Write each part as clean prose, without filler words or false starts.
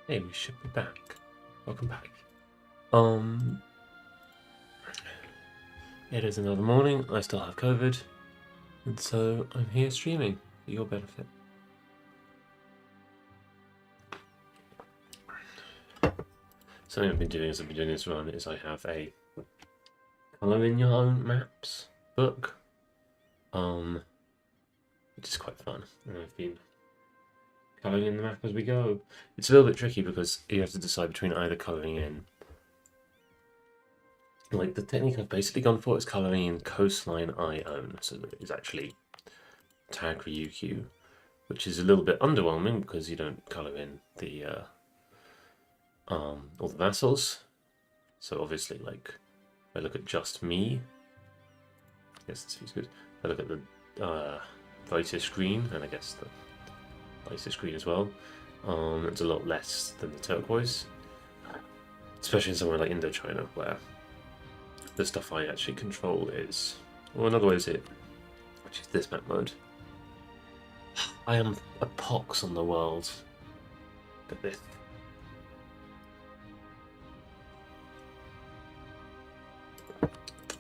Hey, we should be back. Welcome back. Um, it is another morning. I still have COVID, and so I'm here streaming for your benefit. Something I've been doing as I've been doing this run is I have a color in your own maps book, which is quite fun, and I've been coloring in the map as we go. It's a little bit tricky because you have to decide between either coloring in. Like, the technique I've basically gone for is colouring in coastline I own, so that it's actually tag ryukyu, which is a little bit underwhelming because you don't colour in the all the vassals. So obviously, like, if I look at just me, yes, this feels good. If I look at the Vitis green, and I guess the Vitis green as well, it's a lot less than the turquoise, especially in somewhere like Indochina, where the stuff I actually control is, well, another way to see it, which is this map mode. I am a pox on the world. Look at this.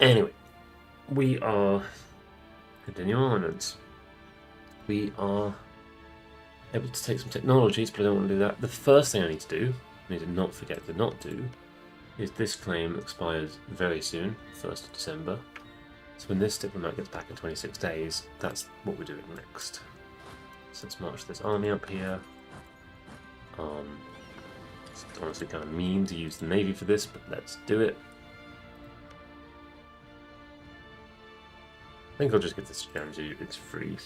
Anyway, we are continuing onwards. We are able to take some technologies, but I don't want to do that. The first thing I need to do, I need to not forget to not do, is this claim expires very soon, 1st of December. So when this diplomat gets back in 26 days, that's what we're doing next. So let's march this army up here. It's honestly kind of mean to use the navy for this, but let's do it. I think I'll just get this to Janju, it's free.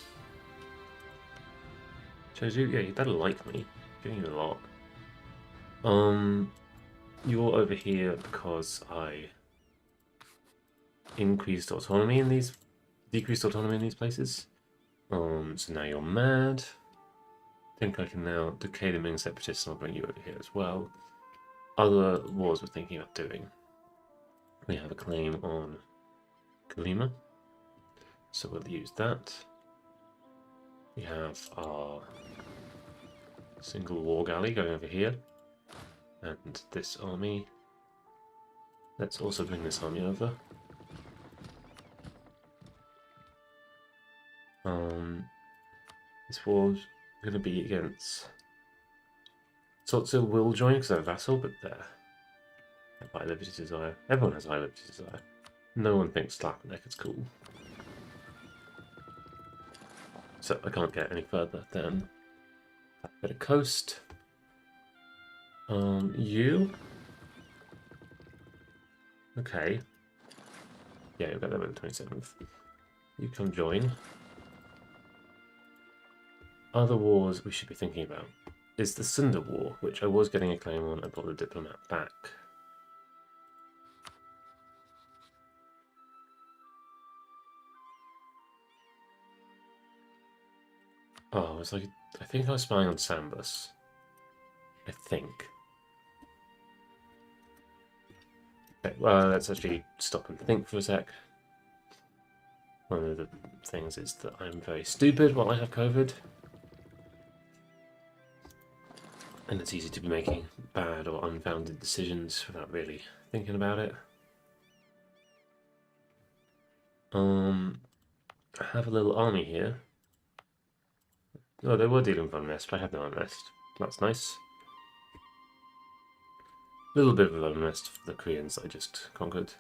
Janju, yeah, you better like me. I'm giving you a lot. You're over here because I increased autonomy in these, decreased autonomy in these places. So now you're mad. I think I can now decay the Ming separatists and I'll bring you over here as well. Other wars we're thinking about doing. We have a claim on Kalima, so we'll use that. We have our single war galley going over here, and this army. Let's also bring this army over. This war's going to be against Tsotsil will join because they're a vassal, but they're high liberty desire. Everyone has high liberty desire. No one thinks Slappneck is cool. So I can't get any further than that bit of coast. You? Okay. Yeah, you'll get there by the 27th. You come join. Other wars we should be thinking about is the Sunda War, which I was getting a claim on. I brought the diplomat back. Oh, it's like, I think I was spying on Sambus. I think. Okay, well, let's actually stop and think for a sec. One of the things is that I'm very stupid while I have COVID. And it's easy to be making bad or unfounded decisions without really thinking about it. I have a little army here. Oh, they were dealing with unrest, but I have no unrest. That's nice. A little bit of unrest for the Koreans that I just conquered.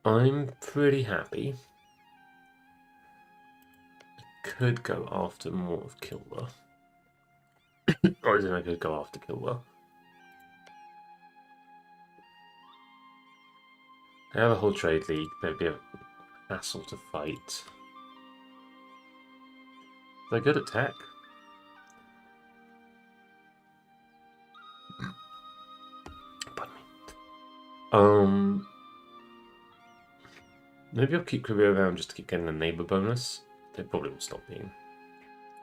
I'm pretty happy. I could go after more of Kilwa. Or is it I could go after Kilwa? I have a whole trade league. There'd be a hassle to fight. They're good at tech. Pardon me. Maybe I'll keep Korea around just to keep getting a neighbor bonus. They probably will stop being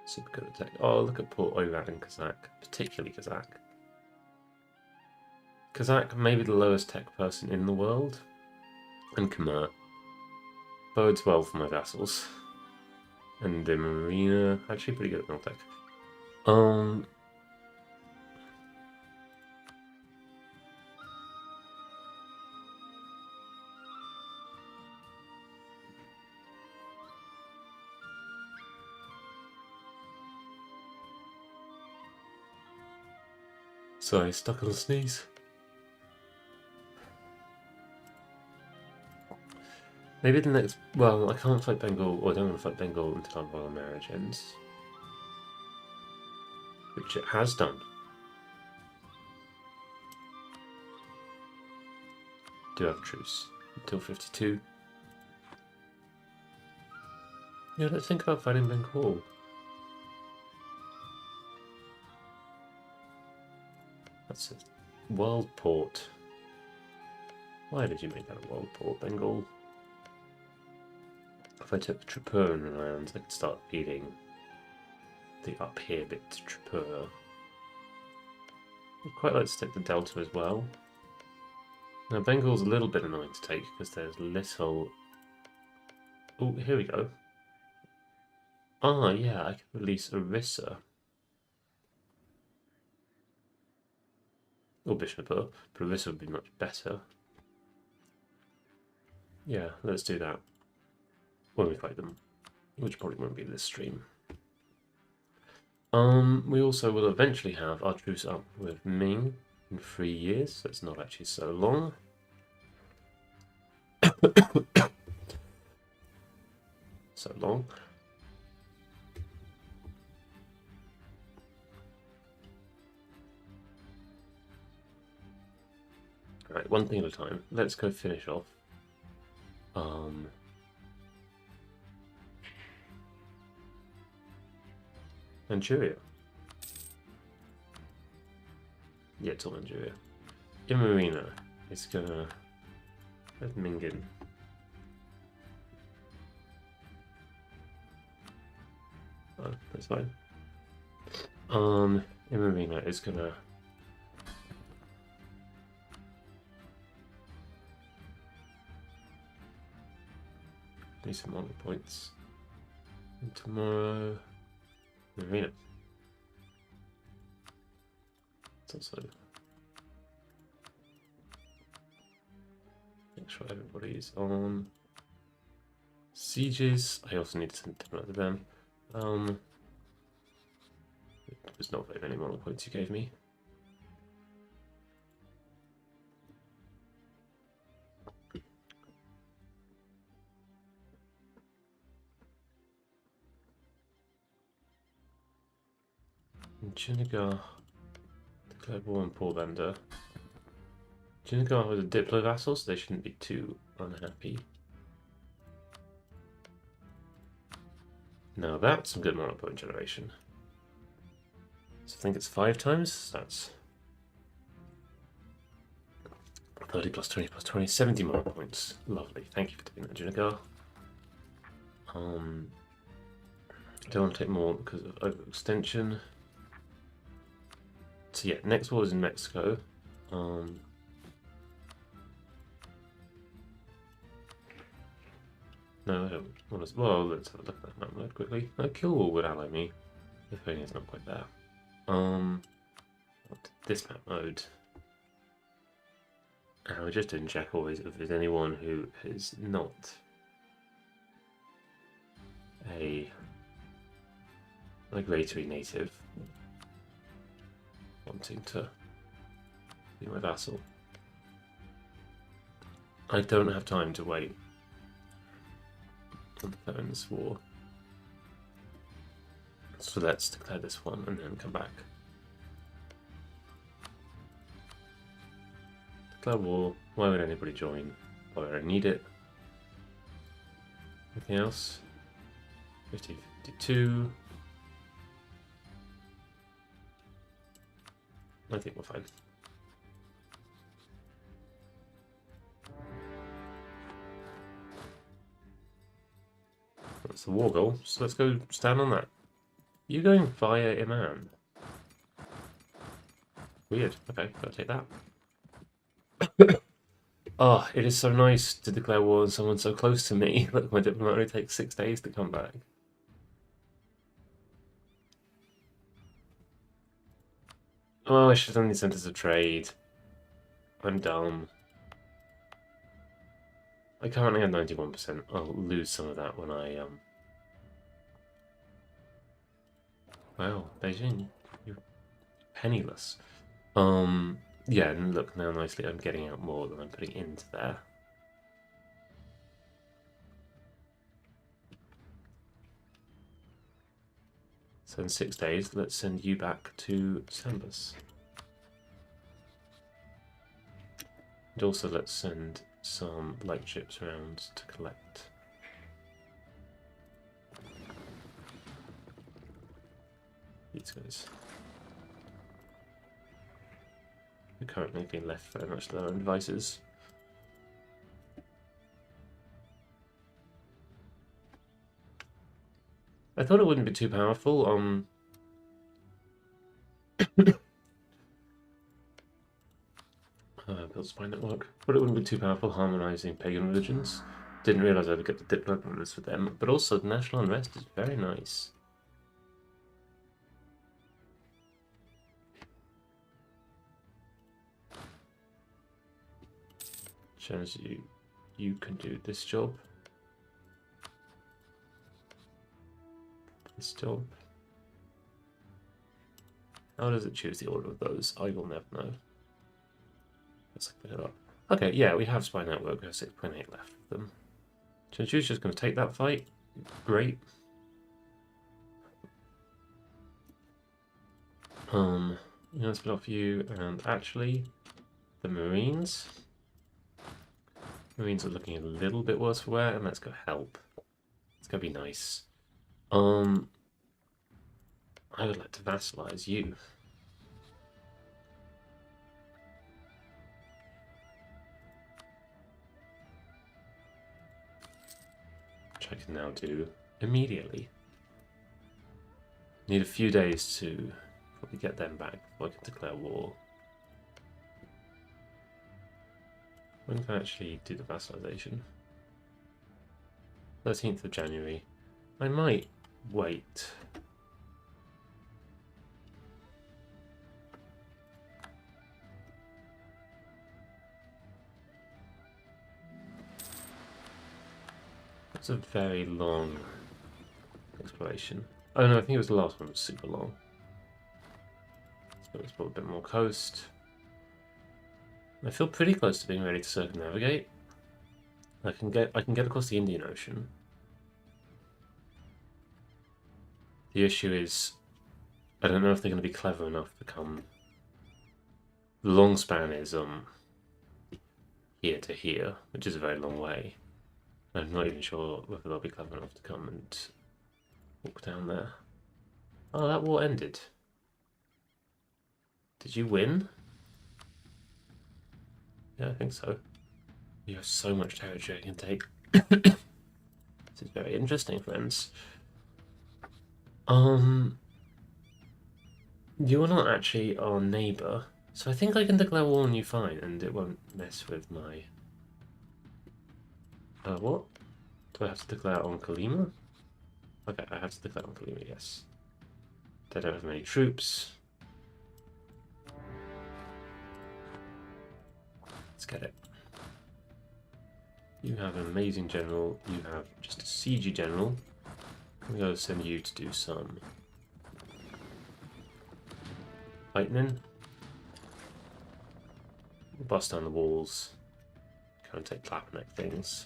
super good at tech. Oh, look at poor Oirad and Kazakh, particularly Kazakh. Kazakh may be the lowest tech person in the world, and Khmer. bodes well for my vassals. And the marina, actually pretty good at Miltech. Sorry, stuck on a sneeze. Maybe the next... Well, I can't fight Bengal, or I don't want to fight Bengal until our royal marriage ends. Which it has done. Do have truce until 52. Yeah, let's think about fighting Bengal. That's a world port. Why did you make that a world port, Bengal? If I took Tripur in lands, I could start feeding the up here bit to Tripur. I'd quite like to take the Delta as well. Now, Bengal's a little bit annoying to take because there's little... Oh, here we go. Ah, yeah, I can release Orissa. Or Bishmapur, but Orissa would be much better. Yeah, let's do that. When we fight them. Which probably won't be this stream. We also will eventually have our truce up with Ming in 3 years, so it's not actually so long. So long. Alright, one thing at a time. Let's go finish off. Manchuria. Yeah, it's all Manchuria. Marina is gonna... Let Mingin. Oh, that's fine. Marina is gonna... do some honor points. And tomorrow... Marina. It's also... make sure everybody's on sieges. I also need to send them out to them. It was not very many mono points you gave me. Junigar declared war on Porbender. Junigar was a Diplo vassal, so they shouldn't be too unhappy. Now that's some good mono point generation. So I think it's 5 times. That's 30 plus 20 plus 20, 70 mono points. Lovely. Thank you for doing that, Junigar. I don't want to take more because of overextension. So yeah, next war is in Mexico. No, I don't want to... Well, let's have a look at that map mode quickly. No, Killwall would ally me. Lithuania's not quite there. This map mode. And we're just doing check always if there's anyone who is not a migratory native wanting to be my vassal. I don't have time to wait on this war. So let's declare this one and then come back. Declare war. Why would anybody join? Why would I need it? Anything else? 50-52. I think we're fine. That's the war goal, so let's go stand on that. You going via Iman? Weird. Okay, gotta take that. Oh, it is so nice to declare war on someone so close to me. Look, my diplomat only takes 6 days to come back. Oh, I should have done these centers of trade. I'm dumb. I currently have 91%. I'll lose some of that when I, Wow, Beijing, you're penniless. Yeah, and look, now nicely I'm getting out more than I'm putting into there. So in 6 days, let's send you back to Sambus. And also let's send some light ships around to collect. These guys. We're currently being left very much to their own devices. I thought it wouldn't be too powerful. Build spy network. But it wouldn't be too powerful harmonizing pagan religions. Didn't realize I would get the diplomat bonus for them. But also, the national unrest is very nice. Shows you can do this job. This job. How does it choose the order of those? I will never know. Let's put it up. Okay, yeah, we have spy network. We have 6.8 left of them. Chenchu's just going to take that fight. Great. Let's split off you, and actually, the Marines. Marines are looking a little bit worse for wear, and let's go help. It's gonna be nice. I would like to vassalize you. Which I can now do immediately. Need a few days to probably get them back before I can declare war. When can I actually do the vassalization? 13th of January. I might wait. It's a very long exploration. Oh no, I think it was the last one was super long. So let's put a bit more coast. I feel pretty close to being ready to circumnavigate. I can get across the Indian Ocean. The issue is, I don't know if they're going to be clever enough to come. The long span is here to here, which is a very long way. I'm not even sure whether they'll be clever enough to come and walk down there. Oh, that war ended. Did you win? Yeah, I think so. You have so much territory I can take. This is very interesting, friends. You're not actually our neighbour, so I think I can declare war on you fine, and it won't mess with my... what? Do I have to declare on Kalima? Okay, I have to declare on Kalima, yes. They don't have many troops. Let's get it. You have an amazing general. You have just a siege general. I'm going to send you to do some lightning. Bust down the walls. Go and take clapneck things.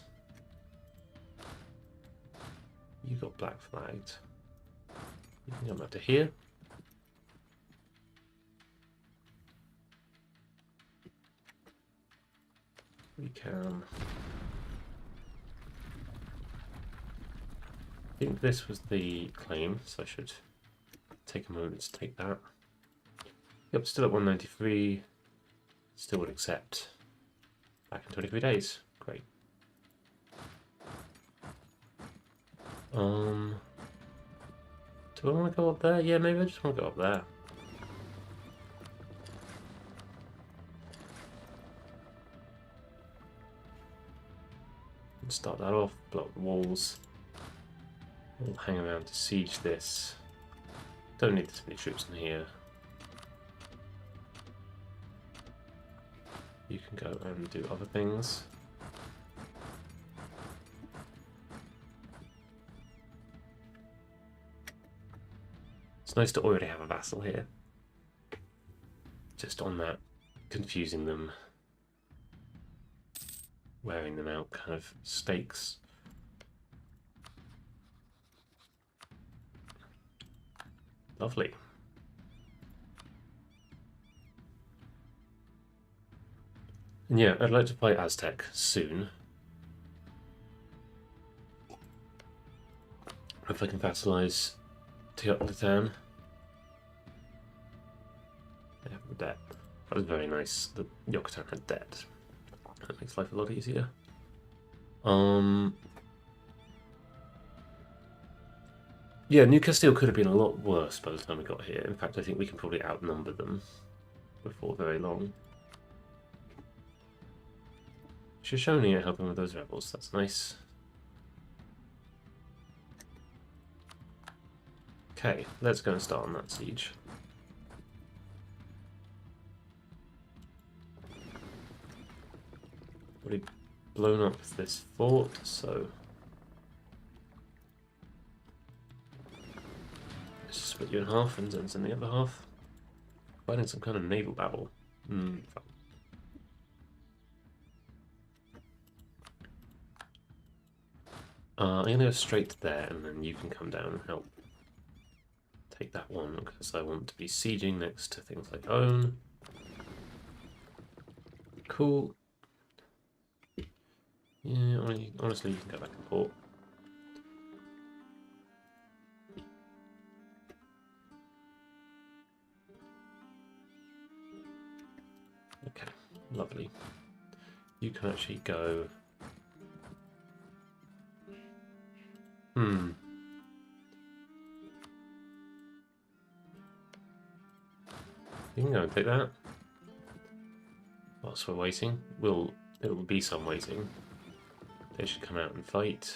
You got black flagged. You can come up to here. We can... I think this was the claim, so I should take a moment to take that. Yep, still at 193. Still would accept. Back in 23 days. Great. Do I want to go up there? Yeah, maybe I just want to go up there. Start that off, block the walls. We'll hang around to siege this. Don't need this many troops in here. You can go and do other things. It's nice to already have a vassal here. Just on that, confusing them, wearing them out kind of stakes. Lovely. And yeah, I'd like to play Aztec soon. If I can vassalize Teotihuacan. They have the debt. That was very nice. The Yucatan had debt. That makes life a lot easier. Yeah, New Castile could have been a lot worse by the time we got here. In fact, I think we can probably outnumber them before very long. Shoshone are helping with those rebels. That's nice. Okay, let's go and start on that siege. Already blown up this fort, so let's just split you in half and then send the other half. Fighting some kind of naval battle. I'm gonna go straight there, and then you can come down and help take that one, because I want to be sieging next to things like Own. Cool. Yeah, honestly, you can go back and port. Okay, lovely. You can actually go. You can go and pick that. Whilst we're waiting, it will be some waiting. They should come out and fight.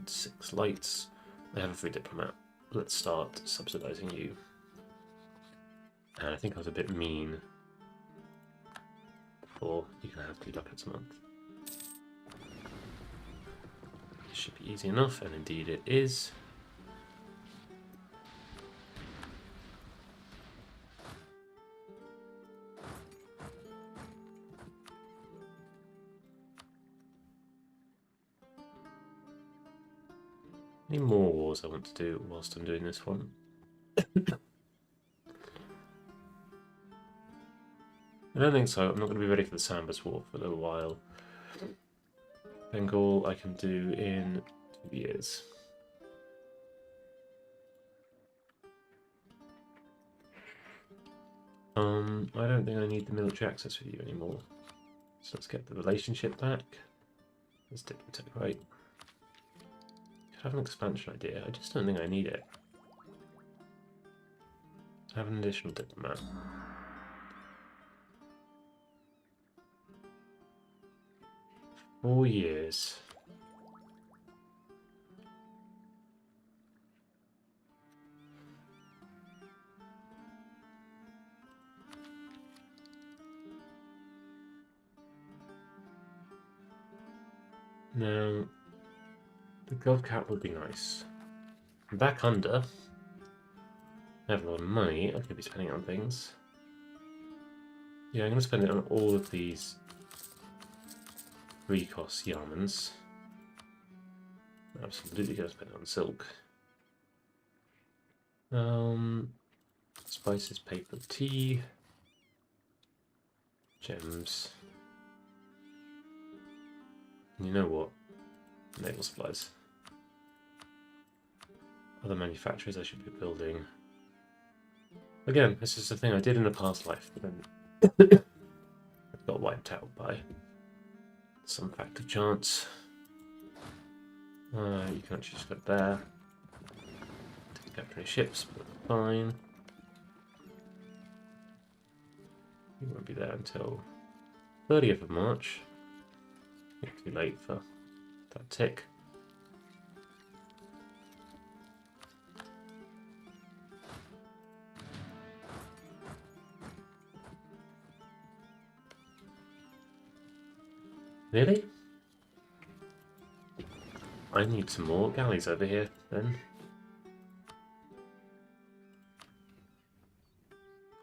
6 lights. They have a free diplomat. Let's start subsidizing you. And I think I was a bit mean. Before, you can have 2 ducats a month. This should be easy enough, and indeed it is. Any more wars I want to do whilst I'm doing this one? I don't think so. I'm not going to be ready for the Sambas War for a little while. Bengal I can do in 2 years. I don't think I need the military access with you anymore. So let's get the relationship back. Let's diplomatic, right? Could have an expansion idea. I just don't think I need it. I have an additional diplomat. Four years. Now, the gold cap would be nice. Back under. I have a lot of money. I could be spending it on things. Yeah, I'm going to spend it on all of these Recos Yarmans. Absolutely going to spend it on silk. Spices, paper, tea, gems. And you know what? Naval supplies. Other manufacturers I should be building. Again, this is the thing I did in a past life, but then I got wiped out by some fact of chance. You can actually just go there. Didn't capture any ships, but fine. You won't be there until 30th of March. It's too late for that tick. Really? I need some more galleys over here, then.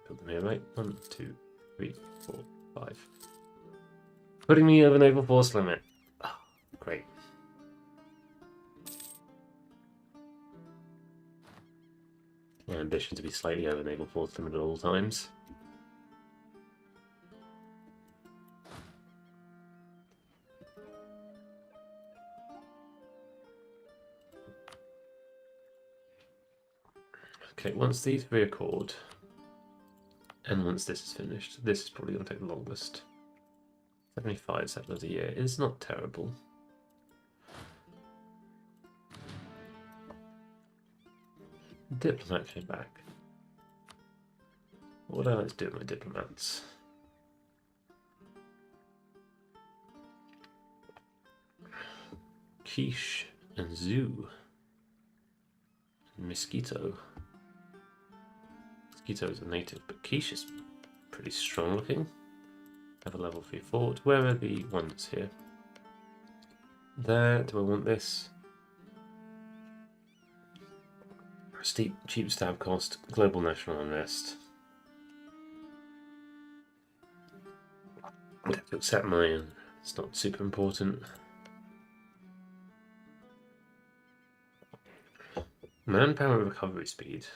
Put them here, right? 1, 2, 3, 4, 5. Putting me over naval force limit. Oh, great. My ambition to be slightly over naval force limit at all times. Okay, once these three are called, and once this is finished, this is probably going to take the longest. 75 settlers a year is not terrible. Diplomat came back. What would I like to do with my diplomats? Quiche and Zoo. And Mosquito. Mosquito is a native, but Quiche is pretty strong looking. Have a level 3 fort. Where are the ones here? There. Do I want this? Steep, cheap stab cost. Global national unrest. I have to accept mine. It's not super important. Manpower recovery speed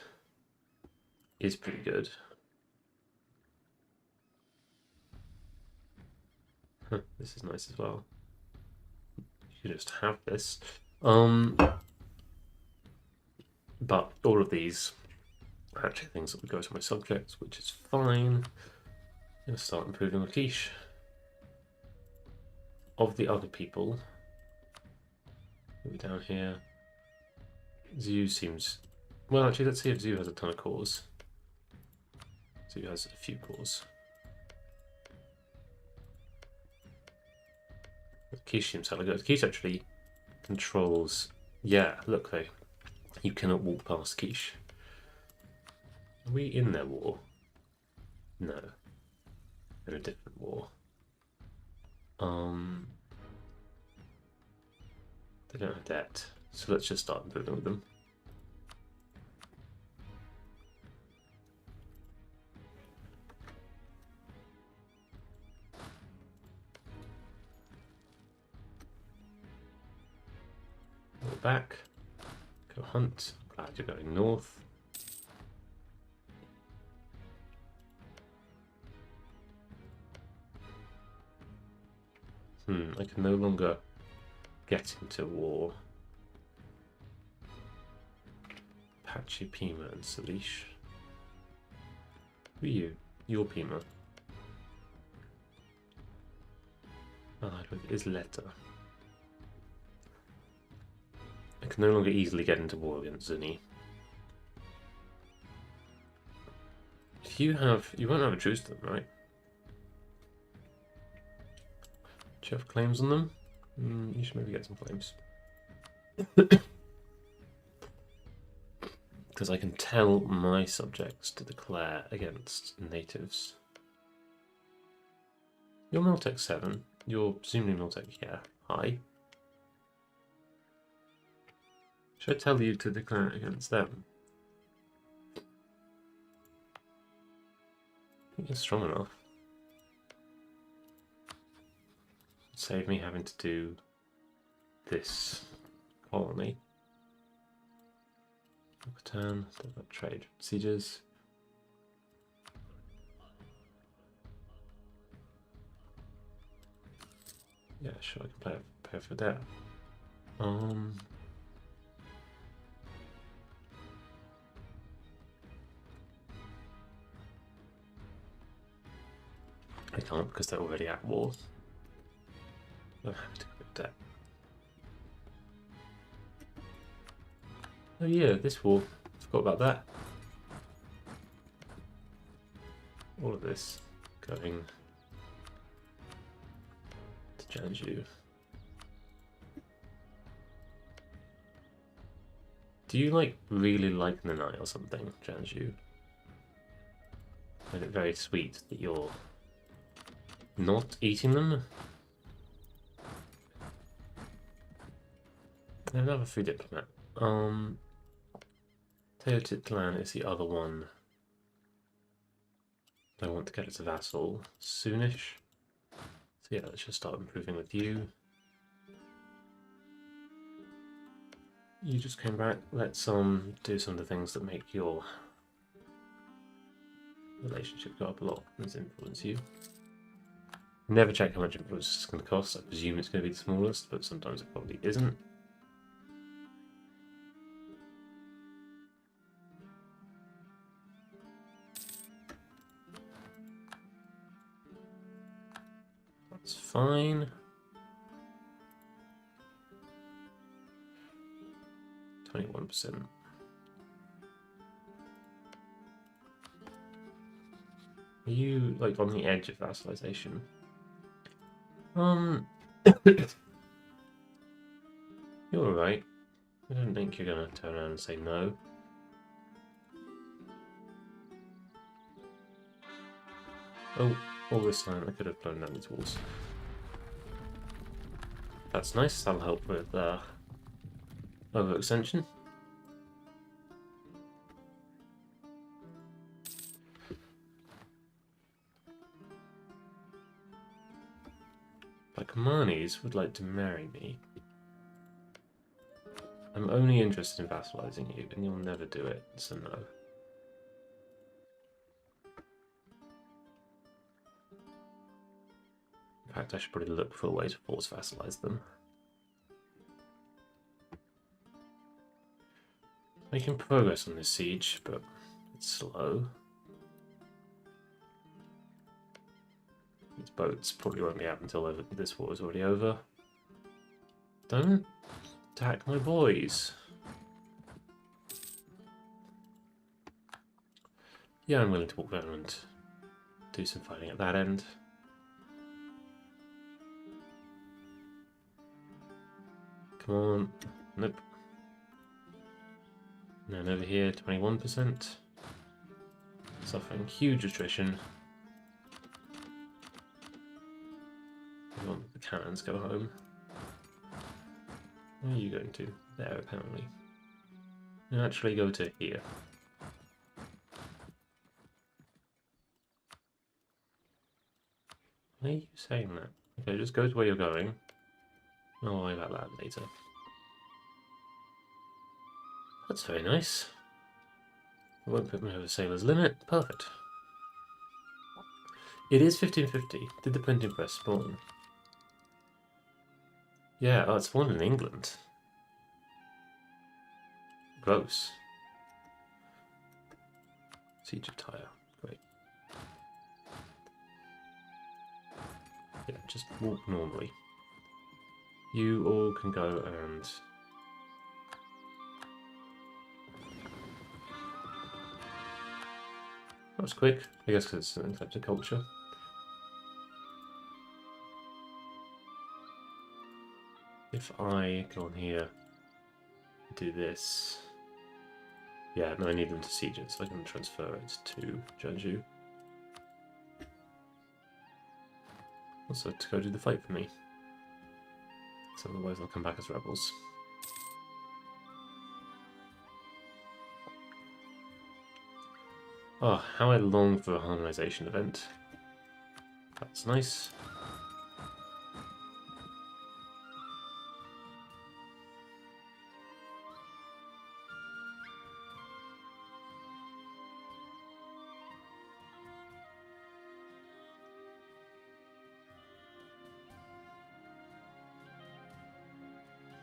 is pretty good. This is nice as well. You can just have this. But all of these are actually things that would go to my subjects, which is fine. I'm going to start improving my quiche. Of the other people, maybe down here, Zoo seems... Well, actually, let's see if Zoo has a ton of cores. Zoo has a few cores. Quiche seems hella good. Quiche actually controls... Yeah, look though. You cannot walk past Quiche. Are we in their war? No. They're a different war. They don't have debt, so let's just start improving with them. Go back. Go hunt. Glad you're going north. I can no longer get into war. Apache, Pima, and Salish. Who are you? You're Pima. Allied with Isleta. I can no longer easily get into war against Zuni. You won't have a truce to them, right? Do you have claims on them? You should maybe get some claims. Because I can tell my subjects to declare against natives. You're Miltech 7. You're presumably Miltech, yeah. Hi. Should I tell you to declare against them? I think you're strong enough. Save me having to do this colony. Turn, trade procedures. Yeah, sure, I can pay for that. I can't because they're already at war. I have to go with that. Oh yeah, this war. Forgot about that. All of this going Jiangsu. Do you like really like Nanai or something, Jiangsu? Find it very sweet that you're not eating them. Another free diplomat. Teotihuacan is the other one. I want to get it to vassal soonish. So yeah, let's just start improving with you. You just came back. Let's do some of the things that make your relationship go up a lot and influence you. Never check how much influence it's going to cost. I presume it's going to be the smallest, but sometimes it probably isn't. That's fine. 21%. Are you like on the edge of vassalization? You're alright. I don't think you're gonna turn around and say no. Oh, all this time I could have blown down these walls. That's nice, that'll help with overextension. Bakumanis would like to marry me. I'm only interested in vassalizing you, and you'll never do it, so no. In fact, I should probably look for a way to force vassalize them. Making progress on this siege, but it's slow. These boats probably won't be out until this war is already over. Don't attack my boys. Yeah, I'm willing to walk down and do some fighting at that end. Come on. Nope. And over here, 21%. Suffering huge attrition. I want the cannons go home. Where are you going to? There, apparently. And actually go to here. Why are you saying that? Okay, just go to where you're going. I'll worry about that later. That's very nice. I won't put me over sailor's limit. Perfect. It is 1550. Did the printing press spawn? Yeah, oh, it's spawned in England. Gross. Siege of Tyre. Great. Yeah, just walk normally. You all can go and... That was quick. I guess because it's an accepted culture. If I go on here, do this... Yeah, no, I need them to siege it, so I can transfer it to Jiangsu. Also, to go do the fight for me. So otherwise they'll come back as rebels. Oh, how I long for a harmonization event. That's nice.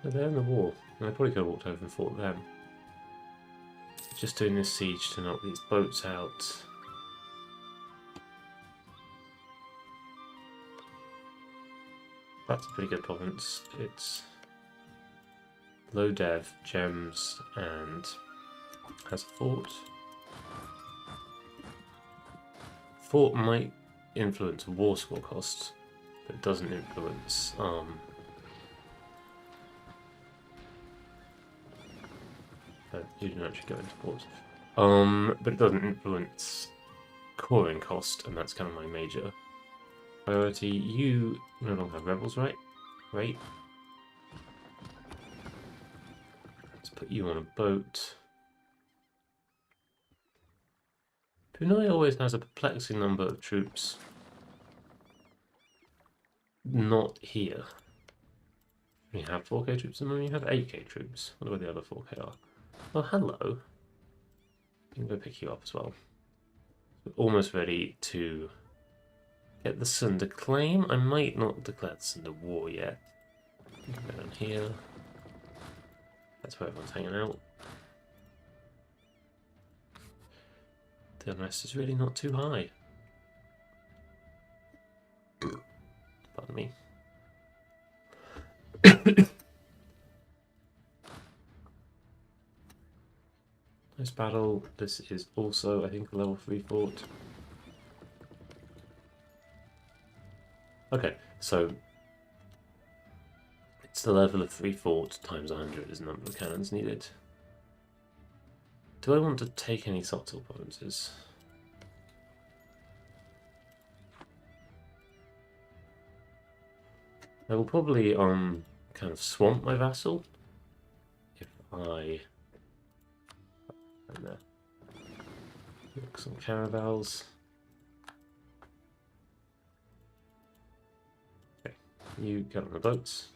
They're in the war, and I probably could have walked over and fought them. Just doing this siege to knock these boats out. That's a pretty good province. It's low dev, gems, and has a fort. Fort might influence war score costs. but it doesn't influence you didn't actually go into port. But it doesn't influence coring cost, and that's kind of my major priority. You no longer have rebels, right? Great. Let's put you on a boat. Brunei always has a perplexing number of troops not here. We have 4K troops and then we have 8K troops. I wonder where the other 4K are. Oh, hello. I can go pick you up as well. We're almost ready to get the Sunder claim. I might not declare the Sunder war yet. Go down here. That's where everyone's hanging out. The unrest is really not too high. Pardon me. Nice battle. This is also, I think, a level 3 fort. Okay, so it's the level of 3 fort times 100 is the number of cannons needed. Do I want to take any Sotil provinces? I will probably kind of swamp my vassal if I look some caravels. Okay, you get on the boats.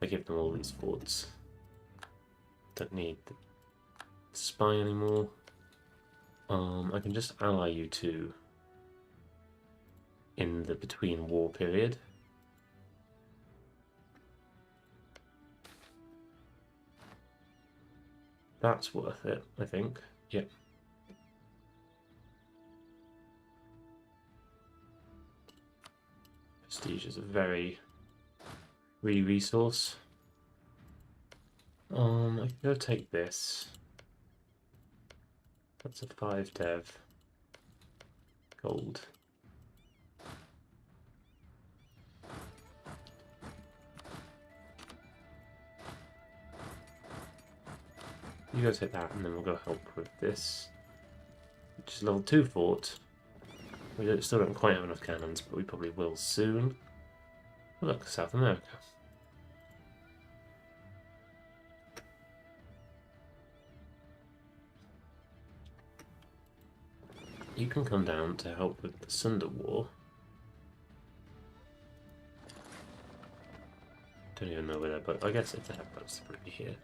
I give them all these forts. Don't need the spy anymore. I can just ally you two in the between war period. That's worth it, I think. Yep. Prestige is a very free resource. I can go take this. That's a 5 dev. Gold. You go take that, and then we'll go help with this, which is level 2 fort. We still don't quite have enough cannons, but we probably will soon. Oh, look, South America. You can come down to help with the Sunder War. Don't even know where they're both. I guess if they have boats, they'll probably be here.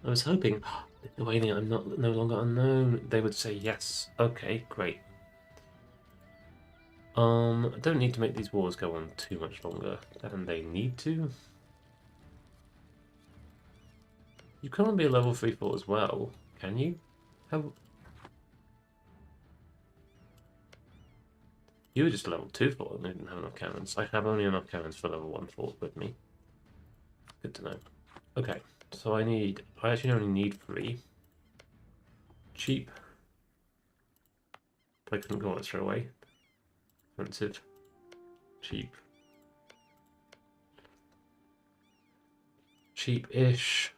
I was hoping, Lithuania, I'm not no longer unknown. They would say yes. Okay, great. I don't need to make these wars go on too much longer than they need to. You can't be a level 3 fort as well, can you? How? You were just a level 2 fort and I didn't have enough cannons. I have only enough cannons for level 1 fort with me. Good to know. Okay, so I actually only need 3. Cheap. But I couldn't go on straight away. Expensive. Cheap. Cheap-ish.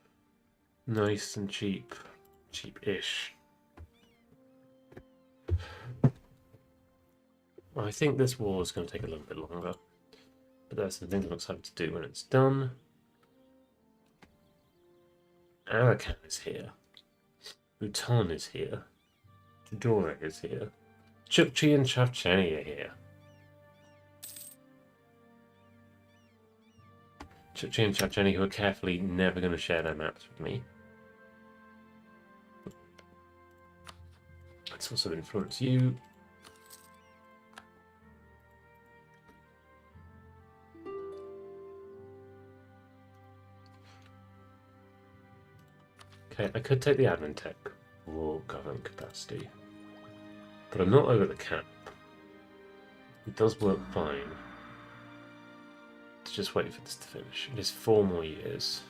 Nice and cheap. Cheap-ish. I think this war is going to take a little bit longer. But there's some things I'm excited to do when it's done. Arakan is here. Bhutan is here. Tidore is here. Chukchi and Chafcheni are here. Chukchi and Chafcheni, who are carefully never going to share their maps with me. Let's also influence you. Okay, I could take the admin tech or government capacity, but I'm not over the cap. It does work fine. to just wait for this to finish. It is 4 more years.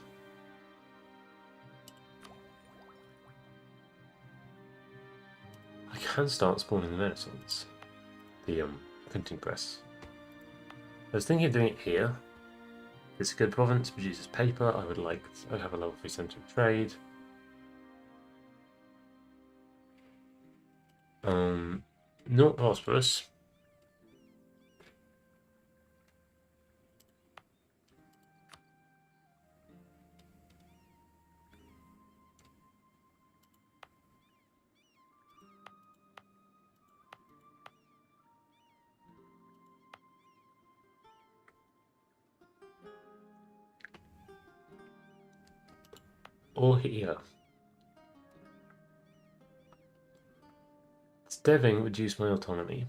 I can start spawning the Renaissance. The printing press. I was thinking of doing it here. It's a good province, produces paper. I would have a level 3 centre of trade. Not prosperous. Or here. Deving reduce my autonomy.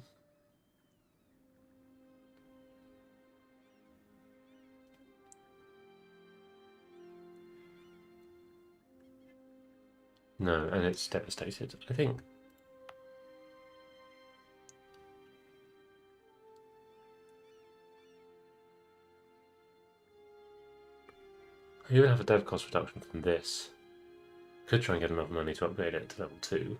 No, and it's devastated. I think. I even have a dev cost reduction from this. Could try and get enough money to upgrade it to level 2.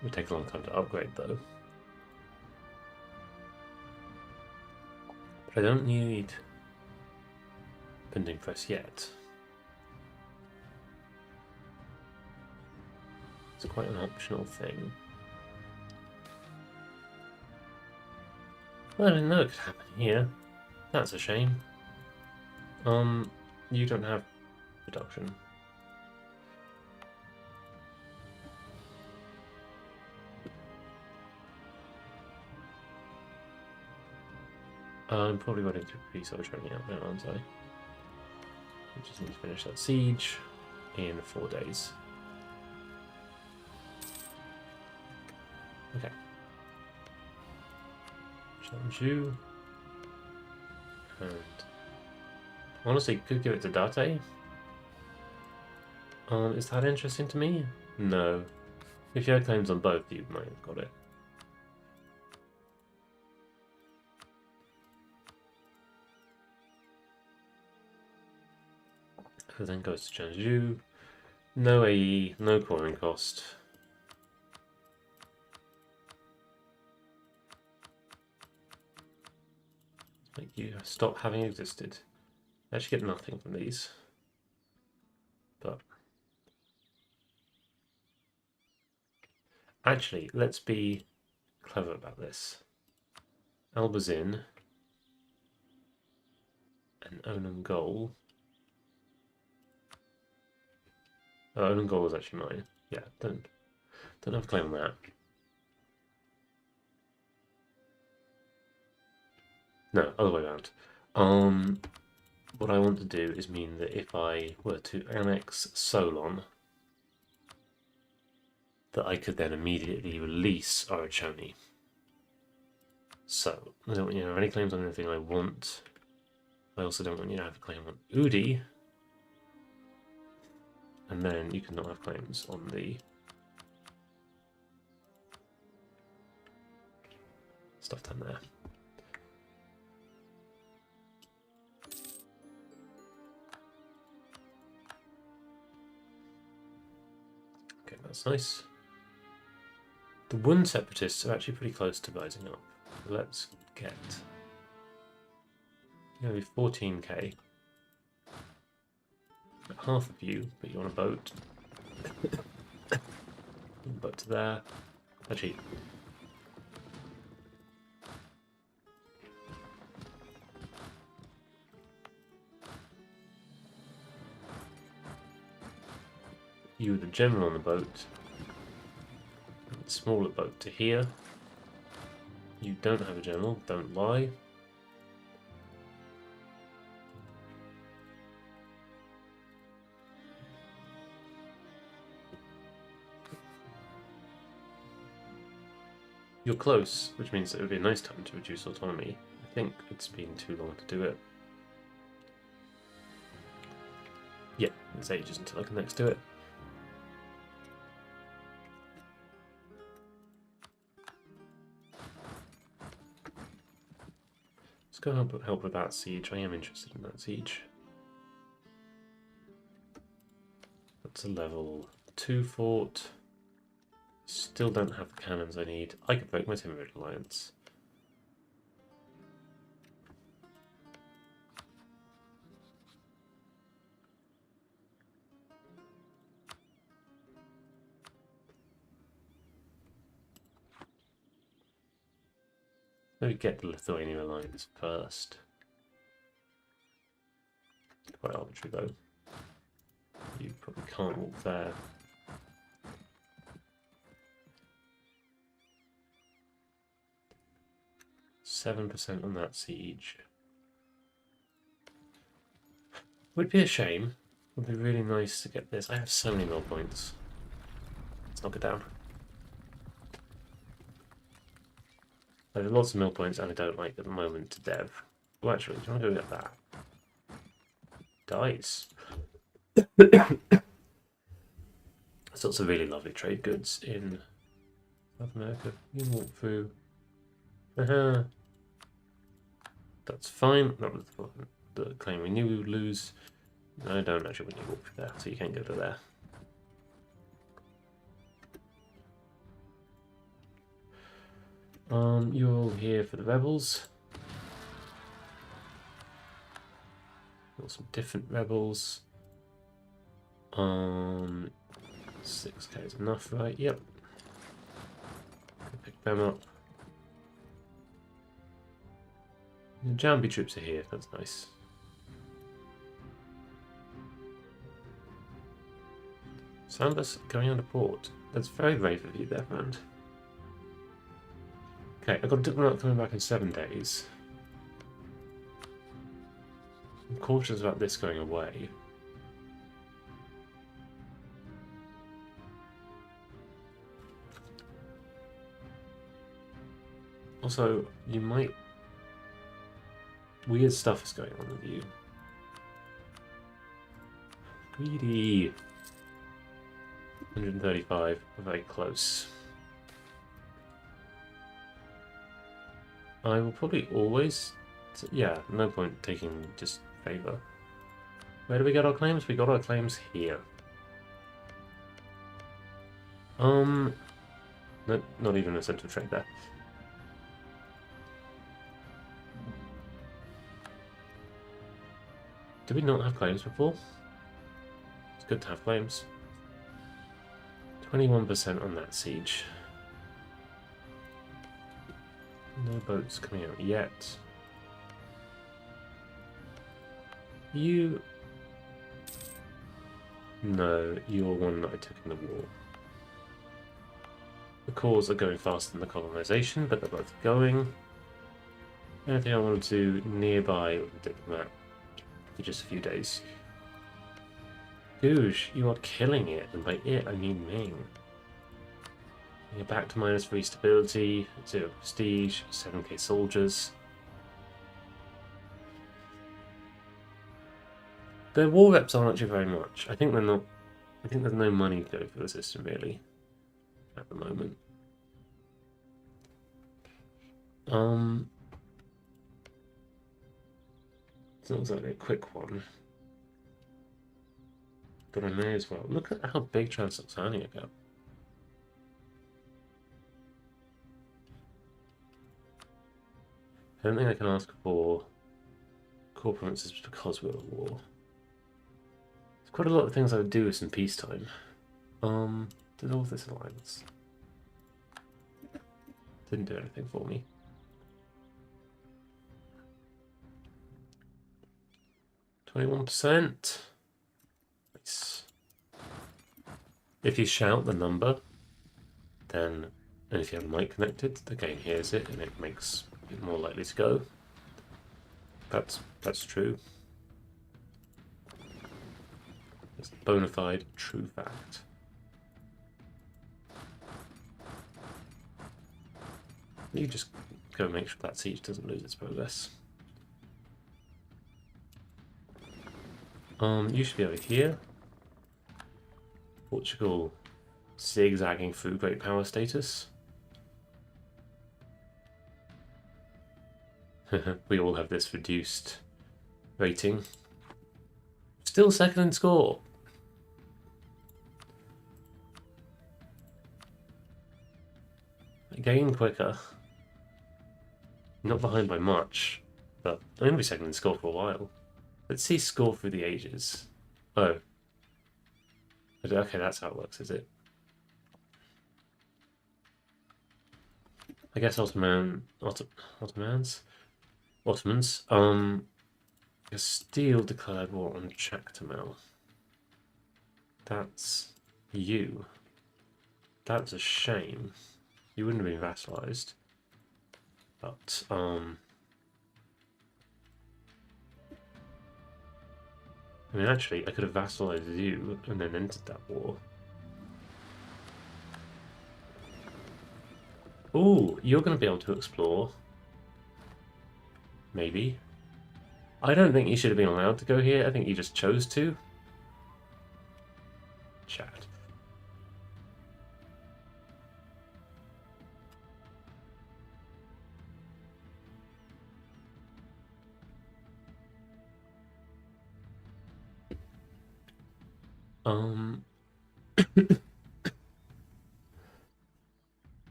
It would take a long time to upgrade though. But I don't need printing press yet. It's quite an optional thing. Well, I didn't know it could happen here. That's a shame. You don't have reduction. I'm probably running through pre-siege training out now, aren't I? We just need to finish that siege in 4 days. Okay. Challenge you. And honestly, could give it to Date. Is that interesting to me? No. If you had claims on both, you might have got it. So then goes to Changzhou. No AE, no coring cost. Make you stop having existed. I actually get nothing from these. But actually, let's be clever about this. Albazin and Onum Goal. Onum Goal is actually mine. Yeah, don't have a claim on that. No, other way around. What I want to do is mean that if I were to annex Solon, that I could then immediately release Orochoni. So, I don't want you to have any claims on anything I want. I also don't want you to have a claim on Udi. And then you cannot have claims on the stuff down there. Okay, that's nice. The Wun separatists are actually pretty close to rising up. Let's get nearly 14k. Half of you, but you want a boat. Boat to there. Actually, you, the general on the boat. Smaller boat to here. You don't have a general, don't lie. You're close, which means it would be a nice time to reduce autonomy. I think it's been too long to do it. Yeah, it's ages until I can next do it. Let's go help with that siege. I am interested in that siege. That's a level 2 fort. Still don't have the cannons I need. I could break my Timurid alliance. Maybe get the Lithuanian alliance first. Quite arbitrary though. You probably can't walk there. %7 on that siege. Would be a shame. Would be really nice to get this. I have so many mill points. Let's knock it down. I have lots of mill points and I don't like at the moment to dev. Well, actually, do you want to go get that? Dice. There's lots of really lovely trade goods in South America. You can walk through. That's fine. That was the claim we knew we would lose. No, I don't actually when you walk through there, so you can't go to there. You're all here for the rebels. Got some different rebels. 6k is enough, right? Yep. Pick them up. The Jambi troops are here. That's nice. Sambas going under port. That's very brave of you there, friend. Okay, I've got a diplomat coming back in 7 days. I'm cautious about this going away. Also, you might... Weird stuff is going on with you. Greedy. 135, very close. I will probably always... Yeah, no point taking just favour. Where do we get our claims? We got our claims here. No, not even a centre of trade there. Did we not have claims before? It's good to have claims. 21% on that siege. No boats coming out yet. You... No, you're one that I took in the war. The cores are going faster than the colonisation, but they're both going. Anything I want to do nearby with a diplomat for just a few days. Goosh, you are killing it, and by it I mean Ming. You're back to -3 stability, 0 prestige, 7k soldiers. Their war reps aren't actually very much. I think they're not. I think there's no money going for the system really at the moment. It's not exactly a quick one. But I may as well. Look at how big Transoxania got. I don't think I can ask for core provinces because we're at war. There's quite a lot of things I would do with in peacetime. Did all this alliance. Didn't do anything for me. %. Nice. If you shout the number, then, and if you have a mic connected, the game hears it and it makes it more likely to go. That's true. It's a bona fide true fact. You just go make sure that siege doesn't lose its progress. You should be over here. Portugal zigzagging through great power status. We all have this reduced rating. Still second in score. Again quicker. Not behind by much, but I'm going to be second in score for a while. Let's see score through the ages. Oh. Okay, that's how it works, is it? I guess Ottomans. Castile declared war on Chactamal. That's you. That's a shame. You wouldn't have been vassalized. But, I mean, actually, I could have vassalized you and then entered that war. Ooh, you're going to be able to explore. Maybe. I don't think you should have been allowed to go here. I think you just chose to. Chat.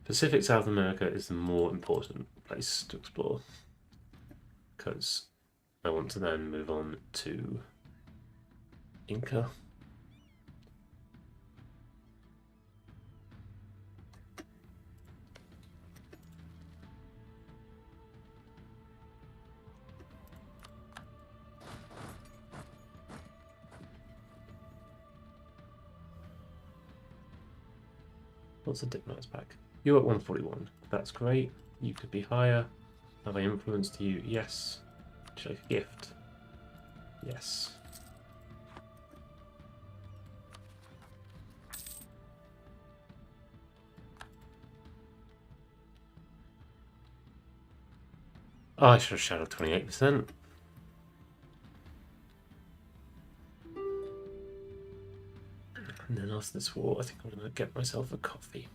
Pacific South America is the more important place to explore because I want to then move on to Inca. What's the diplomat's back? You're at 141. That's great. You could be higher. Have I influenced you? Yes. Would you like a gift? Yes. Oh, I should have shouted 28%. And then after this war, I think I'm going to get myself a coffee.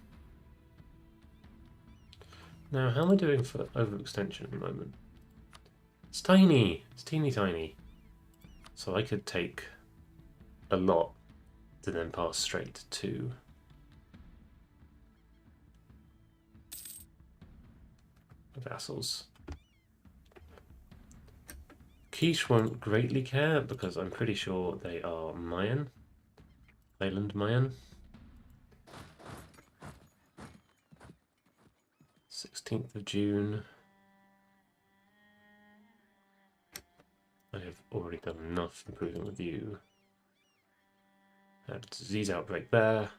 Now, how am I doing for overextension at the moment? It's tiny. It's teeny tiny. So I could take a lot to then pass straight to vassals. Quiche won't greatly care because I'm pretty sure they are Mayan. Island Mayan. 16th of June. I have already done enough improvement with you. Had a disease outbreak there.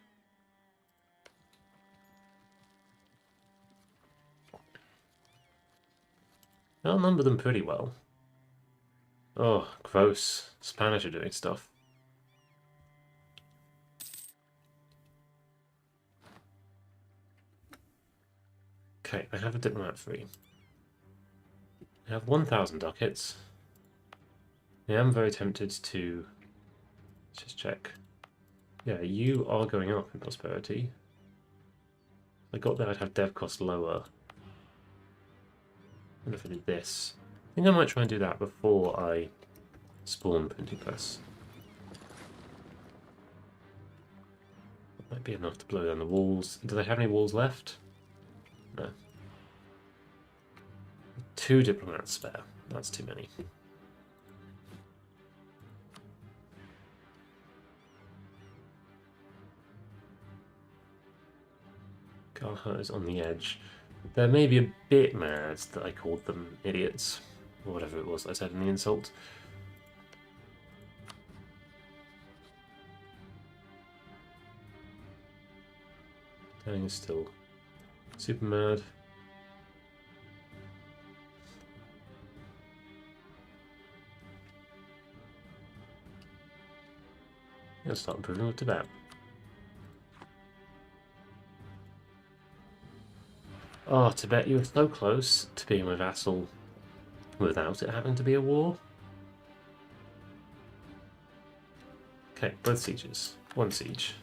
I outnumber them pretty well. Oh, gross. Spanish are doing stuff. Okay, I have a diplomat free. I have 1,000 ducats. I am very tempted to... Let's just check. Yeah, you are going up in prosperity. I got that I'd have dev cost lower. And if I did this, I think I might try and do that before I spawn printing press. That might be enough to blow down the walls. Do they have any walls left? No. 2 diplomats spare. That's too many. Gaha is on the edge. They're maybe a bit mad that I called them idiots, or whatever it was I said in the insult. Dang is still super mad. I'm gonna start improving with Tibet. Oh, Tibet, you were so close to being my vassal without it having to be a war. Okay, both sieges. 1 siege.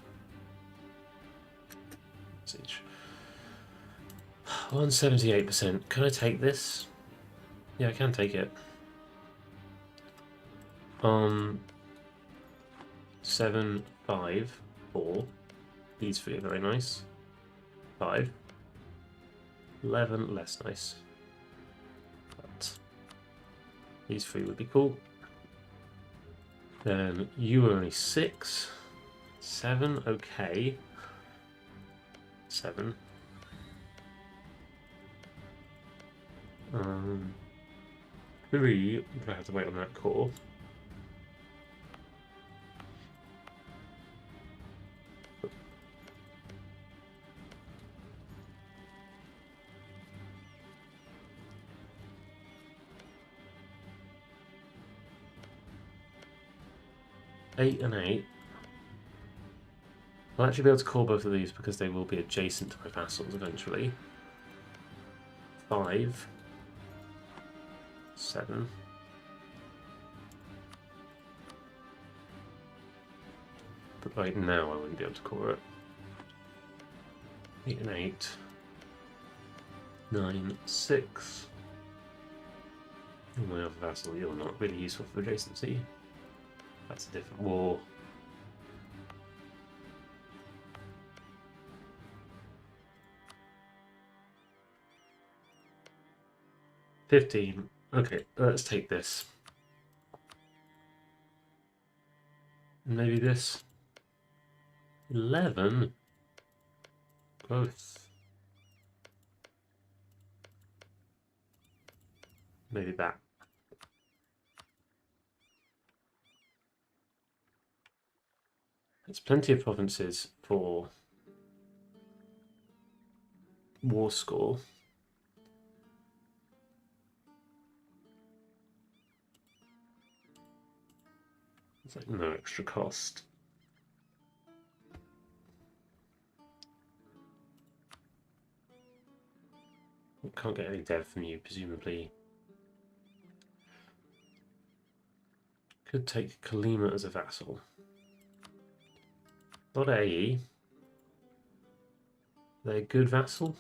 Siege. 178%. Can I take this? Yeah, I can take it. 7, 5, 4. These three are very nice. 5. 11, less nice. But these three would be cool. Then you are only 6. 7, okay. 7. 3, I have to wait on that core. Eight and 8. I'll actually be able to core both of these because they will be adjacent to my vassals eventually. 5. 7. But right now I wouldn't be able to core it. 8 and 8. 9, 6. My other vassal, you're not really useful for adjacency. That's a different war. $15. Okay, let's take this. Maybe this. 11. Close. Maybe that. There's plenty of provinces for war score. It's like no extra cost. Can't get any dev from you, presumably. Could take Kalima as a vassal. Not AE. They're a good vassal.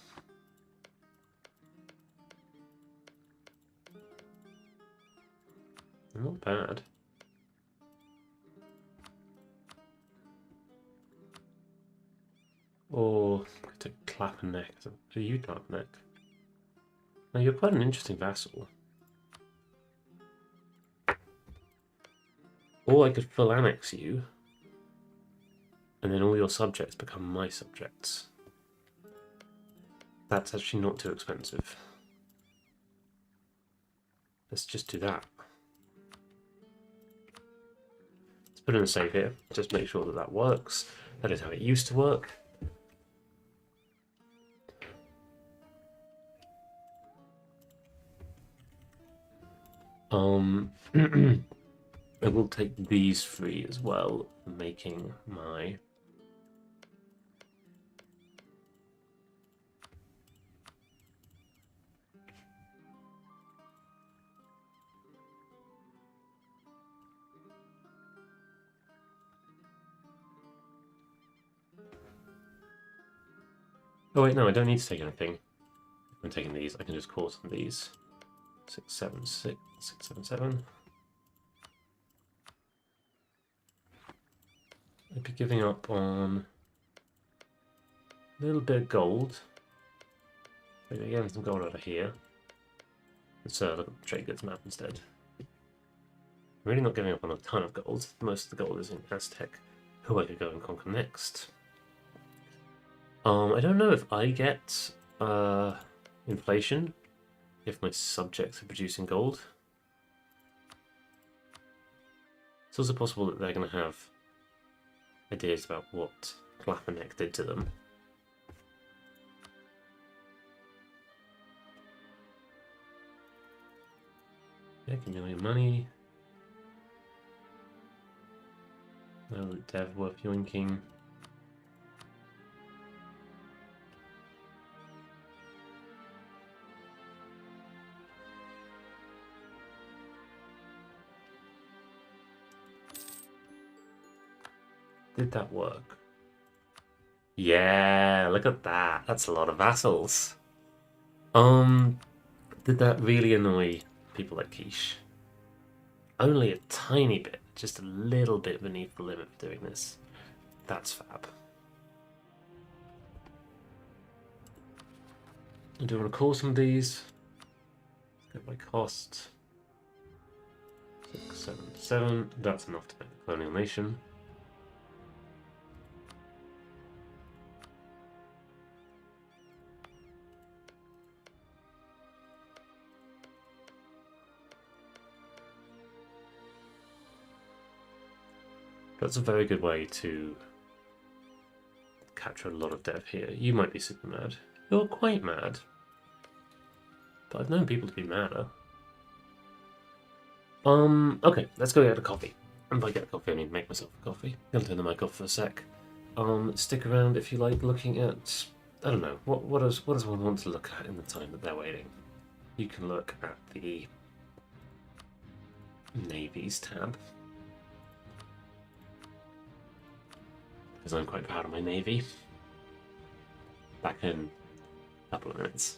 Not bad. Or could take Clapperneck. Are you Clapperneck? Now you're quite an interesting vassal. Or I could full annex you, and then all your subjects become my subjects. That's actually not too expensive. Let's just do that. Let's put in a save here. Just make sure that that works. That is how it used to work. I will take these three as well, making my oh wait, no, I don't need to take anything. If I'm taking these, I can just call some of these. 6, 7, 6, 6, 7, 7. I'd be giving up on a little bit of gold. Maybe again some gold over here. Let's look at the trade goods map instead. I'm really not giving up on a ton of gold. Most of the gold is in Aztec, who I could go and conquer next. I don't know if I get inflation if my subjects are producing gold. It's also possible that they're going to have ideas about what Clapperneck did to them. Yeah, give me all your money. No dev worth yoinking. Did that work? Yeah, look at that. That's a lot of vassals. Did that really annoy people like quiche. Only a tiny bit, just a little bit beneath the limit for doing this. That's fab. I do want to call some of these. Get my cost. 6, 7, 7. That's enough to make a colonial nation. That's a very good way to capture a lot of dev here. You might be super mad. You're quite mad. But I've known people to be madder. Okay, let's go get a coffee. And by get a coffee, I mean make myself a coffee. I'm gonna turn the mic off for a sec. Stick around if you like looking at, I don't know, what does one want to look at in the time that they're waiting? You can look at the Navies tab. Because I'm quite proud of my Navy. Back in a couple of minutes.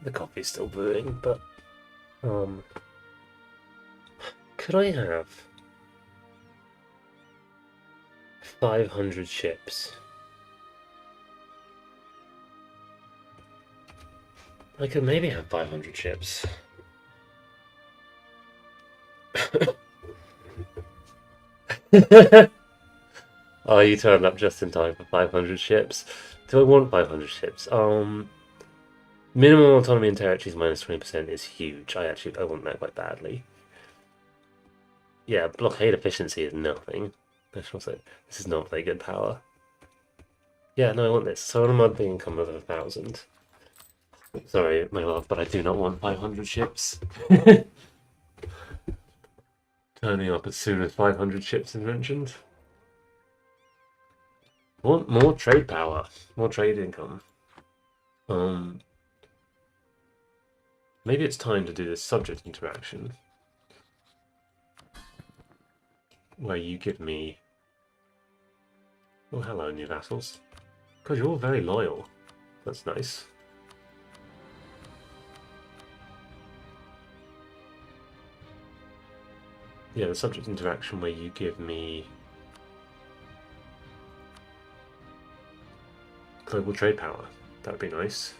The coffee's still brewing, but could I have 500 ships? I could maybe have 500 ships. Oh, you turned up just in time for 500 ships. Do I want 500 ships? Minimum autonomy in territories minus 20% is huge. I want that quite badly. Yeah, blockade efficiency is nothing. This is not very good power. Yeah, no, I want this. So I'm not being income of 1,000. Sorry, my love, but I do not want 500 ships. Turning up as soon as 500 ships is mentioned. I want more trade power, more trade income. Maybe it's time to do this subject interaction. Where you give me... Oh, hello, new vassals. Because you're all very loyal. That's nice. Yeah, the subject interaction where you give me... global trade power. That would be nice.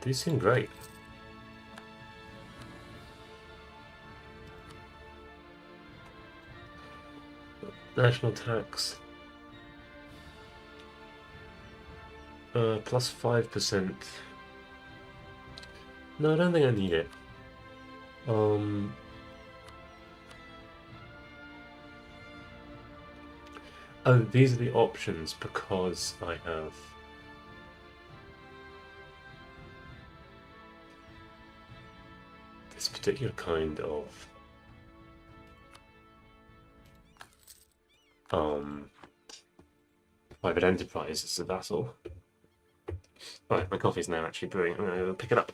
These seem great. National tax. Plus 5%. No, I don't think I need it. Oh, these are the options because I have... this particular kind of... private enterprise as a vassal. Right, my coffee's now actually brewing. I'm going to go pick it up.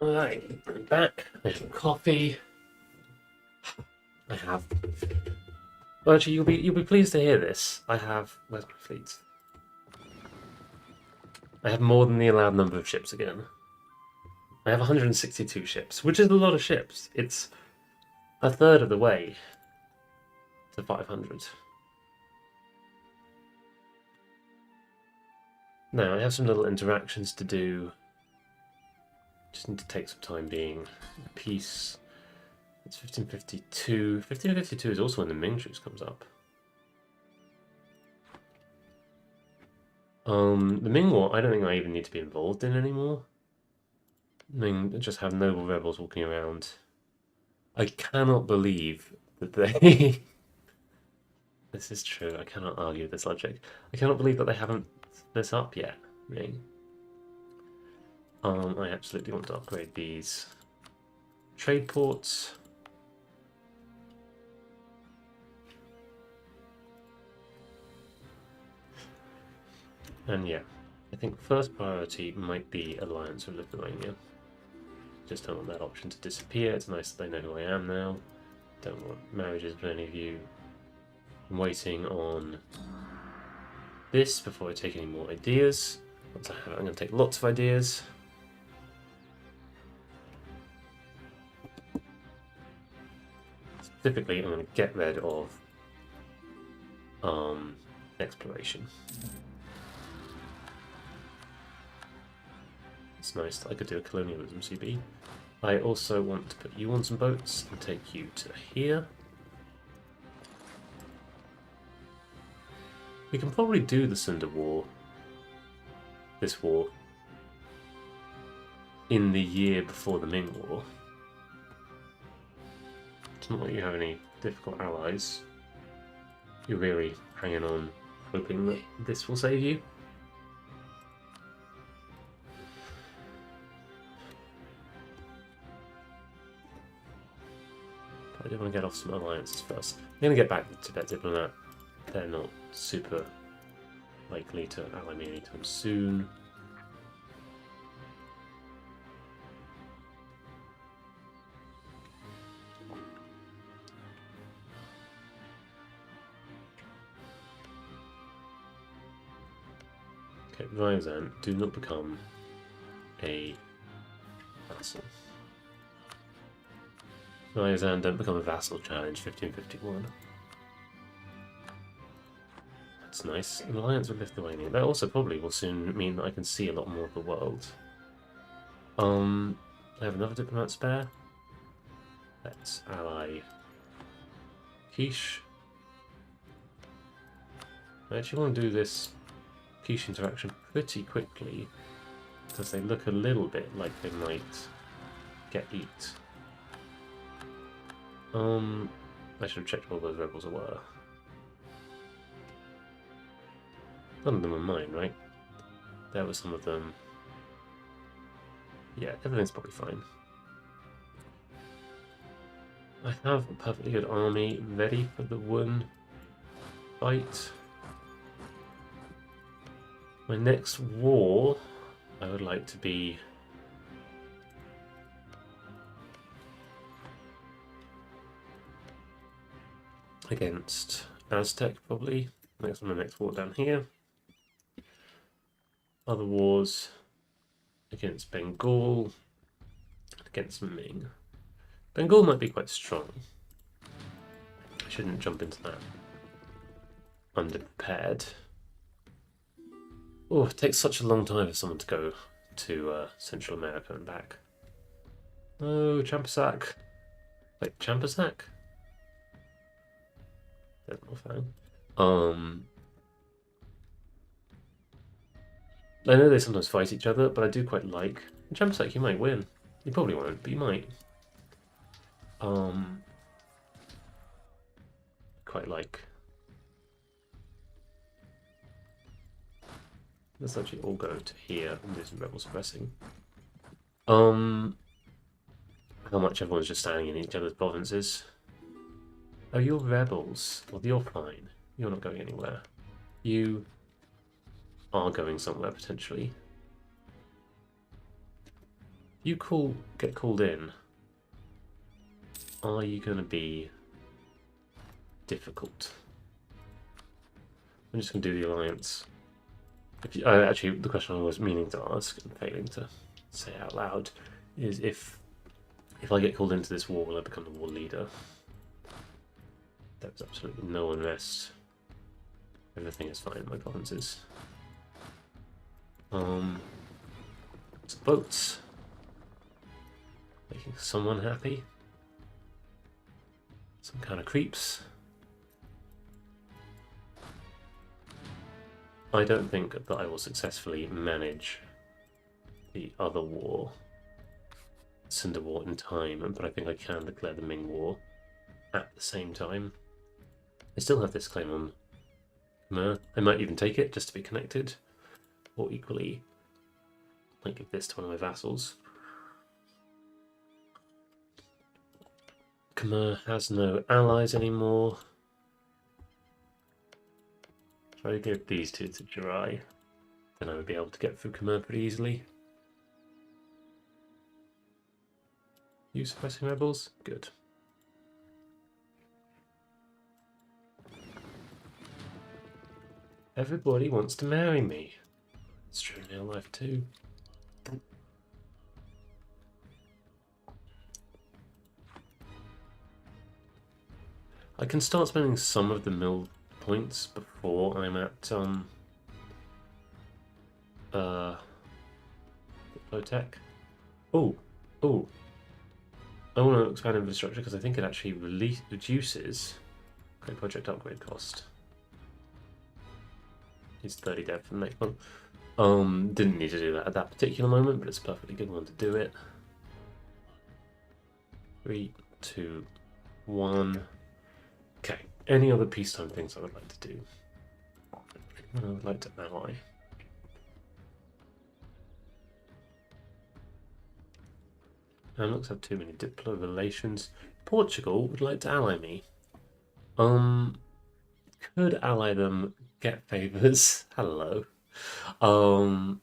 Alright, I'm back. I have coffee. I have... Well, actually, you'll be pleased to hear this. I have... Where's my fleet? I have more than the allowed number of ships again. I have 162 ships, which is a lot of ships. It's a third of the way to 500. Now, I have some little interactions to do. Just need to take some time being peace. It's 1552. 1552 is also when the Ming truce comes up. The Ming War, I don't think I even need to be involved in anymore. Ming just have noble rebels walking around. I cannot believe that they... This is true, I cannot argue with this logic. I cannot believe that they haven't this up yet, Ming. I absolutely want to upgrade these trade ports. And yeah, I think first priority might be alliance with Lithuania. Just don't want that option to disappear. It's nice that they know who I am now. Don't want marriages with any of you. I'm waiting on this before I take any more ideas. Once I have it, I'm going to take lots of ideas. Specifically, I'm going to get rid of exploration. It's nice that I could do a colonialism CB. I also want to put you on some boats and take you to here. We can probably do the Cinder War, this war, in the year before the Ming War. It's not like you have any difficult allies. You're really hanging on, hoping that this will save you. But I do want to get off some alliances first. I'm going to get back to the Tibet diplomat. They're not super likely to ally me anytime soon. Okay, Ryazan, do not become a vassal. Ryazan, don't become a vassal challenge, 1551. That's nice. An alliance with Lithuania. That also probably will soon mean that I can see a lot more of the world. I have another diplomat spare. Let's ally Quiche. I actually want to do this Quiche interaction pretty quickly because they look a little bit like they might get eat. I should have checked what those rebels were. None of them are mine, right? There were some of them. Yeah, everything's probably fine. I have a perfectly good army ready for the one fight. My next war, I would like to be against Aztec, probably. Next one, the next war down here. Other wars against Bengal, against Ming. Bengal might be quite strong. I shouldn't jump into that underprepared. Oh, it takes such a long time for someone to go to Central America and back. Oh, Champasak. Wait, Champasak? That's not a fan. I know they sometimes fight each other, but I do quite like. In Champasak, you might win. You probably won't, but you might. Quite like. Let's actually all go to here and do some rebel suppressing. How much everyone's just standing in each other's provinces. Oh, you're rebels. Well, you're fine. You're not going anywhere. You are going somewhere, potentially. You get called in. Are you going to be difficult? I'm just going to do the alliance. Actually, the question I was meaning to ask and failing to say out loud is if I get called into this war, will I become the war leader? There's absolutely no unrest. Everything is fine in my provinces. Some boats. Making someone happy. Some kind of creeps. I don't think that I will successfully manage the other war, Cinder War, in time, but I think I can declare the Ming War at the same time. I still have this claim on Khmer. I might even take it just to be connected, or equally, I might give this to one of my vassals. Khmer has no allies anymore. If I give these two to Jirai, then I would be able to get through Khmer pretty easily. You suppressing rebels? Good. Everybody wants to marry me. It's true in real life too. I can start spending some of the mill points before I'm at Tech. Oh, oh. I want to expand infrastructure because I think it actually reduces great project upgrade cost. It's 30 dev for the next one. Didn't need to do that at that particular moment, but it's a perfectly good one to do it. 3, 2, 1. Okay. Any other peacetime things I would like to do? I would like to ally. And looks have too many diplo relations. Portugal would like to ally me. Could ally them, get favors. Hello. And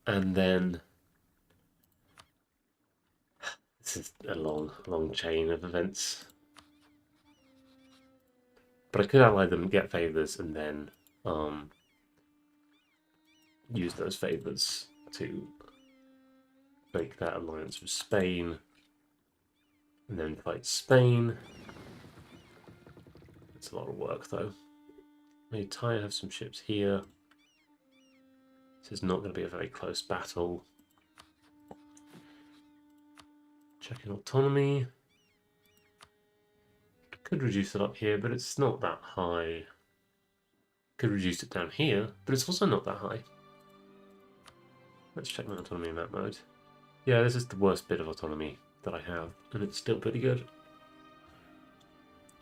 then this is a long chain of events. But I could ally them, get favors, and then use those favors to break that alliance with Spain, and then fight Spain. It's a lot of work, though. Maybe Thai have some ships here. This is not going to be a very close battle. Checking autonomy. Could reduce it up here, but it's not that high. Could reduce it down here, but it's also not that high. Let's check my autonomy in that mode. Yeah, this is the worst bit of autonomy that I have, and it's still pretty good.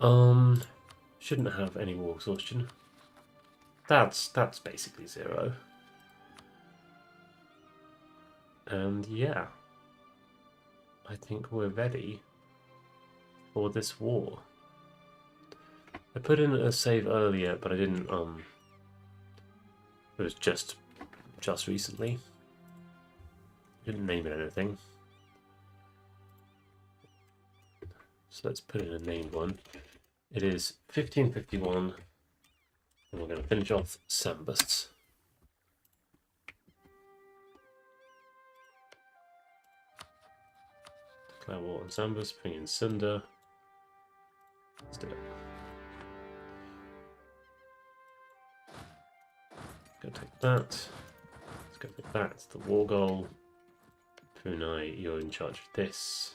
Shouldn't have any war exhaustion. That's basically 0. And yeah, I think we're ready for this war. I put in a save earlier, but I didn't. It was just recently. Didn't name it anything. So let's put in a named one. It is 1551, and we're going to finish off Sambus. Declare war on Sambus, bring in Cinder. Let's do it. Go take that. Let's go take that. It's the war goal. Funai, you're in charge of this.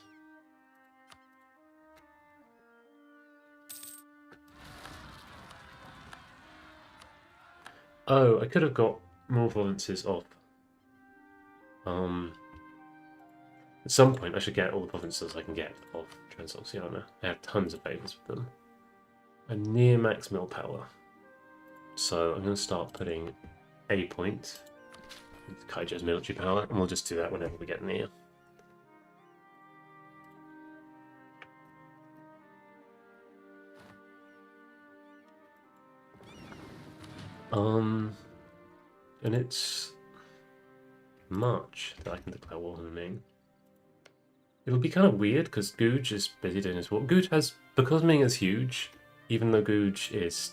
Oh, I could have got more provinces off. At some point, I should get all the provinces I can get off Transoxiana. I have tons of favors with them. I'm near max mill power. So I'm going to start putting a point with Kaijo's military power, and we'll just do that whenever we get near. And it's March that I can declare war on the Ming. It'll be kind of weird because Guj is busy doing his war. Guj has, because Ming is huge, even though Guj is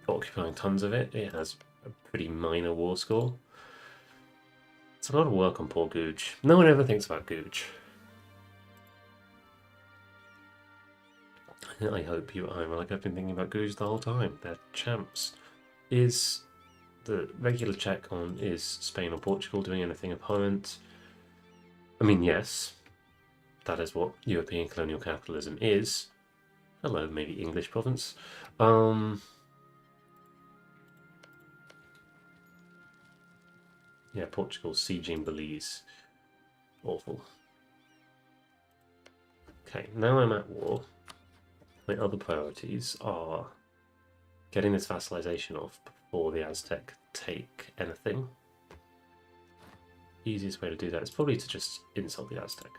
occupying tons of it, it has a pretty minor war score. It's a lot of work on poor Guj. No one ever thinks about Guj. I hope you at home are like I've been thinking about Guj the whole time. They're champs. Is the regular check on is Spain or Portugal doing anything abhorrent? I mean, yes. That is what European colonial capitalism is. Hello, maybe English province. Yeah, Portugal sieging Belize. Awful. Okay, now I'm at war. My other priorities are getting this vassalization off before the Aztec take anything. Easiest way to do that is probably to just insult the Aztec.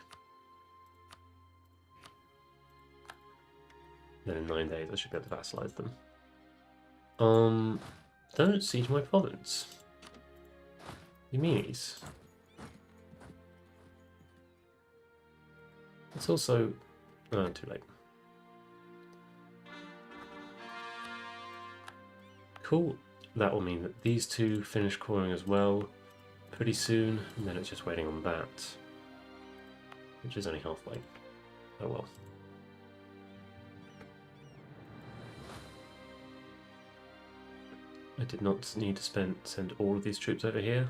Then in 9 days I should be able to vassalize them. Don't siege my province. You meanies. It's also... oh, too late. Cool. That will mean that these two finish coring as well pretty soon, and then it's just waiting on that, which is only halfway. Oh well. I did not need to send all of these troops over here.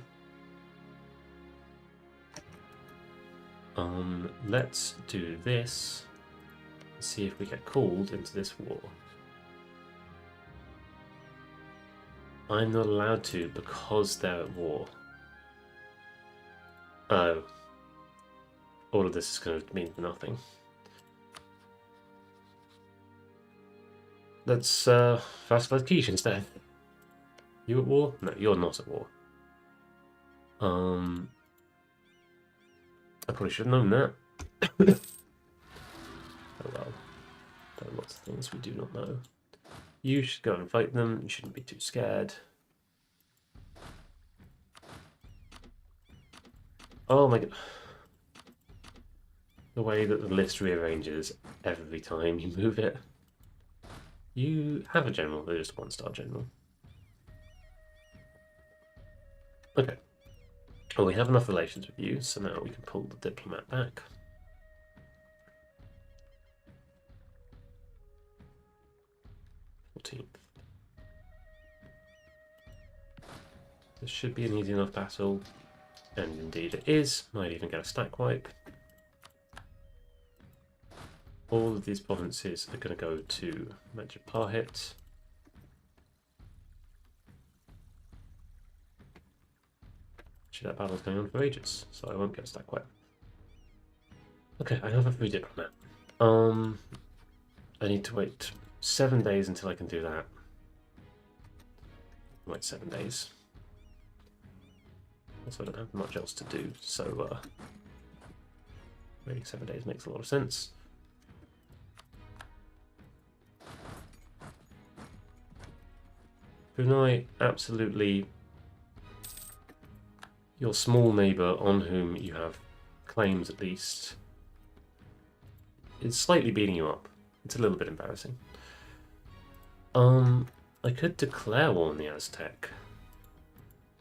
Let's do this. See if we get called into this war. I'm not allowed to because they're at war. Oh. All of this is going to mean nothing. Let's vassalize Quiche instead. You at war? No, you're not at war. I probably should have known that. Oh well. There are lots of things we do not know. You should go and fight them. You shouldn't be too scared. Oh my god. The way that the list rearranges every time you move it. You have a general, they're just 1-star general. Okay. Well, we have enough relations with you, so now we can pull the diplomat back. This should be an easy enough battle, and indeed it is. Might even get a stack wipe. All of these provinces are going to go to Majapahit. Actually, that battle's going on for ages, so I won't get a stack wipe. Okay, I have a free diplomat. I need to wait 7 days until I can do that. Wait 7 days. Also, I don't have much else to do, so waiting 7 days makes a lot of sense. Brunei, absolutely your small neighbour on whom you have claims at least is slightly beating you up. It's a little bit embarrassing. I could declare war on the Aztec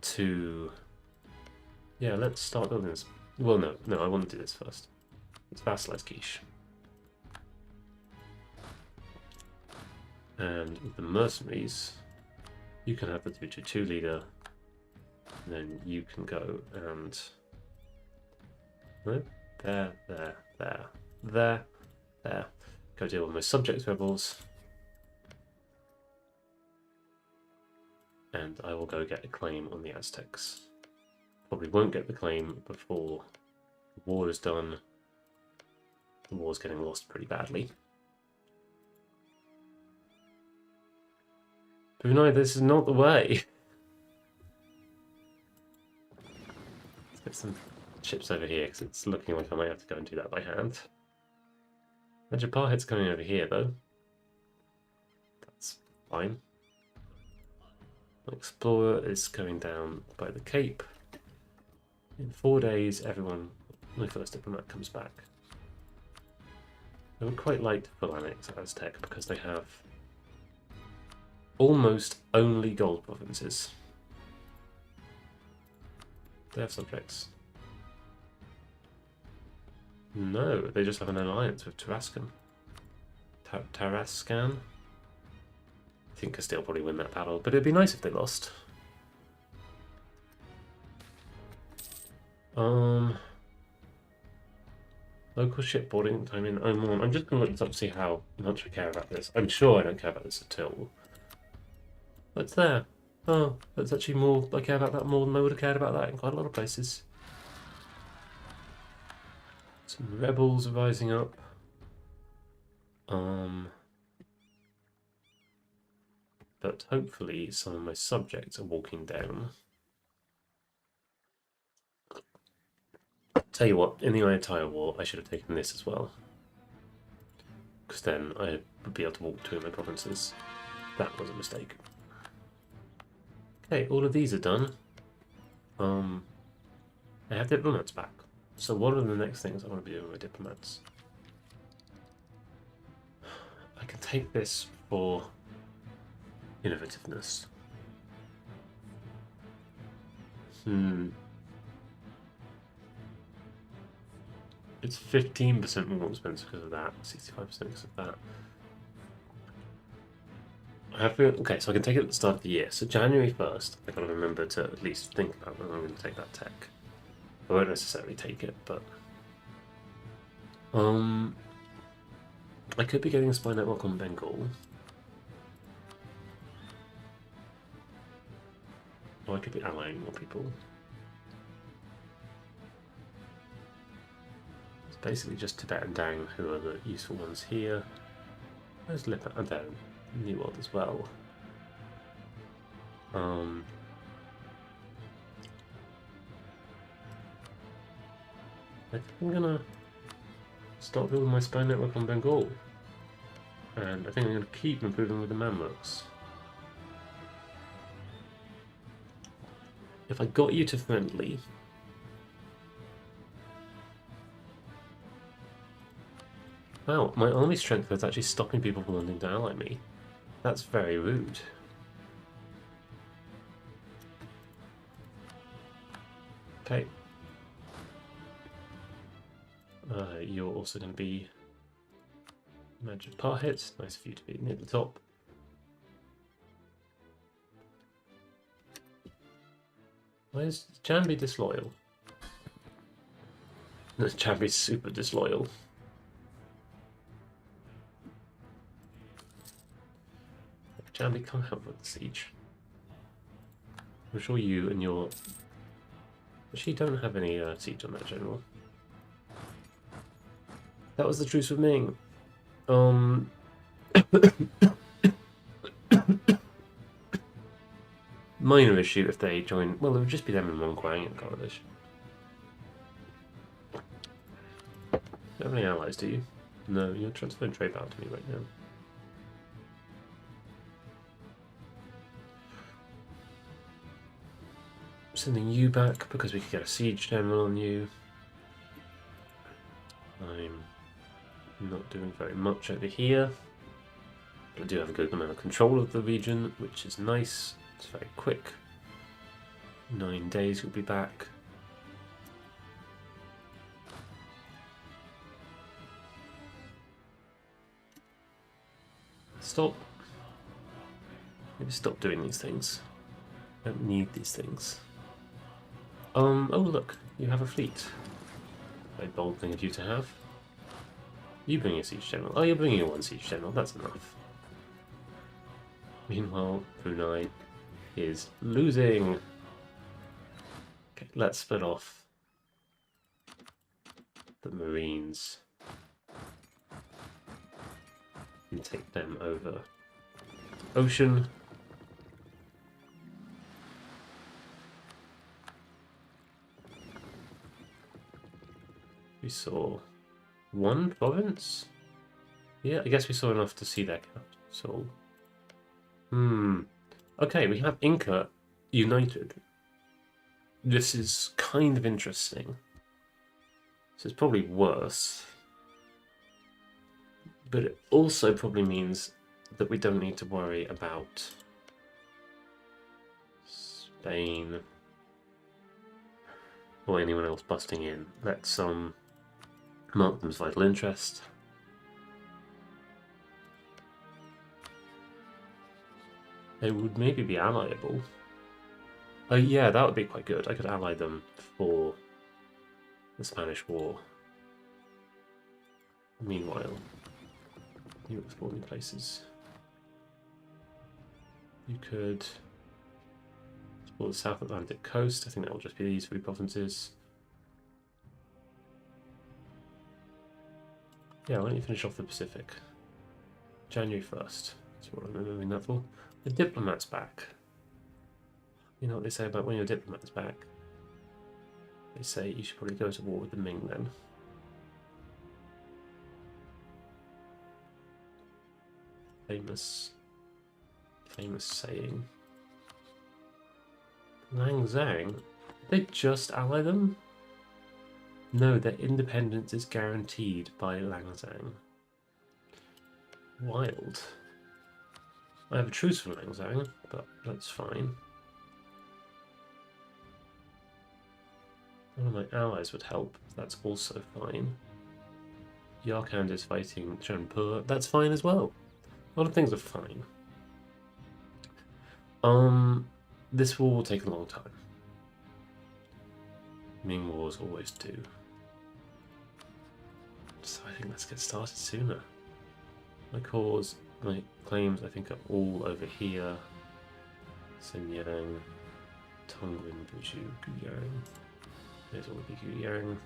to... Yeah, let's start building this. Well, no, I want to do this first. Let's vassalize Quiche. And with the mercenaries, you can have the 222 leader, and then you can go and... No? There. Go deal with my subject rebels. And I will go get a claim on the Aztecs. Probably won't get the claim before the war is done. The war's getting lost pretty badly. Brunei, this is not the way. Let's get some ships over here, because it's looking like I might have to go and do that by hand. Majapahit's coming over here, though. That's fine. Explorer is going down by the Cape. In 4 days, my first diplomat comes back. I would quite like to full annex Aztec because they have almost only gold provinces. They have subjects. No, they just have an alliance with Tarascan. Tarascan? I think Castile probably win that battle, but it'd be nice if they lost. Local shipboarding time in Oman. I'm just going to look this up to see how much I care about this. I'm sure I don't care about this at all. What's there? Oh, that's actually more. I care about that more than I would have cared about that in quite a lot of places. Some rebels are rising up. But hopefully some of my subjects are walking down. Tell you what, in the entire war, I should have taken this as well. Because then I would be able to walk 2 of my provinces. That was a mistake. Okay, all of these are done. I have diplomats back. So what are the next things I want to be doing with diplomats? I can take this for innovativeness. It's 15% more expensive because of that, 65% because of that. Okay, so I can take it at the start of the year. So January 1st, I gotta remember to at least think about when I'm going to take that tech. I won't necessarily take it, but I could be getting a spy network on Bengal. Or I could be allying more people. It's basically just Tibet and Dang who are the useful ones here. There's Lipa and then New World as well. I think I'm gonna start building my spy network on Bengal. And I think I'm gonna keep improving with the Mamluks. If I got you to friendly, wow, my army strength is actually stopping people from wanting to ally me. That's very rude. Okay. You're also going to be magic part hit. Nice for you to be near the top. Why is Janby disloyal? No, Janby's super disloyal. Janby, come help with the siege. I'm sure you and your... Actually, don't have any siege on that general. That was the truce with Ming. Minor issue if they join. Well, it would just be them and Mongquang in coalition. You don't have any allies, do you? No, you're transferring trade power to me right now. Sending you back because we could get a siege general on you. I'm not doing very much over here. But I do have a good amount of control of the region, which is nice. It's very quick. 9 days you'll be back. Stop. Maybe stop doing these things. I don't need these things. Oh look, you have a fleet. Very bold thing of you to have. You bring a siege general. Oh, you're bringing your one siege general. That's enough. Meanwhile, Brunei is losing. Okay, let's split off the Marines and take them over ocean. We saw one province? Yeah, I guess we saw enough to see their capital. Okay, we have Inca united. This is kind of interesting. This is probably worse. But it also probably means that we don't need to worry about Spain or anyone else busting in. Let's mark them as vital interest. They would maybe be allyable. Oh yeah, that would be quite good. I could ally them for the Spanish War. Meanwhile, you explore new places. You could explore the South Atlantic coast. I think that will just be these 3 provinces. Yeah, why don't you finish off the Pacific? January 1st. That's what I'm remembering that for. The diplomat's back. You know what they say about when your diplomat's back? They say you should probably go to war with the Ming then. Famous saying. Lang Zhang? Did they just ally them? No, their independence is guaranteed by Lang Zhang. Wild. I have a truce for Lang Zhang, but that's fine. One of my allies would help. That's also fine. Yarkand is fighting Jampur. That's fine as well. A lot of things are fine. This war will take a long time. Ming wars always do. So I think let's get started sooner. My claims I think are all over here. Xinyang, Tonglin, Buju, Guyang. There's all the Guyang.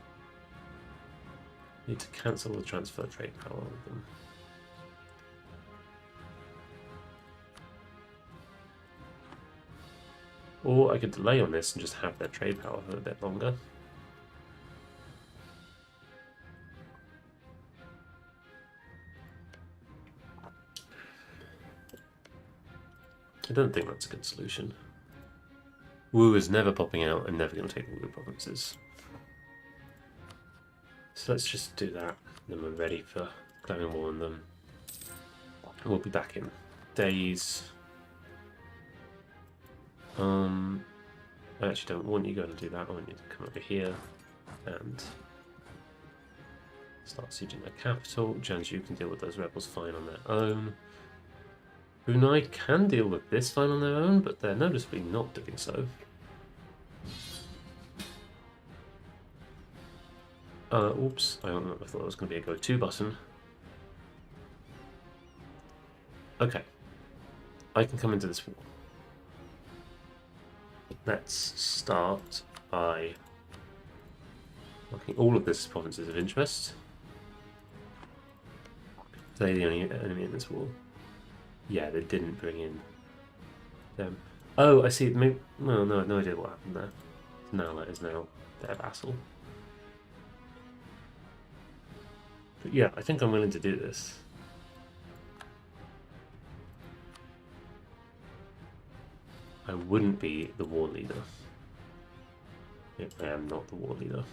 Need to cancel the transfer trade power with them. Or I could delay on this and just have their trade power for a bit longer. I don't think that's a good solution. Wu is never popping out and never going to take the Wu provinces. So let's just do that. Then we're ready for declaring war on them. We'll be back in days. I actually don't want you going to do that. I want you to come over here and start sieging their capital. Jiangsu can deal with those rebels fine on their own. Brunei can deal with this fine on their own, but they're noticeably not doing so. Oops, I thought it was going to be a go-to button. Okay, I can come into this war. Let's start by marking all of this as provinces of interest. Are they the only enemy in this war? Yeah, they didn't bring in them. Oh, I see. Maybe, well, no, I have no idea what happened there. Now that is now their vassal. But yeah, I think I'm willing to do this. I wouldn't be the war leader. I am not the war leader.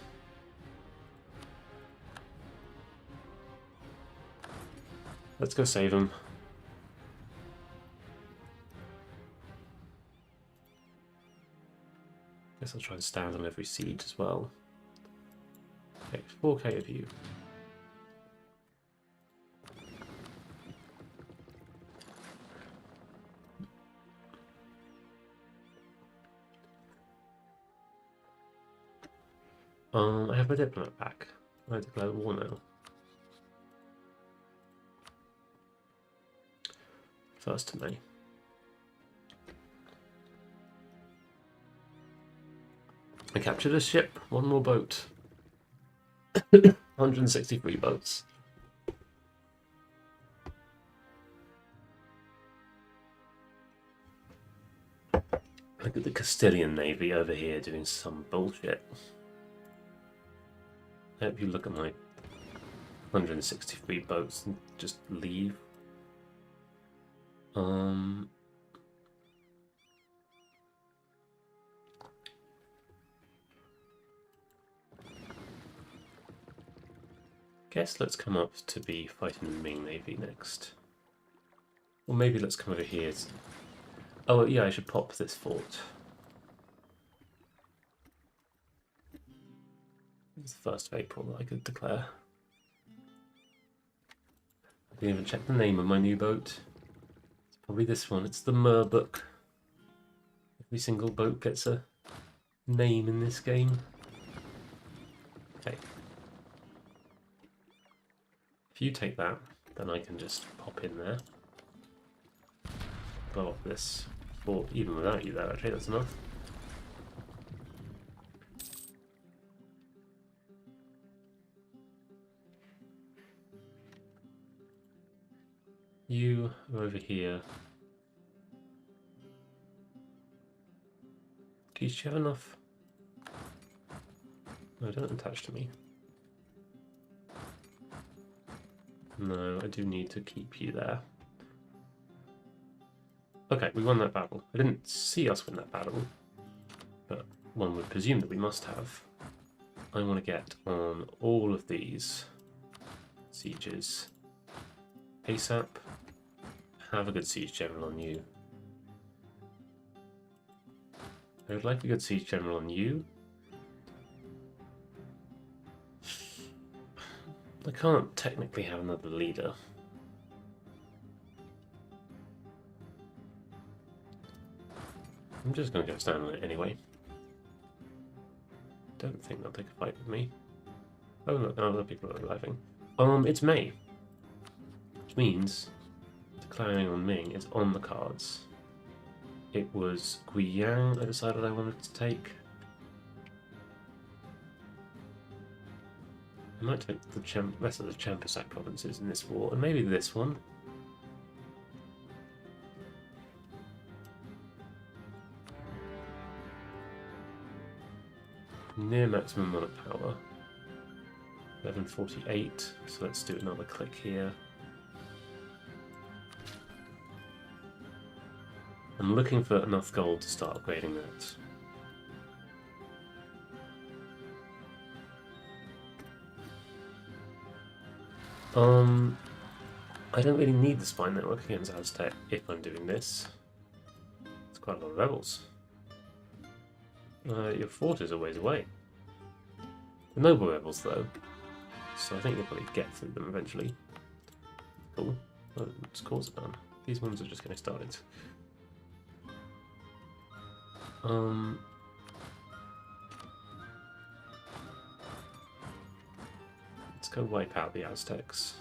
Let's go save him. Guess I'll try and stand on every siege as well. Okay, 4k of you. I have my diplomat back. I declare war now. 1st of May. I captured a ship, one more boat. 163 boats. Look at the Castilian Navy over here doing some bullshit. I hope you look at my 163 boats and just leave. Guess let's come up to be fighting the Ming Navy next. Or maybe let's come over here. Oh yeah, I should pop this fort. It's the 1st of April that I could declare. I didn't even check the name of my new boat. It's probably this one. It's the Merbuk. Every single boat gets a name in this game. Okay. If you take that, then I can just pop in there. Blow up this fort, even without you there, actually, that's enough. You are over here. Do you have enough? No, don't attach to me. No, I do need to keep you there. Okay, we won that battle. I didn't see us win that battle, but one would presume that we must have. I want to get on all of these sieges ASAP. Have a good siege general on you. I would like a good siege general on you. I can't technically have another leader. I'm just going to go stand on it anyway. Don't think they'll take a fight with me. Oh look, other people are arriving. It's May. Which means declaring on Ming is on the cards. It was Guiyang I decided I wanted to take. I might take the rest of the Champasak provinces in this war, and maybe this one. Near maximum monarch power. 1148, so let's do another click here. I'm looking for enough gold to start upgrading that. I don't really need the spine network against Aztec if I'm doing this. It's quite a lot of rebels. Your fort is a ways away. The noble rebels, though, so I think you'll probably get through them eventually. Cool. Oh, it's cause it done. These ones are just getting started. Let's go wipe out the Aztecs.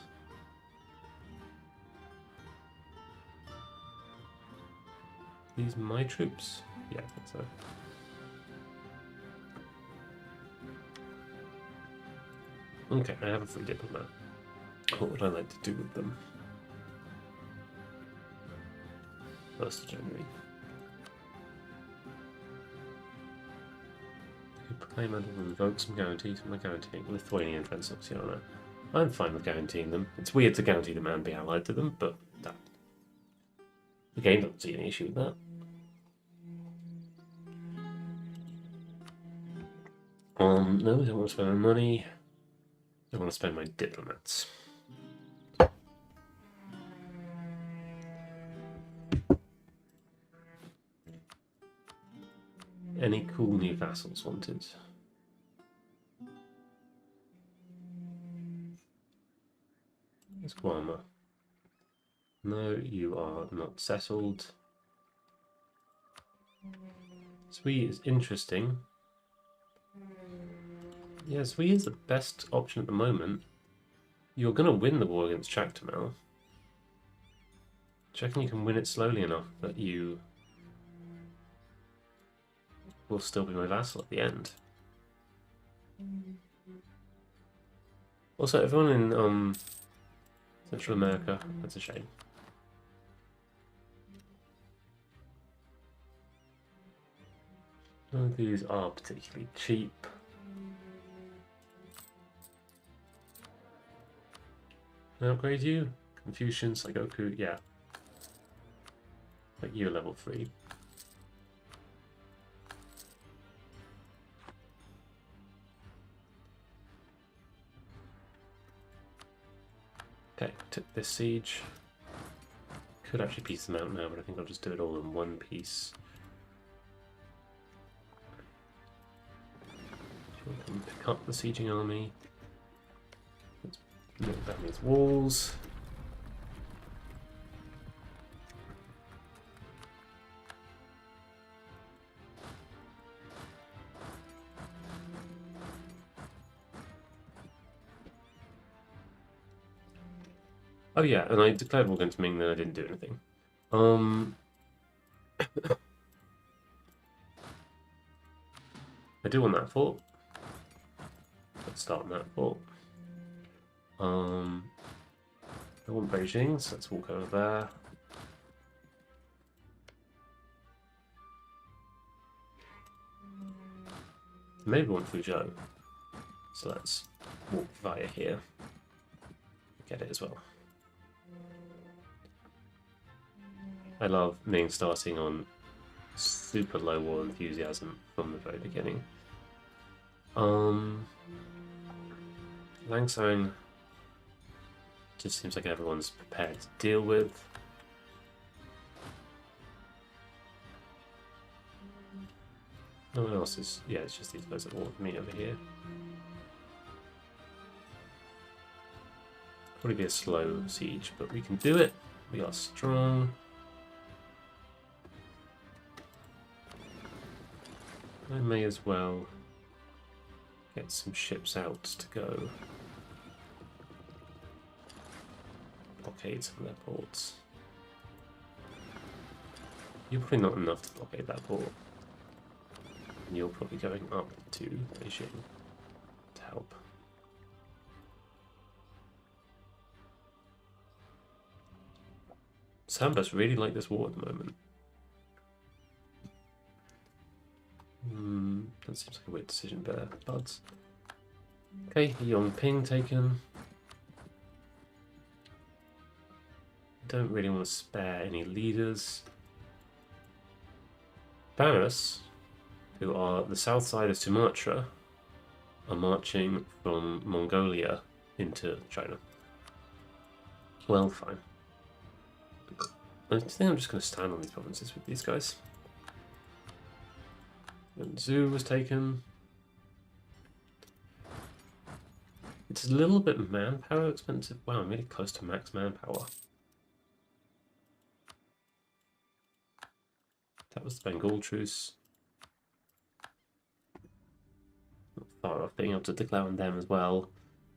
These my troops? Yeah, I think so. Okay, I have a free diplomat. What would I like to do with them? 1st of January. Proclaim and revoke some guarantees from the guaranteeing Lithuanian Transoxiana. I'm fine with guaranteeing them. It's weird to guarantee them and be allied to them, but that the game doesn't see any issue with that. No, I don't want to spend my money. I want to spend my diplomats. Any cool new vassals wanted? It's Guama. No, you are not settled. Sui is interesting. Yeah, Sui is the best option at the moment. You're going to win the war against Chactamal. Checking you can win it slowly enough that you will still be my vassal at the end. Also, everyone in Central America, that's a shame. None of these are particularly cheap. Can I upgrade you? Confucian, Saigoku, yeah. Like you're level 3. Okay, took this siege. Could actually piece them out now, but I think I'll just do it all in one piece. We can pick up the sieging army. Let's knock down these walls. Oh yeah, and I declared war against Ming, then I didn't do anything. I do want that fort. Let's start on that fort. I want Beijing, so let's walk over there. Maybe I want Fuzhou, so let's walk via here. Get it as well. I love Ming starting on super low war enthusiasm from the very beginning. Langsang just seems like everyone's prepared to deal with. No one else is. Yeah, it's just these guys that want me over here. Probably be a slow siege, but we can do it. We are strong. I may as well get some ships out to go blockade some of their ports. You're probably not enough to blockade that port. And you're probably going up to Beijing to help. Sambas really like this war at the moment. That seems like a weird decision there, buds. Okay, Yongping taken. Don't really want to spare any leaders. Paris, who are the south side of Sumatra, are marching from Mongolia into China. Well, fine. I think I'm just going to stand on these provinces with these guys. And Zhou was taken. It's a little bit manpower expensive. Wow, I'm really close to max manpower. That was the Bengal truce. Not far off being able to declare on them as well.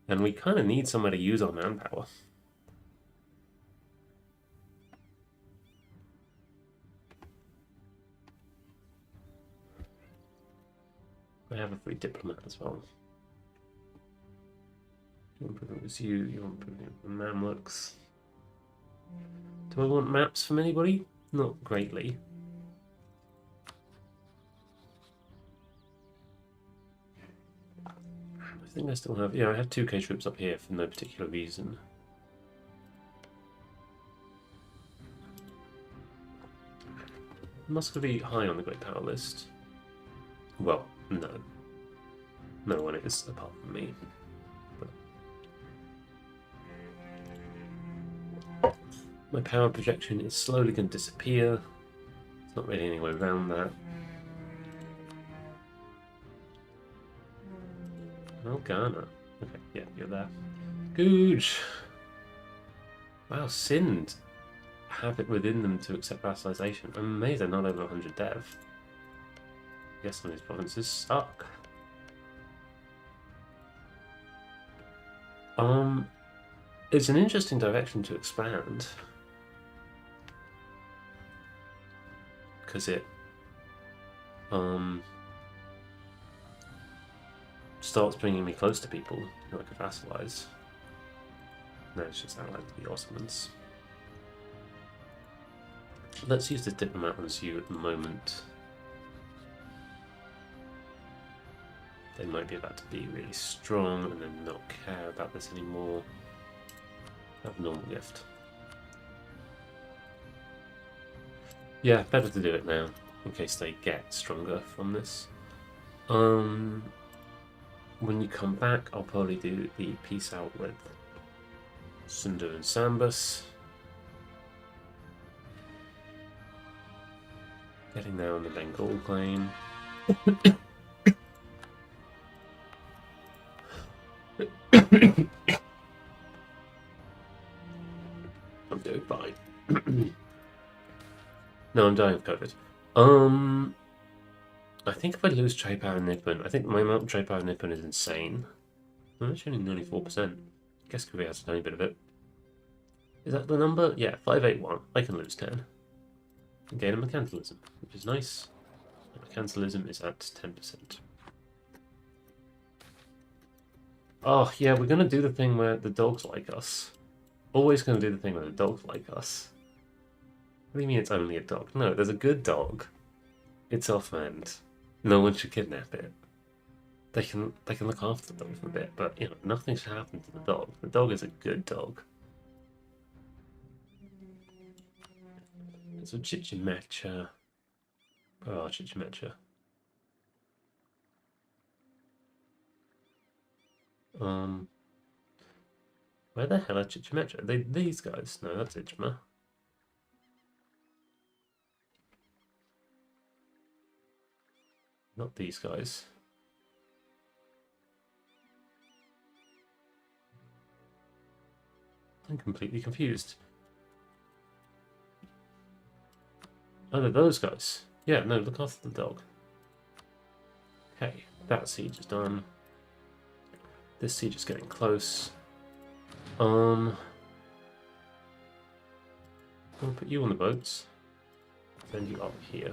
And we kind of need somewhere to use our manpower. I have a free diplomat as well. You want to put it with you want to put it with the Mamluks. Do I want maps from anybody? Not greatly. I think I still have... Yeah, I have 2k troops up here for no particular reason. Muscovy high on the Great Power list. Well, no. No one is, apart from me. But my power projection is slowly going to disappear. There's not really any way around that. Oh, Ghana. Okay, yeah, you're there. Good. Wow, Sind have it within them to accept vassalization. I'm amazed they're not over 100 dev. I guess some of these provinces suck. It's an interesting direction to expand. Because it starts bringing me close to people who I could vassalize. No, it's just allied to the Ottomans. Let's use the diplomat on you at the moment. They might be about to be really strong and then not care about this anymore. Have a normal gift. Yeah, better to do it now, in case they get stronger from this. When you come back, I'll probably do the peace out with Sundu and Sambas. Getting there on the Bengal claim. I'm doing fine. No, I'm dying of COVID. I think if I lose trade power in Nippon, I think my amount of trade power in Nippon is insane. I'm actually only nearly 4%. I guess Korea has a tiny bit of it. Is that the number? Yeah, 581. I can lose 10. And gain a mercantilism, which is nice. Mercantilism is at 10%. Oh, yeah, we're going to do the thing where the dogs like us. Always going to do the thing where the dogs like us. What do you mean it's only a dog? No, there's a good dog. It's our friend. No one should kidnap it. They can look after the dog for a bit, but you know, nothing should happen to the dog. The dog is a good dog. So Chichimecha. Oh, Chichimecha. Where the hell are Chichimecha? Are they these guys? No, that's Ijma. Not these guys. I'm completely confused. Oh, they're those guys. Yeah, no, look after the dog. Okay, that siege is done. This siege is getting close. I'll put you on the boats. Send you up here.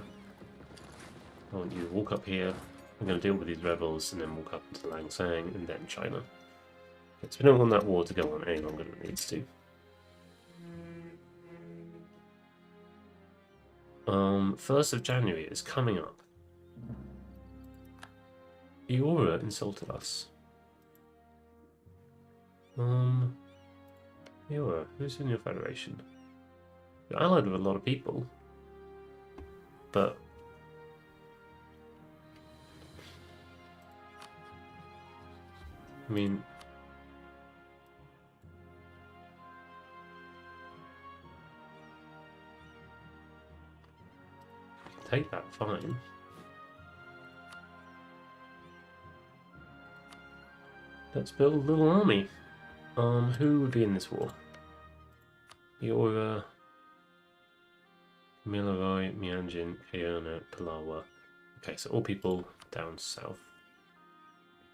I want you to walk up here. I'm going to deal with these rebels and then walk up into Langsang and then China. Okay, so we don't want that war to go on any longer than it needs to. 1st of January is coming up. Eora insulted us. Eora, who's in your federation? You're allied with a lot of people, but I mean, take that, fine. Let's build a little army. Who would be in this war? Eora, Milaroy, Mianjin, Kaona, Palawa. Okay, so all people down south.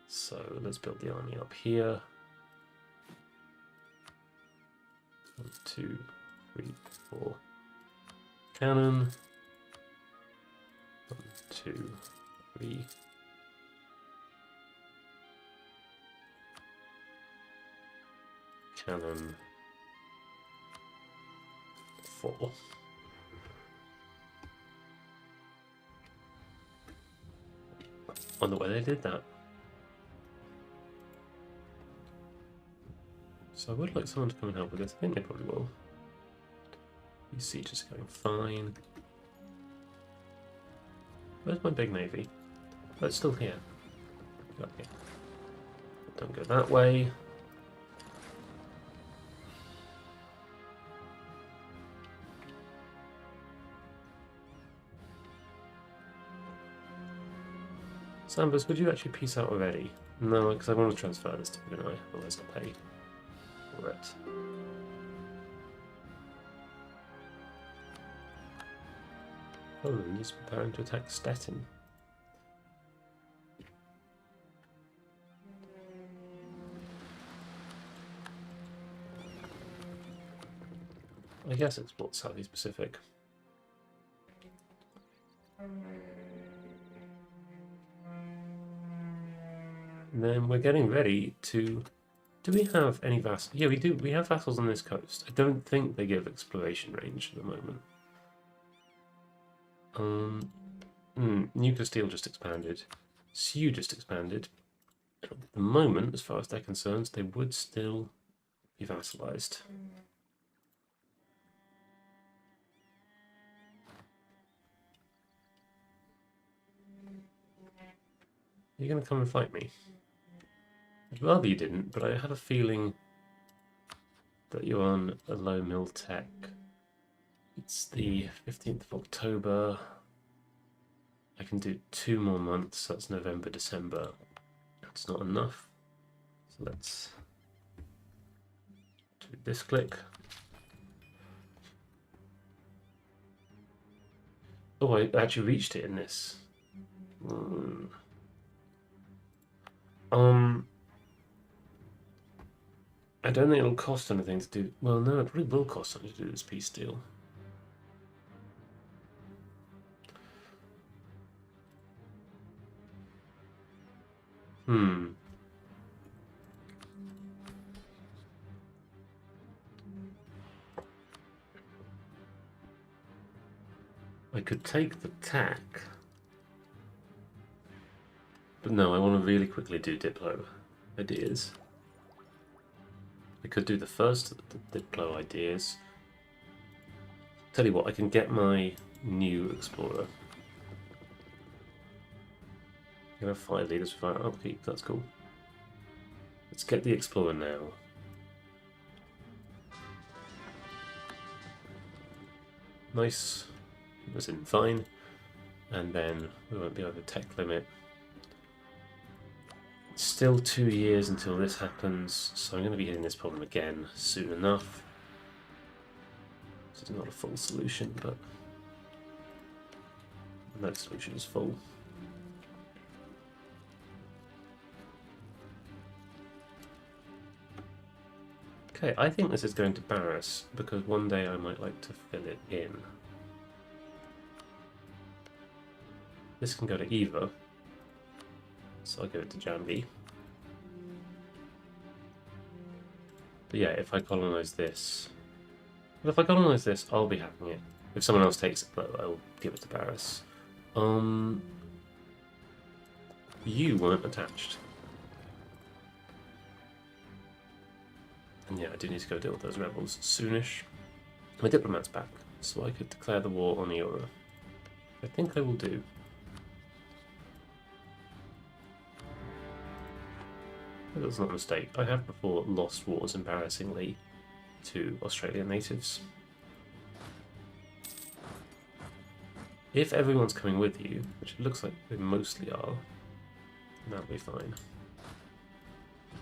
So let's build the army up here. 1, 2, 3, 4. Cannon. 1, 2, 3. Cannon. 4. Wonder why they did that. So I would like someone to come and help with this. I think they probably will. These sieges are going fine. Where's my big navy? Oh, it's still here. Okay. Don't go that way. Sambus, would you actually peace out already? No, because I want to transfer this to you, don't I? Otherwise I'll pay for it. Poland is preparing to attack Stettin. I guess it's what Southeast Pacific. And then we're getting ready to... Do we have any vassals? Yeah, we do. We have vassals on this coast. I don't think they give exploration range at the moment. Nuclear Steel just expanded. Sioux just expanded. At the moment, as far as they're concerned, they would still be vassalized. You're going to come and fight me? I'd rather you didn't, but I had a feeling that you're on a low mill tech. It's the 15th of October. I can do 2 more months, that's November, December. That's not enough. So let's do this click. Oh, I actually reached it in this. I don't think it'll cost anything to do. Well, no, it probably will cost something to do this peace deal. I could take the tack. But no, I want to really quickly do Diplo ideas. I could do the first Diplo ideas. Tell you what, I can get my new Explorer. You have 5 leaders without upkeep, that's cool. Let's get the Explorer now. Nice. It was in fine. And then we won't be over tech limit. Still 2 years until this happens, so I'm going to be hitting this problem again soon enough. This is not a full solution, but no solution is full. Okay, I think this is going to Barris, because one day I might like to fill it in. This can go to Eva, so I'll give it to Jambi. But yeah, if I colonize this... Well, if I colonize this, I'll be having it. If someone else takes it, I'll give it to Barris. You weren't attached. And yeah, I do need to go deal with those rebels soonish. My diplomat's back, so I could declare the war on Eora. I think I will do. That's not a mistake. I have before lost wars embarrassingly to Australian natives. If everyone's coming with you, which it looks like they mostly are, that'll be fine.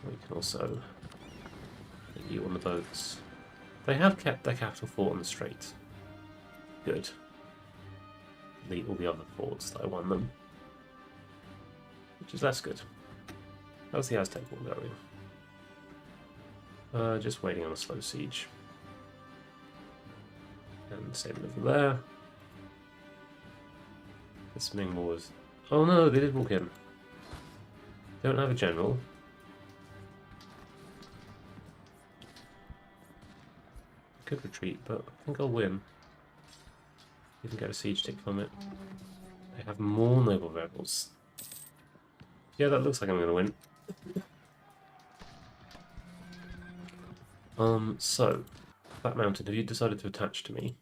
We can also get you on the boats. They have kept their capital fort on the strait. Good. Delete all the other forts that I won them. Which is less good. How's the Aztec war going? Just waiting on a slow siege. And same over there. This Ming War was... Oh no, they did walk in. Don't have a general. Could retreat, but I think I'll win. Even get a siege tick from it. They have more noble rebels. Yeah, that looks like I'm going to win. So, Flat Mountain, have you decided to attach to me?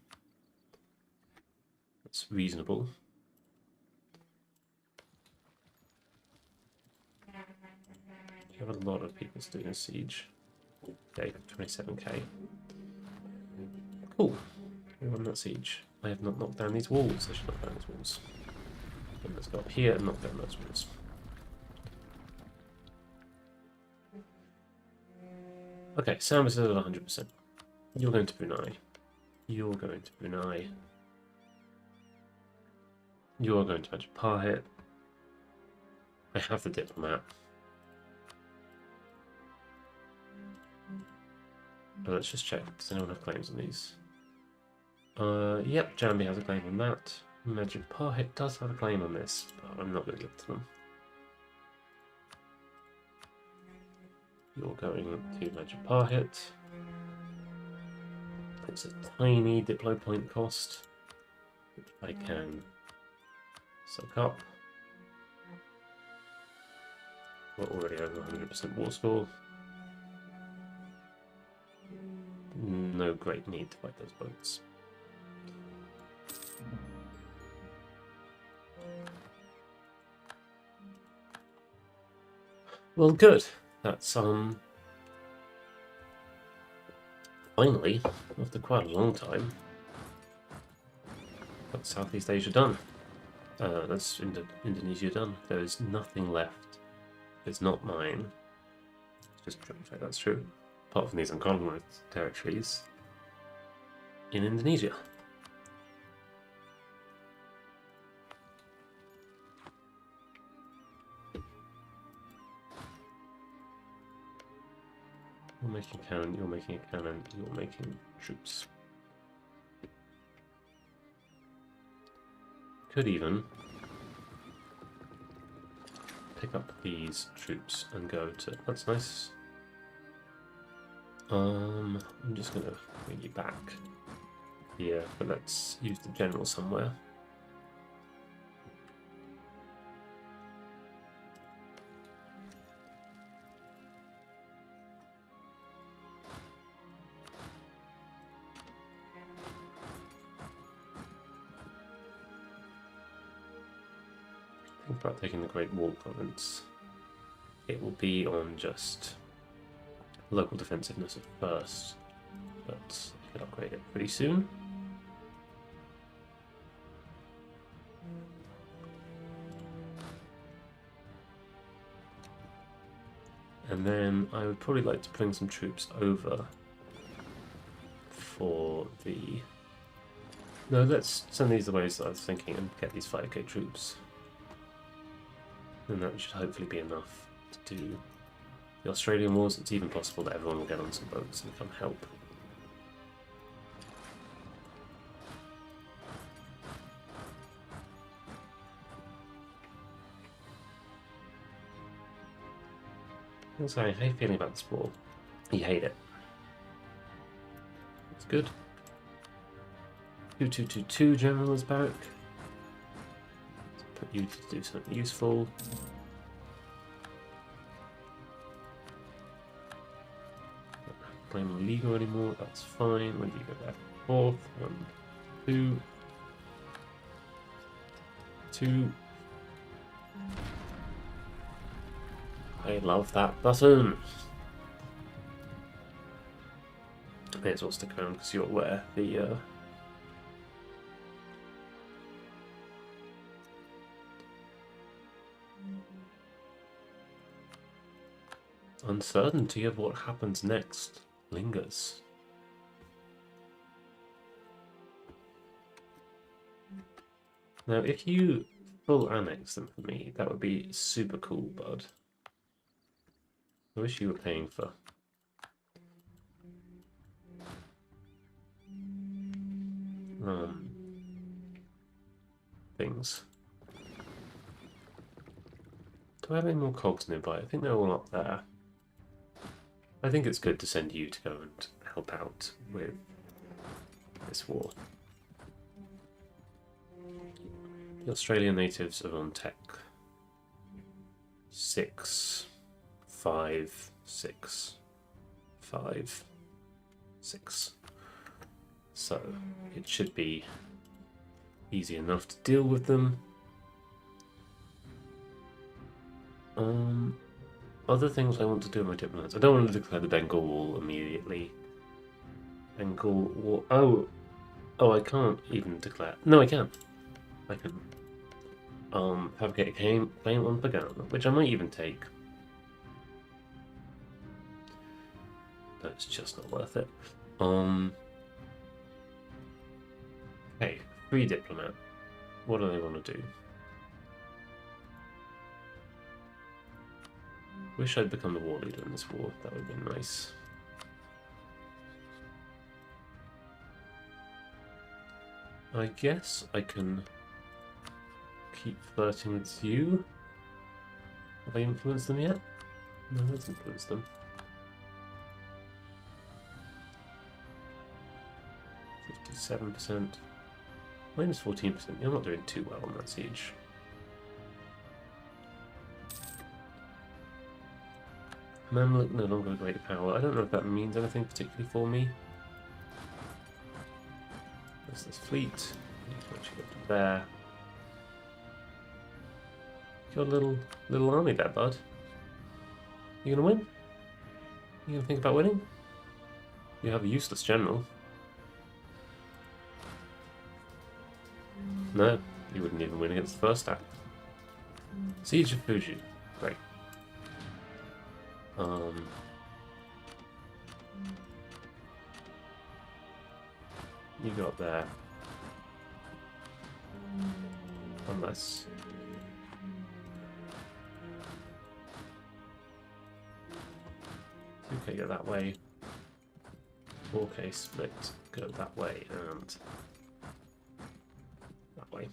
That's reasonable. You have a lot of people doing a siege. Okay, 27k. Cool. We won that siege. I have not knocked down these walls. I should knock down these walls. And let's go up here and knock down those walls. Okay, Sam is at 100%. You're going to Brunei. You're going to Brunei. You're going to Majapahit. I have the diplomat. But let's just check. Does anyone have claims on these? Yep, Jambi has a claim on that. Majapahit does have a claim on this, but I'm not going to give it to them. You're going to Majapahit. It's a tiny diplo point cost, which I can soak up. We're already over 100% war score. No great need to fight those boats. Well, good. That's finally, after quite a long time, got Southeast Asia done. That's Indonesia done. There is nothing left. It's not mine. Just triple check that's true. Apart from these uncolonized territories in Indonesia. You're making cannon, you're making a cannon, you're making troops. Could even pick up these troops and go to... That's nice. I'm just going to bring you back here, but let's use the general somewhere. Think about taking the Great Wall province. It will be on just local defensiveness at first, but I could upgrade it pretty soon. And then I would probably like to bring some troops over for the... No, let's send these the ways that I was thinking and get these 5k troops. And that should hopefully be enough to do The Australian wars, it's even possible that everyone will get on some boats and come help. Sorry, how are you feeling about this war? You hate it. It's good. 2222 general is back. Let's put you to do something useful. Not claiming legal anymore, that's fine. When do you go back? 4th, 1, 2, 2. I love that button. May as well stick around because you're aware the uncertainty of what happens next lingers. Now, if you full annex them for me, that would be super cool, bud. I wish you were paying for things. Do I have any more cogs nearby? I think they're all up there. I think it's good to send you to go and help out with this war. The Australian natives are on tech 6, 5, 6, 5, 6. So it should be easy enough to deal with them. Other things I want to do with my diplomats. I don't want to declare the Bengal War immediately. Bengal War. Oh, I can't even declare. No, I can. I can. Fabricate a claim on Pagana, which I might even take. But it's just not worth it. Okay, free diplomat. What do they want to do? Wish I'd become the war leader in this war. That would have been nice. I guess I can keep flirting with you. Have I influenced them yet? No, let's influence them. 57%. Minus 14%. You're not doing too well on that siege. Mamluk no longer a great power. I don't know if that means anything particularly for me. There's this fleet. Need to actually get to there. Got a little army there, bud. You gonna win? You gonna think about winning? You have a useless general. No, you wouldn't even win against the first attack. Siege of Fuji. Great. You go up there. Unless... Okay, go that way. 4K split, go that way, and that way.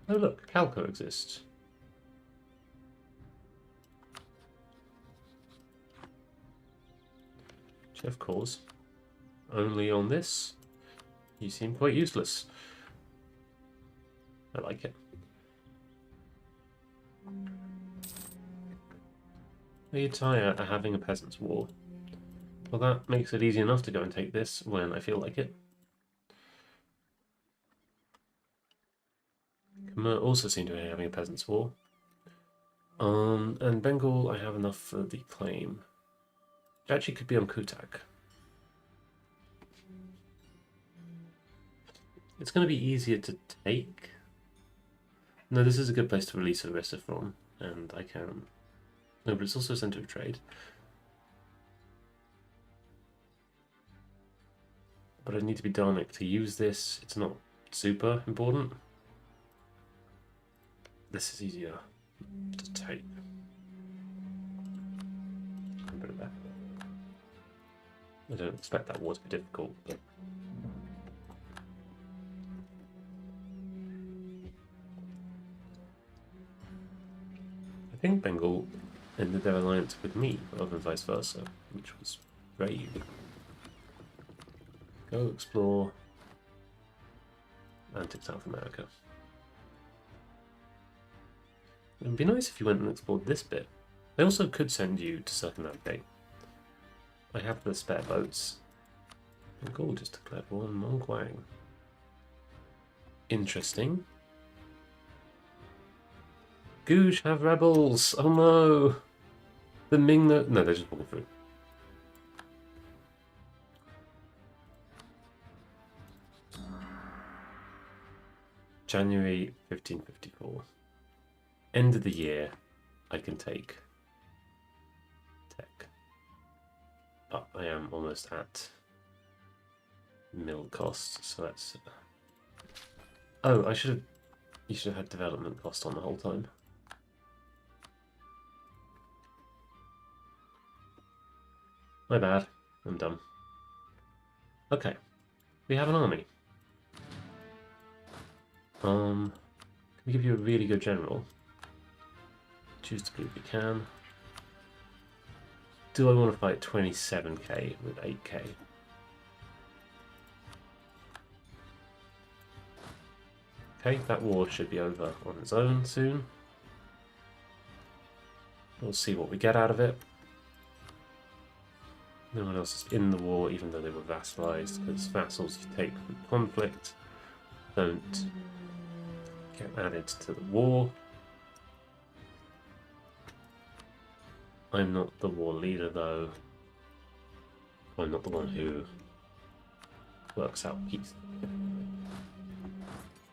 Oh look, Calco exists. Chef cause. Only on this. You seem quite useless. I like it. The Attire are having a peasants' war. Well, that makes it easy enough to go and take this when I feel like it. Khmer also seem to be having a peasants' war. And Bengal, I have enough for the claim. It actually could be on Kutak. It's going to be easier to take. No, this is a good place to release Orissa from, and I can. No, but it's also a centre of trade. But I need to be Dharmic to use this. It's not super important. This is easier to take. Put it there. I don't expect that war to be difficult, but I think Bengal ended their alliance with me rather than vice versa, which was brave. Go explore Atlantic South America. It would be nice if you went and explored this bit. They also could send you to circumnavigate. I have the spare boats. Bengal just declared war on Mongwang. Interesting. Goosh have rebels! Oh no! The Ming... No, they're just walking through. January 1554. End of the year, I can take tech. But I am almost at mill cost, so that's... Oh, you should have had development cost on the whole time. My bad. I'm dumb. Okay. We have an army. Can we give you a really good general? Choose to believe we can. Do I want to fight 27k with 8k? Okay, that war should be over on its own soon. We'll see what we get out of it. No one else is in the war, even though they were vassalized, because vassals you take from conflict don't get added to the war. I'm not the war leader, though. I'm not the one who works out peace.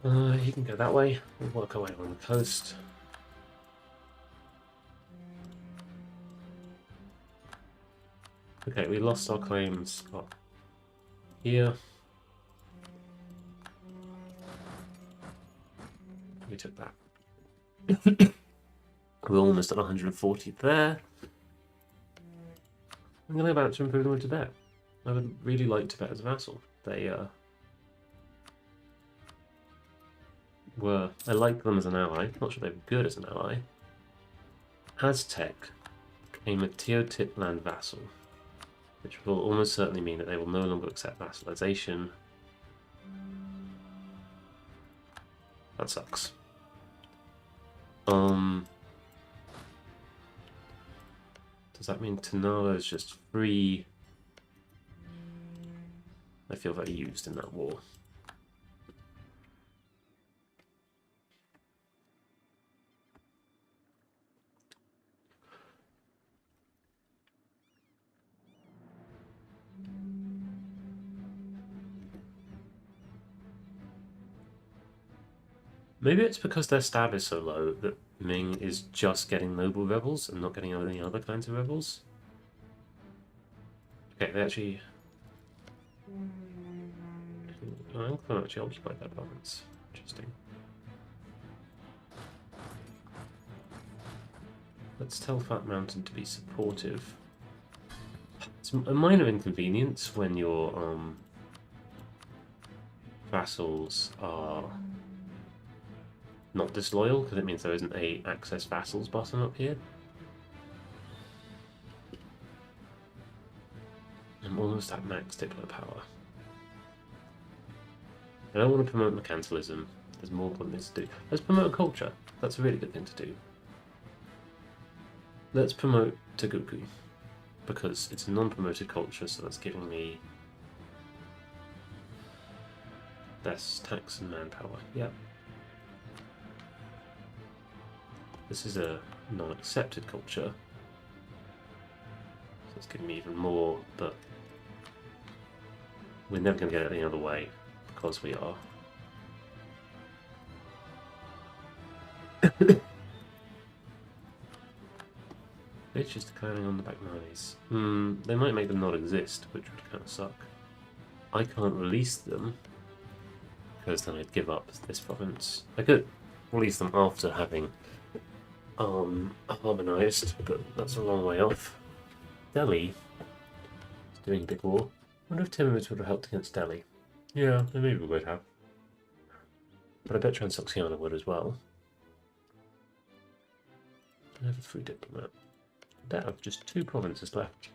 He can go that way. We'll work our way along the coast. Okay, we lost our claims up here. We took that. We're almost at 140 there. I'm going to go back to improve them with Tibet. I would really like Tibet as a vassal. They were... I like them as an ally. Not sure they were good as an ally. Aztec became a Teotihuacan vassal, which will almost certainly mean that they will no longer accept vassalization. That sucks. Does that mean Tanara is just free? I feel very used in that war. Maybe it's because their stab is so low that Ming is just getting noble rebels and not getting any other kinds of rebels. Okay, they actually... Angkor actually occupied that province. Interesting. Let's tell Fat Mountain to be supportive. It's a minor inconvenience when your vassals are not disloyal, because it means there isn't a access vassals button up here. I'm almost at max diplo power. I don't want to promote mercantilism. There's more important things to do. Let's promote culture. That's a really good thing to do. Let's promote Teguku, because it's a non-promoted culture, so that's giving me less tax and manpower. Yep. This is a non-accepted culture, so it's giving me even more, but we're never going to get it any other way, because we are. Bitch is declaring on the back nice. They might make them not exist, which would kind of suck. I can't release them. because then I'd give up this province. I could release them after having harmonised, but that's a long way off. Delhi is doing a big war. I wonder if Timurids would have helped against Delhi. Yeah, they maybe would have. But I bet Transoxiana would as well. I have a free diplomat. I bet I have just 2 provinces left.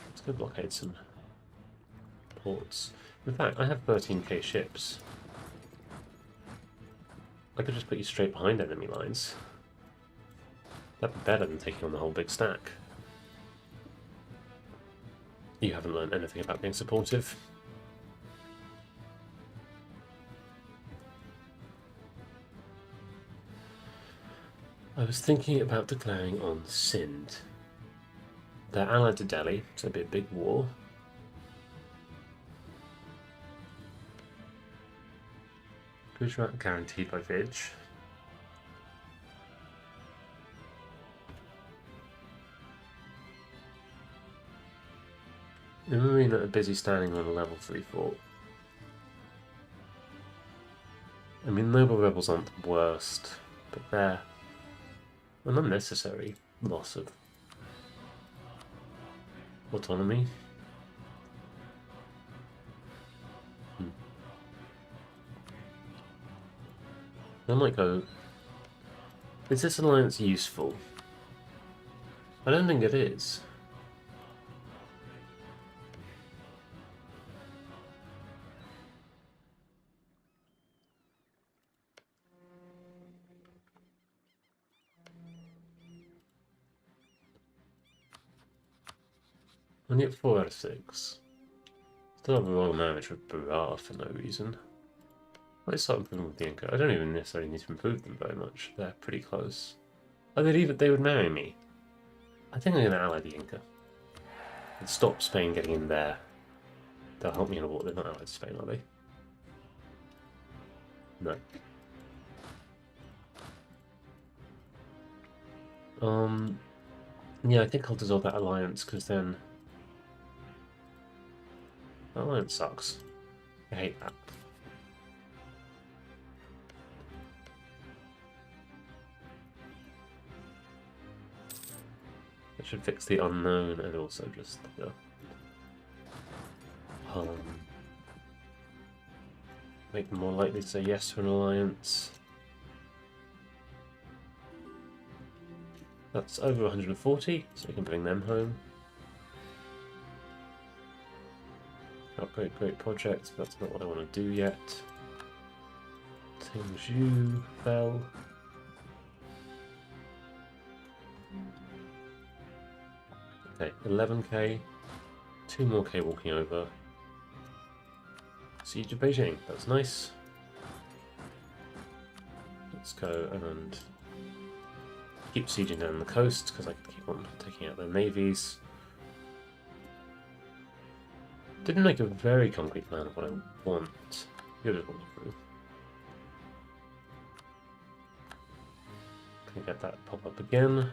Let's go blockade some ports. In fact, I have 13k ships. I could just put you straight behind enemy lines. That'd be better than taking on the whole big stack. You haven't learned anything about being supportive. I was thinking about declaring on Sindh. They're allied to Delhi, so it'd be a big war. Gujarat guaranteed by Vij. The Marina are busy standing on a level 3 fort. I mean, Noble Rebels aren't the worst, but they're an unnecessary loss of autonomy. I might go, is this alliance useful? I don't think it is. Only at 4 out of 6. Still have a royal marriage with Berar for no reason. I might start improving with the Inca. I don't even necessarily need to improve them very much. They're pretty close. Oh, they would marry me. I think I'm going to ally the Inca. And stop Spain getting in there. They'll help me in a war. They're not allied to Spain, are they? No. Yeah, I think I'll dissolve that alliance, because then that alliance sucks. I hate that. That should fix the unknown and also just make them more likely to say yes to an alliance. That's over 140, so we can bring them home. Not great projects, but that's not what I want to do yet. Tingzhu fell. Okay, 11k, 2 more k walking over. Siege of Beijing, that's nice. Let's go and keep sieging down the coast, because I can keep on taking out their navies. Didn't make a very concrete plan of what I want. You'll just walk through. Can get that pop up again.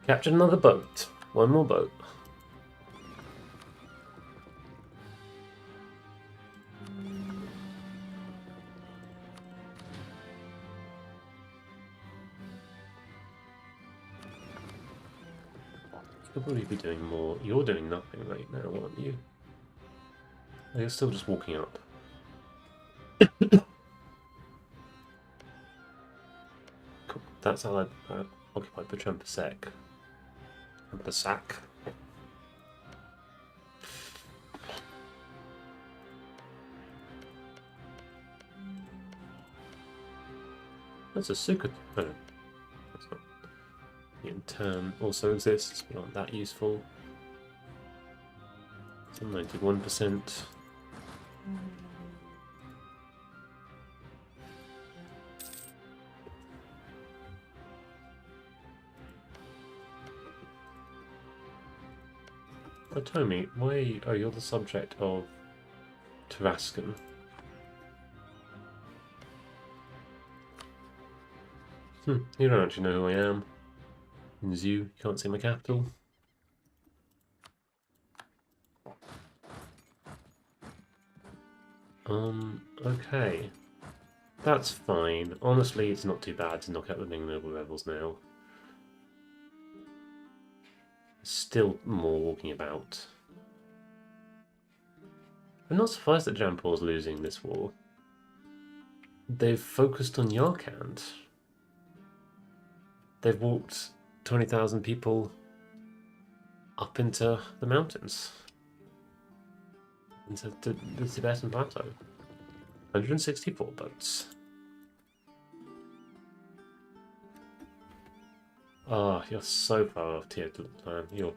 Captured another boat. 1 more boat. You'll probably be doing more. You're doing nothing right now, aren't you? Oh, you're still just walking up. Cool. That's how I occupied Patrampasek. Pasak. That's a Sukha. Oh, that's not. The intern also exists, but not that useful. It's on 91%. Oh, Tommy, why? Oh, you're the subject of Tarascan. You don't actually know who I am. You can't see my capital. Okay. That's fine. Honestly, it's not too bad to knock out the main noble rebels now. Still more walking about. I'm not surprised that Jampur's losing this war. They've focused on Yarkand. They've walked 20,000 people up into the mountains. Into the Tibetan plateau. 164 boats. Oh, you're so far off tier to the plan. You're...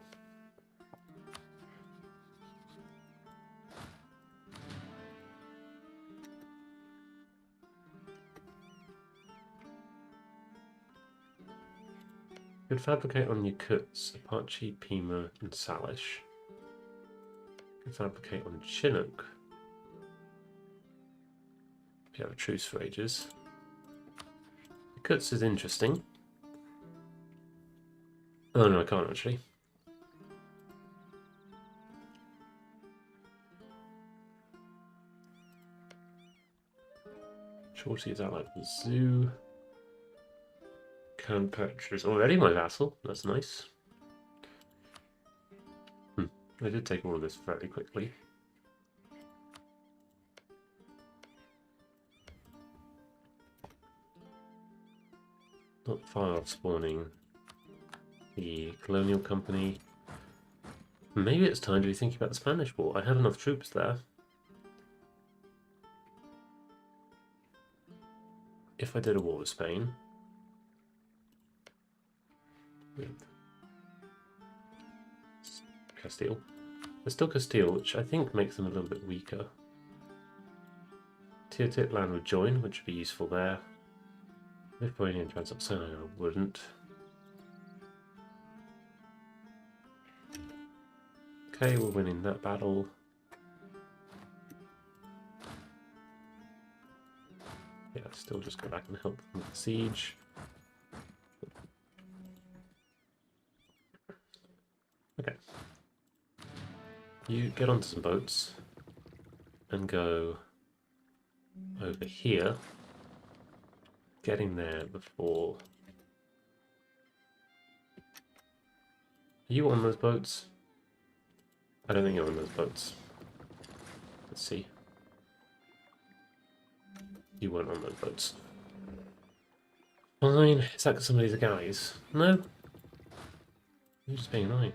Could fabricate on Yakuts, Apache, Pima, and Salish. Could fabricate on Chinook. We have a truce for ages. Yakuts is interesting. Oh no, I can't actually. Shorty is allied with Zoo. Kanpatra is already my vassal. That's nice. I did take all of this fairly quickly. Not far off spawning the colonial company. Maybe it's time to be thinking about the Spanish War. I have enough troops there. If I did a war with Spain, with Castile. There's still Castile, which I think makes them a little bit weaker. Teotihuacan would join, which would be useful there. Lithuanian Transoxana wouldn't. Okay, we're winning that battle. Yeah, still just go back and help them with the siege. Okay. You get onto some boats and go over here. Getting there before... Are you on those boats? I don't think you're on those boats. Let's see. You weren't on those boats. Fine. Is that because somebody's a guys? No. You're just being annoying.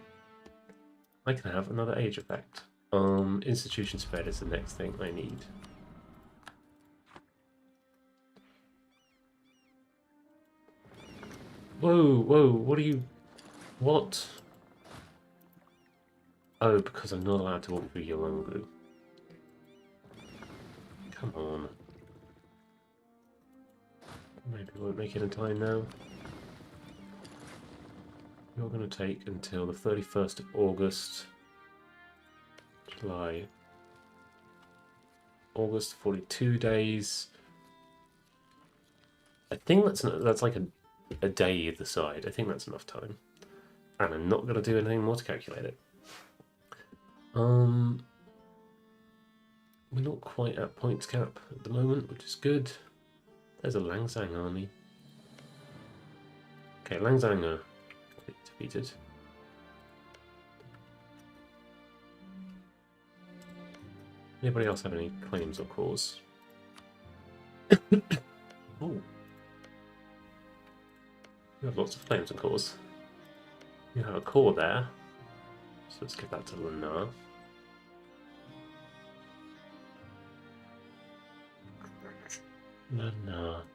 I can have another age effect. Institution spread is the next thing I need. Whoa, whoa, what are you... What? Oh, because I'm not allowed to walk through Yolongu. Come on. Maybe we won't make it in time now. You're going to take until the 31st of August. July. August, 42 days. I think that's like a day either side. I think that's enough time. And I'm not going to do anything more to calculate it. We're not quite at points cap at the moment, which is good. There's a Langzang army. Okay, Langzang are defeated. Anybody else have any claims or cause? Oh. You have lots of claims and cause. You have a core there. So let's give that to Lunar.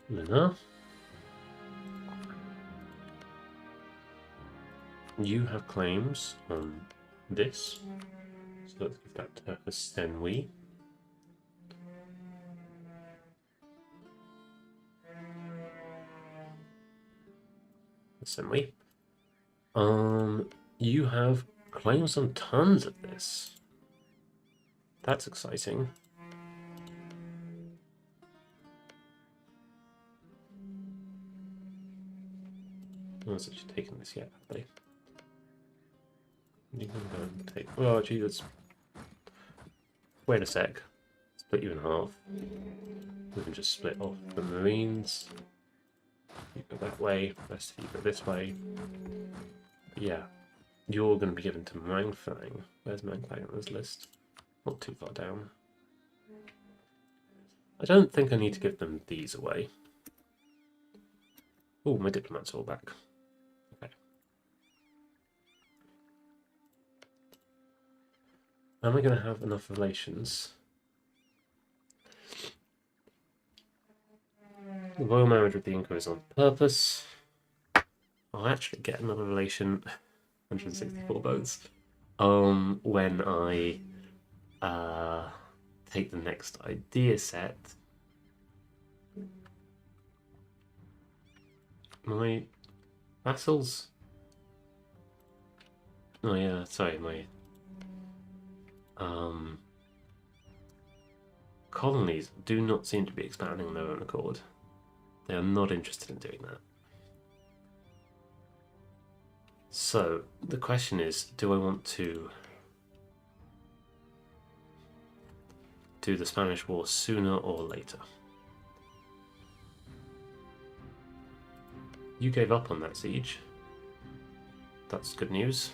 Lunar. You have claims on this. So let's give that to Senwi. Senwi. You have claims on tons of this. That's exciting. No one's actually taken this yet, have they? You can go and take. Oh, gee, let's. Wait a sec. Split you in half. We can just split off the Marines. You go that way, the rest of you go this way. Yeah. You're going to be given to Mangfang. Where's Mangfang on this list? Not too far down. I don't think I need to give them these away. Oh, my diplomats are all back. Okay. Am I going to have enough relations? The royal marriage with the Inca is on purpose. I'll actually get another relation, 164 votes, when I take the next idea set. My vassals? Oh yeah, sorry, my colonies do not seem to be expanding on their own accord. They are not interested in doing that. So, the question is, do I want to do the Spanish War sooner or later? You gave up on that siege. That's good news.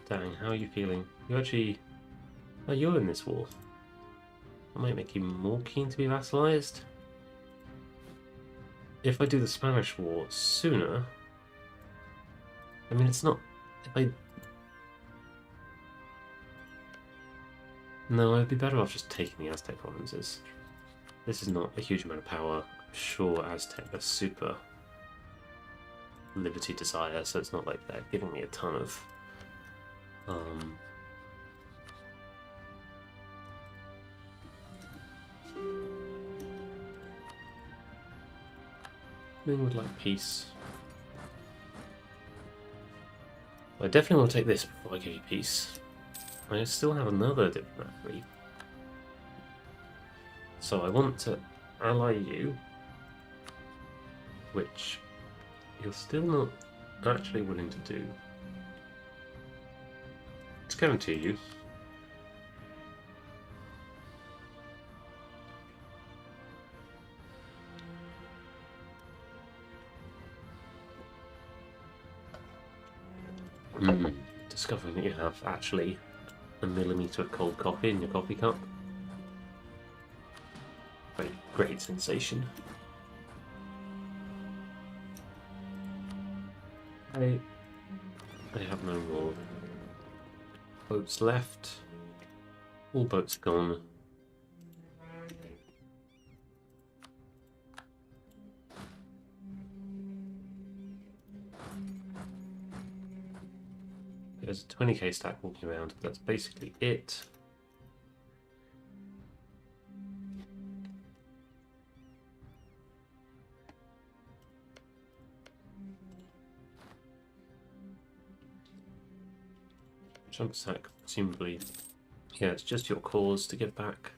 Dang, how are you feeling? You actually... Oh, you're in this war. That might make you more keen to be vassalized. If I do the Spanish War sooner... I mean, it's not... If I... No, I'd be better off just taking the Aztec provinces. This is not a huge amount of power. I'm sure Aztec are super liberty desire, so it's not like they're giving me a ton of... Ming would like peace. I definitely want to take this before I give you peace. I still have another diplomat free. So I want to ally you, which you're still not actually willing to do. It's coming to you. Discovering that you have actually a millimetre of cold coffee in your coffee cup. Great, great sensation. I have no more boats left. All boats gone. There's a 20k stack walking around. That's basically it. Jump sack, presumably. Yeah, it's just your cause to give back.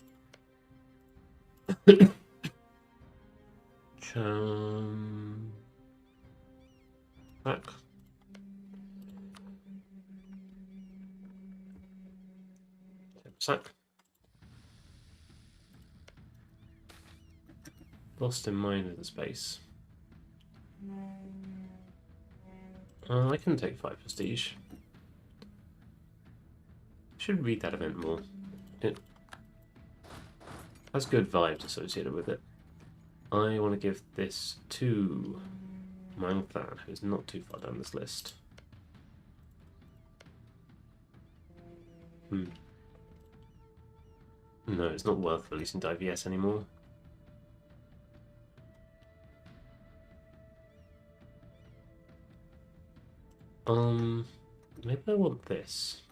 Back. Sack. Lost in mind of the space. I can take 5 prestige. Should read that event more. It has good vibes associated with it. I want to give this to Mangfan, who's not too far down this list. No, it's not worth releasing to IVS anymore. Maybe I want this.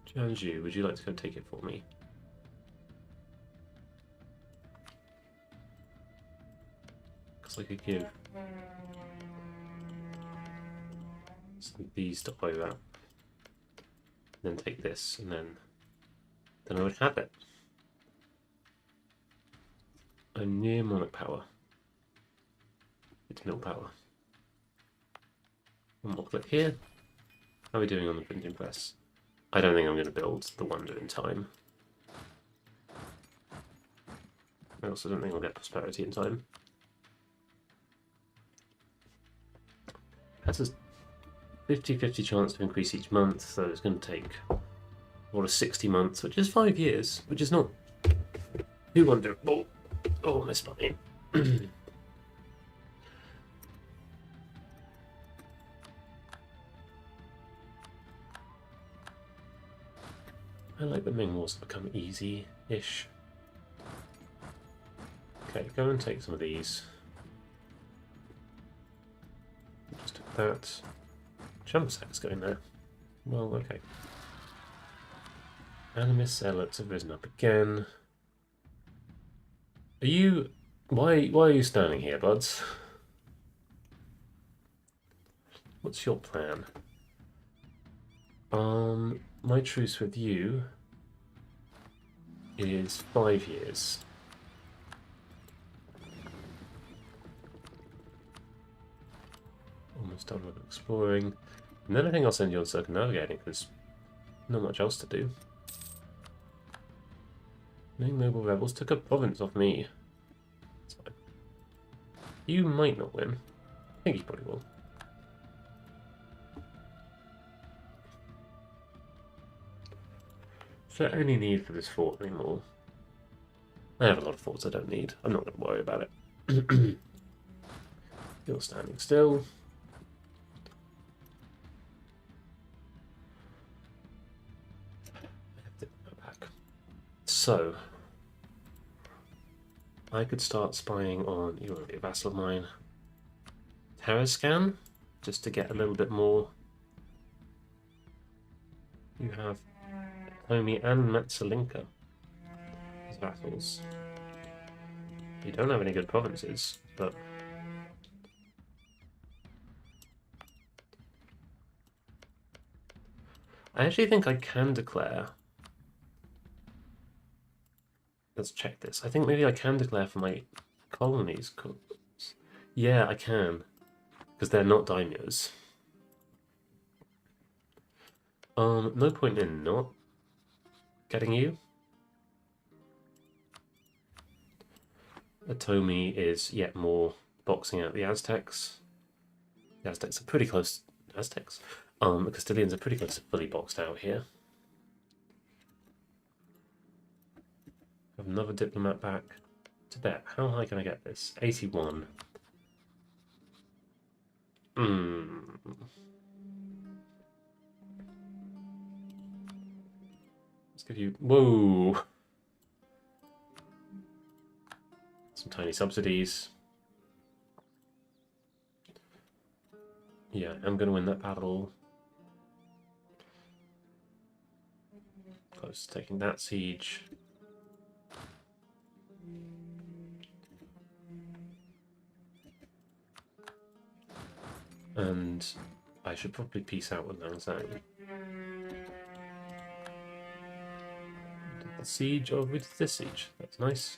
Jianju, would you like to go take it for me? Because I could give some of these to Oira. then take this, and then I would have it. I'm near monarch power. It's mill power. One more click here. How are we doing on the printing press? I don't think I'm going to build the Wonder in time. I also don't think I'll get Prosperity in time. That's a 50-50 chance to increase each month, so it's going to take, what, 60 months, which is 5 years, which is not too wonderful. Oh, I missed my I like the Ming Wars to become easy-ish. Okay, go and take some of these. Just took that. Chambersack's going there. Well, okay. Animus zealots have risen up again. Are you... Why are you standing here, buds? What's your plan? My truce with you is 5 years. Almost done with exploring. And then I think I'll send you on circumnavigating, because not much else to do. Ming noble rebels took a province off me. That's fine. You might not win. I think you probably will. Is there any need for this fort anymore? I have a lot of forts I don't need. I'm not going to worry about it. You're standing still. I have to go back. So, I could start spying on, you want to be a vassal of mine, Terrascan, just to get a little bit more. You have Tomi and Matsalinka as vassals. You don't have any good provinces, but I actually think I can declare. Let's check this. I think maybe I can declare for my colonies. Yeah, I can, because they're not daimyos. No point in not getting you. Atomi is yet more boxing out the Aztecs. The Aztecs are pretty close. Aztecs? The Castilians are pretty close to fully boxed out here. Have another diplomat back. Tibet. How high can I get this? 81. Let's give you... Whoa! Some tiny subsidies. Yeah, I'm going to win that battle. Close to taking that siege. And I should probably peace out with Langzang. The siege, oh, we did this siege. That's nice.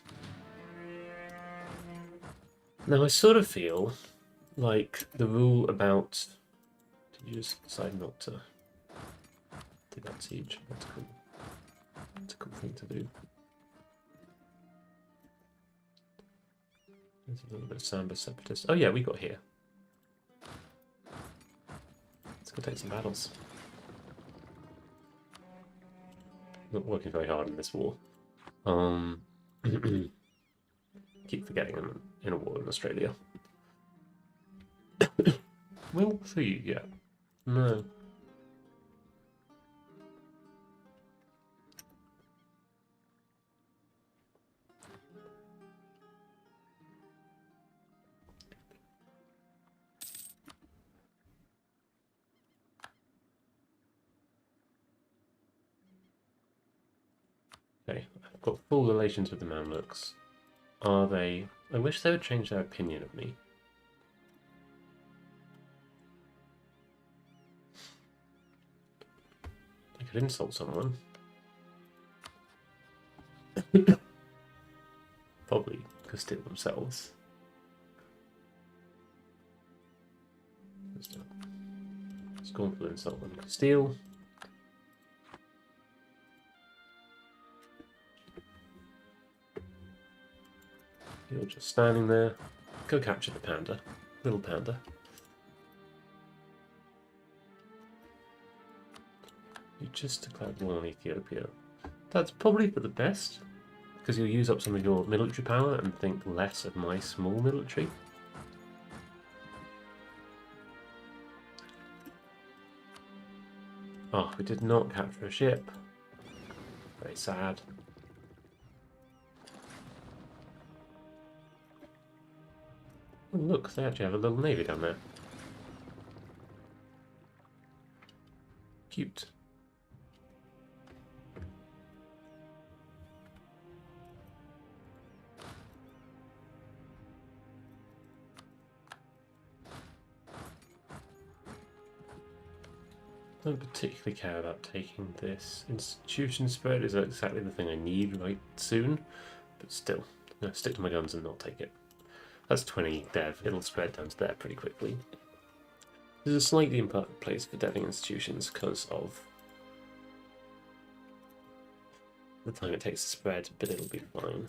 Now I sort of feel like the rule about... Did you just decide not to do that siege? That's cool. That's a cool thing to do. There's a little bit of Samba separatist. Oh yeah, we got here. Let's go take some battles. Not working very hard in this war. Keep forgetting I'm in a war in Australia. Will 3, yeah. No. Okay, I've got full relations with the Mamluks. Are they... I wish they would change their opinion of me. could insult someone. Probably could steal themselves. Scornful insult one could steal. You're just standing there. Go capture the panda. Little panda. You just declared war on Ethiopia. That's probably for the best, because you'll use up some of your military power and think less of my small military. Oh, we did not capture a ship. Very sad. Oh, look, they actually have a little navy down there. Cute. I don't particularly care about taking this. Institution spread is exactly the thing I need right soon, but still, I'm going to stick to my guns and not take it. That's 20 dev. It'll spread down to there pretty quickly. There's a slightly imperfect place for deving institutions because of the time it takes to spread, but it'll be fine.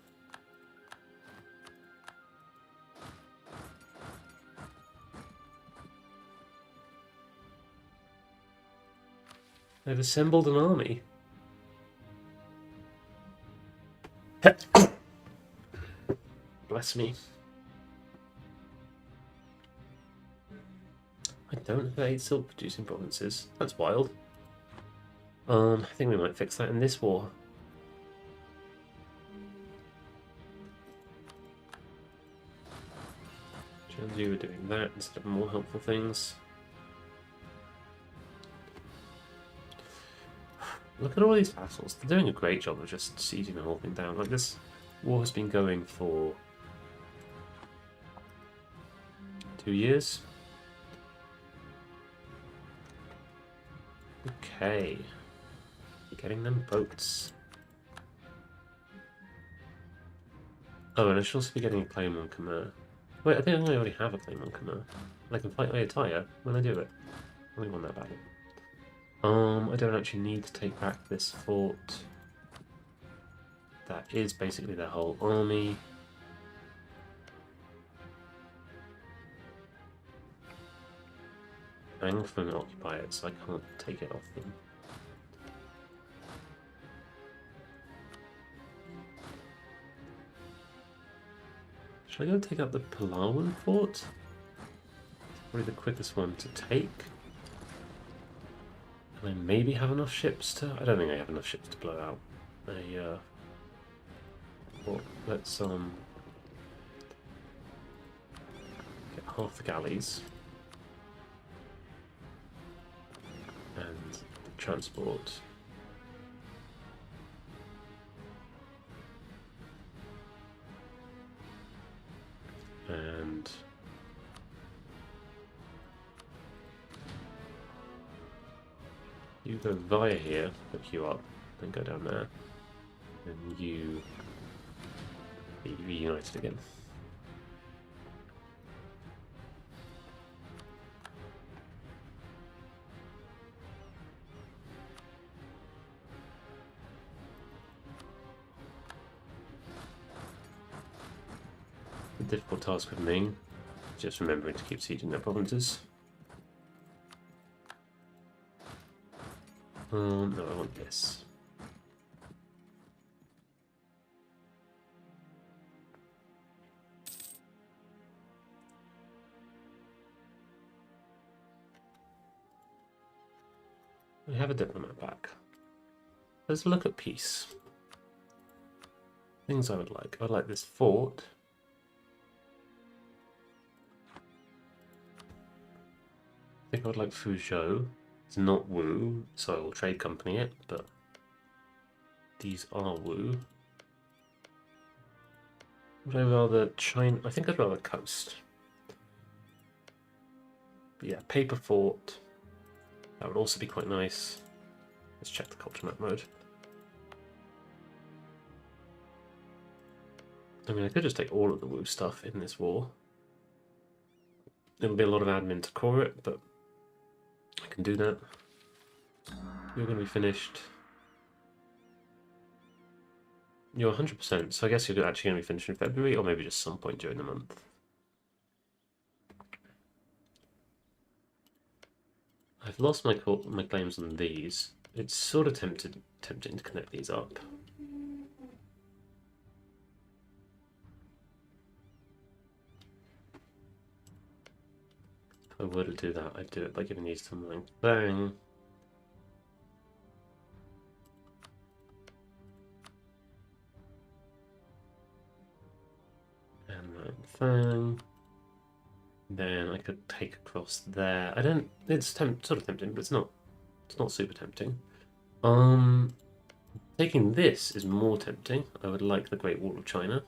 They've assembled an army. Bless me. I don't have 8 silk producing provinces. That's wild. I think we might fix that in this war. Chanzu were doing that instead of more helpful things. Look at all these vassals. They're doing a great job of just sieging the whole thing down. Like, this war has been going for 2 years. Okay. Getting them boats. Oh, and I should also be getting a claim on Khmer. Wait, I think I already have a claim on Khmer. I can fight Ayutthaya when I do it. I only won that battle. I don't actually need to take back this fort. That is basically their whole army. Angfan occupy it, so I can't take it off them. Should I go take up the Palawan fort? It's probably the quickest one to take. And I maybe have enough ships to... I don't think I have enough ships to blow out a... well, let's get half the galleys. And the transport. And you go via here, hook you up, then go down there, and you be reunited again. The difficult task with Ming, just remembering to keep sieging their provinces. No, I want this. We have a diplomat back. Let's look at peace. Things I would like. I'd like this fort. I think I would like Fuzhou. It's not Wu, so I will trade company it, but these are Wu. Would I rather China? I think I'd rather coast. But yeah, paper fort. That would also be quite nice. Let's check the culture map mode. I mean, I could just take all of the Wu stuff in this war. It'll be a lot of admin to core it, but I can do that. You're going to be finished. You're 100%, so I guess you're actually going to be finished in February, or maybe just some point during the month. I've lost my claims on these. It's sort of tempting to connect these up. If I were to do that, I'd do it by giving these to Mang Bang. And Mang Fang. Then I could take across there. I don't. It's sort of tempting, but it's not super tempting. Taking this is more tempting. I would like the Great Wall of China.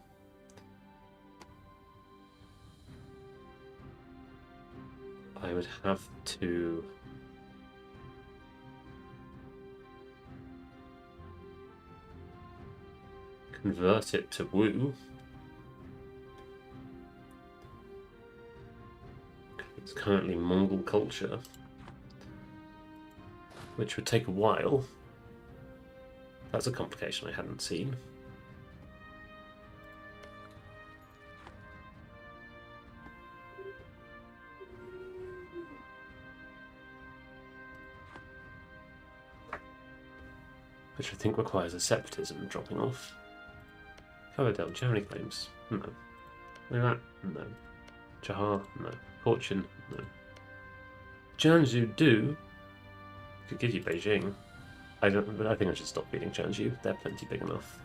I would have to convert it to Wu. It's currently Mongol culture, which would take a while. That's a complication I hadn't seen. Which I think requires a separatism dropping off. Coverdale, do you have any claims? No. Mirat? No. Chahar? No. Fortune? No. Jiangsu do. Could give you Beijing. But I think I should stop feeding Jiangsu. They're plenty big enough.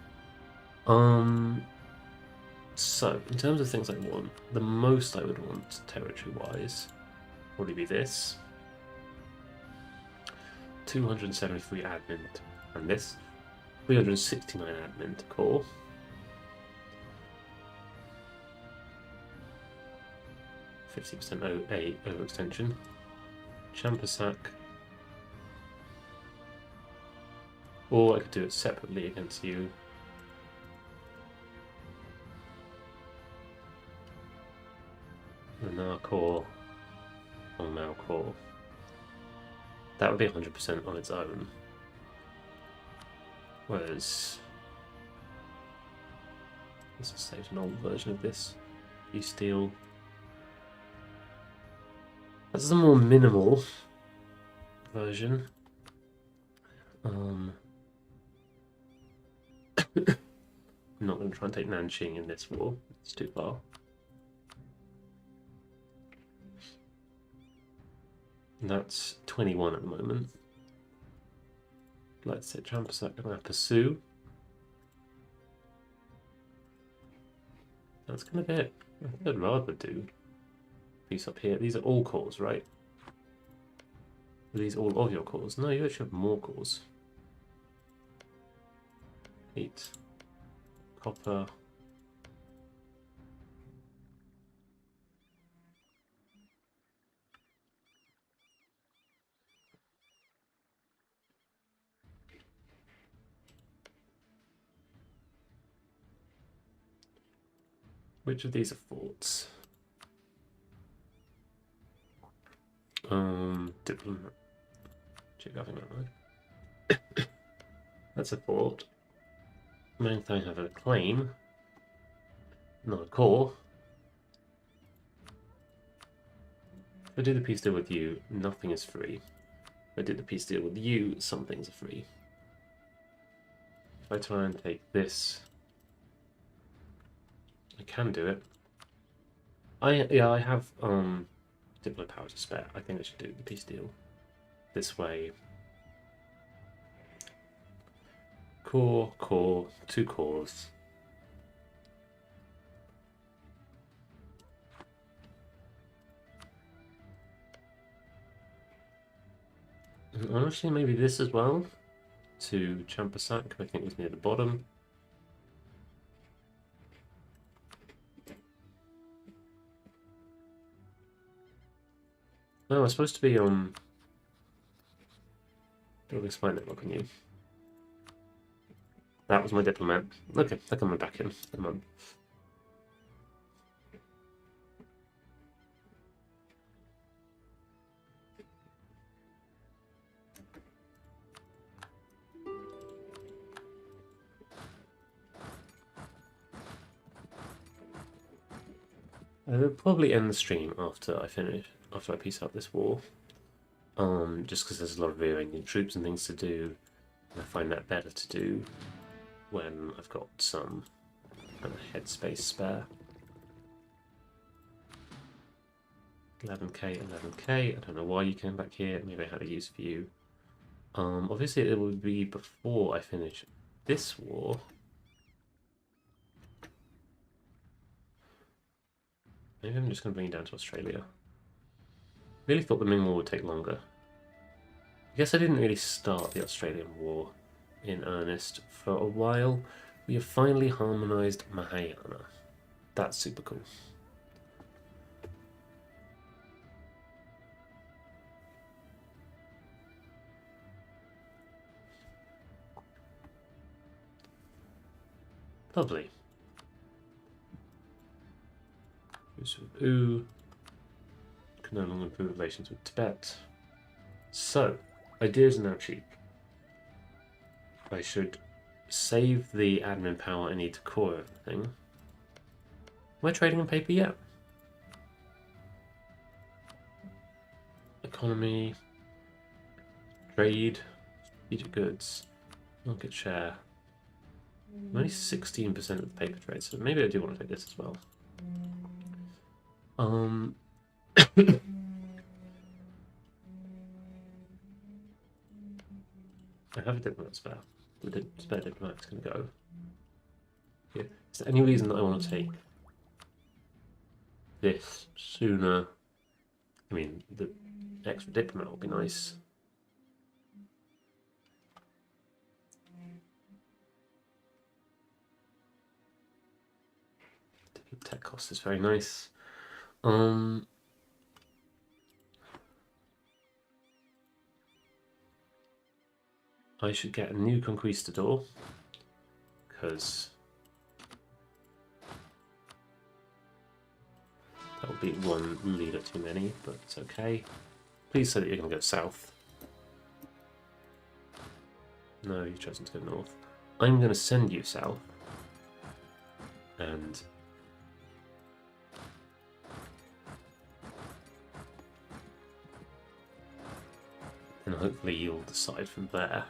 So, in terms of things I want, the most I would want territory-wise would probably be this. 273 admin, and this. 369 admin to core. %, overextension. Champasak. Or I could do it separately against you. Now core. On Mao core. That would be 100% on its own. Whereas let's just save an old version of this. You steal. That's a more minimal version. I'm not going to try and take Nanjing in this war. It's too far. And that's 21 at the moment. Let's say Champasak and pursue. That's going to be it. I think I'd rather do piece up here. These are all cores, right? Are these all of your cores? No, you actually have more cores. 8. Copper. Which of these are forts? Diplomat. Check government mode. That's a fort. Main thing have a claim. Not a core. If I do the peace deal with you, nothing is free. If I do the peace deal with you, some things are free. If I try and take this, I can do it. I have diplo power to spare. I think I should do the peace deal this way. Core, 2 cores. And honestly, maybe this as well. To Champasak, I think was near the bottom. No, it's supposed to be Building spy network on you. That was my diplomat. Okay, they're coming back in. Come on. I'll probably end the stream after I piece out this war. Just because there's a lot of Iranian troops and things to do, and I find that better to do when I've got some kind of headspace spare. 11k, 11k. I don't know why you came back here. Maybe I had a use for you. Obviously it would be before I finish this war. Maybe I'm just going to bring you down to Australia. Really thought the Ming War would take longer. I guess I didn't really start the Australian War in earnest for a while. We have finally harmonised Mahayana. That's super cool. Lovely. Ooh. Can no longer improve relations with Tibet. So, ideas are now cheap. I should save the admin power I need to core everything. Am I trading in paper yet? Economy. Trade. Strategic goods. Market share. I'm only 16% of the paper trade, so maybe I do want to take this as well. I have a diplomat spare. The spare diplomat's going to go here. Is there any reason that I want to take this sooner? I mean, the extra diplomat would be nice. Tech cost is very nice. I should get a new conquistador because that would be one leader too many, but it's okay. Please say that you're going to go south. No, you've chosen to go north. I'm going to send you south and hopefully you'll decide from there.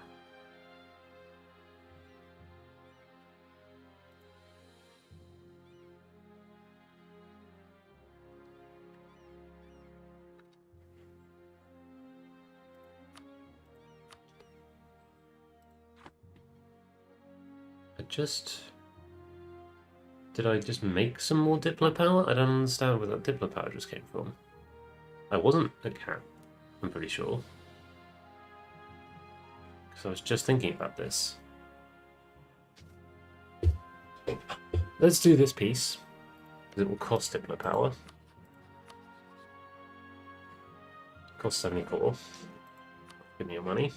Did I just make some more Diplo power? I don't understand where that Diplo power just came from. I wasn't a cat, I'm pretty sure. Because I was just thinking about this. Let's do this piece, because it will cost Diplo power. Cost 74. Give me your money.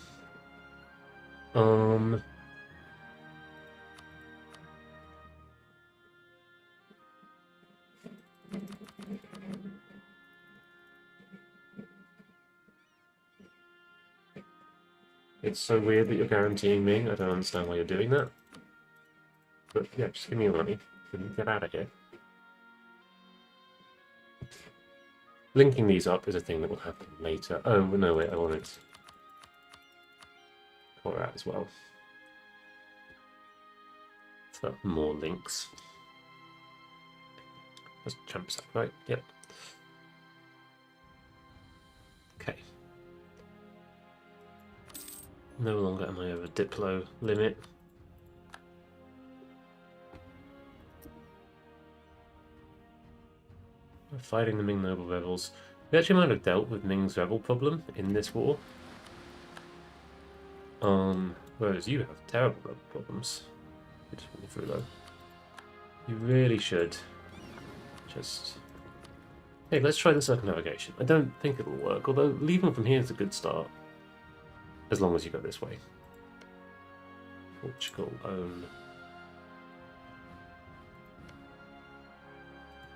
It's so weird that you're guaranteeing me. I don't understand why you're doing that. But yeah, just give me your money and get out of here. Linking these up is a thing that will happen later. Oh, no, wait, I wanted Korat as well. So more links. That's champ stack, right? Yep. Okay. No longer am I over Diplo limit. Fighting the Ming noble rebels. We actually might have dealt with Ming's rebel problem in this war. Whereas you have terrible rebel problems. You just put me through though. You really should just... Hey, let's try the circumnavigation. I don't think it will work, although leaving from here is a good start. as long as you go this way. Portugal own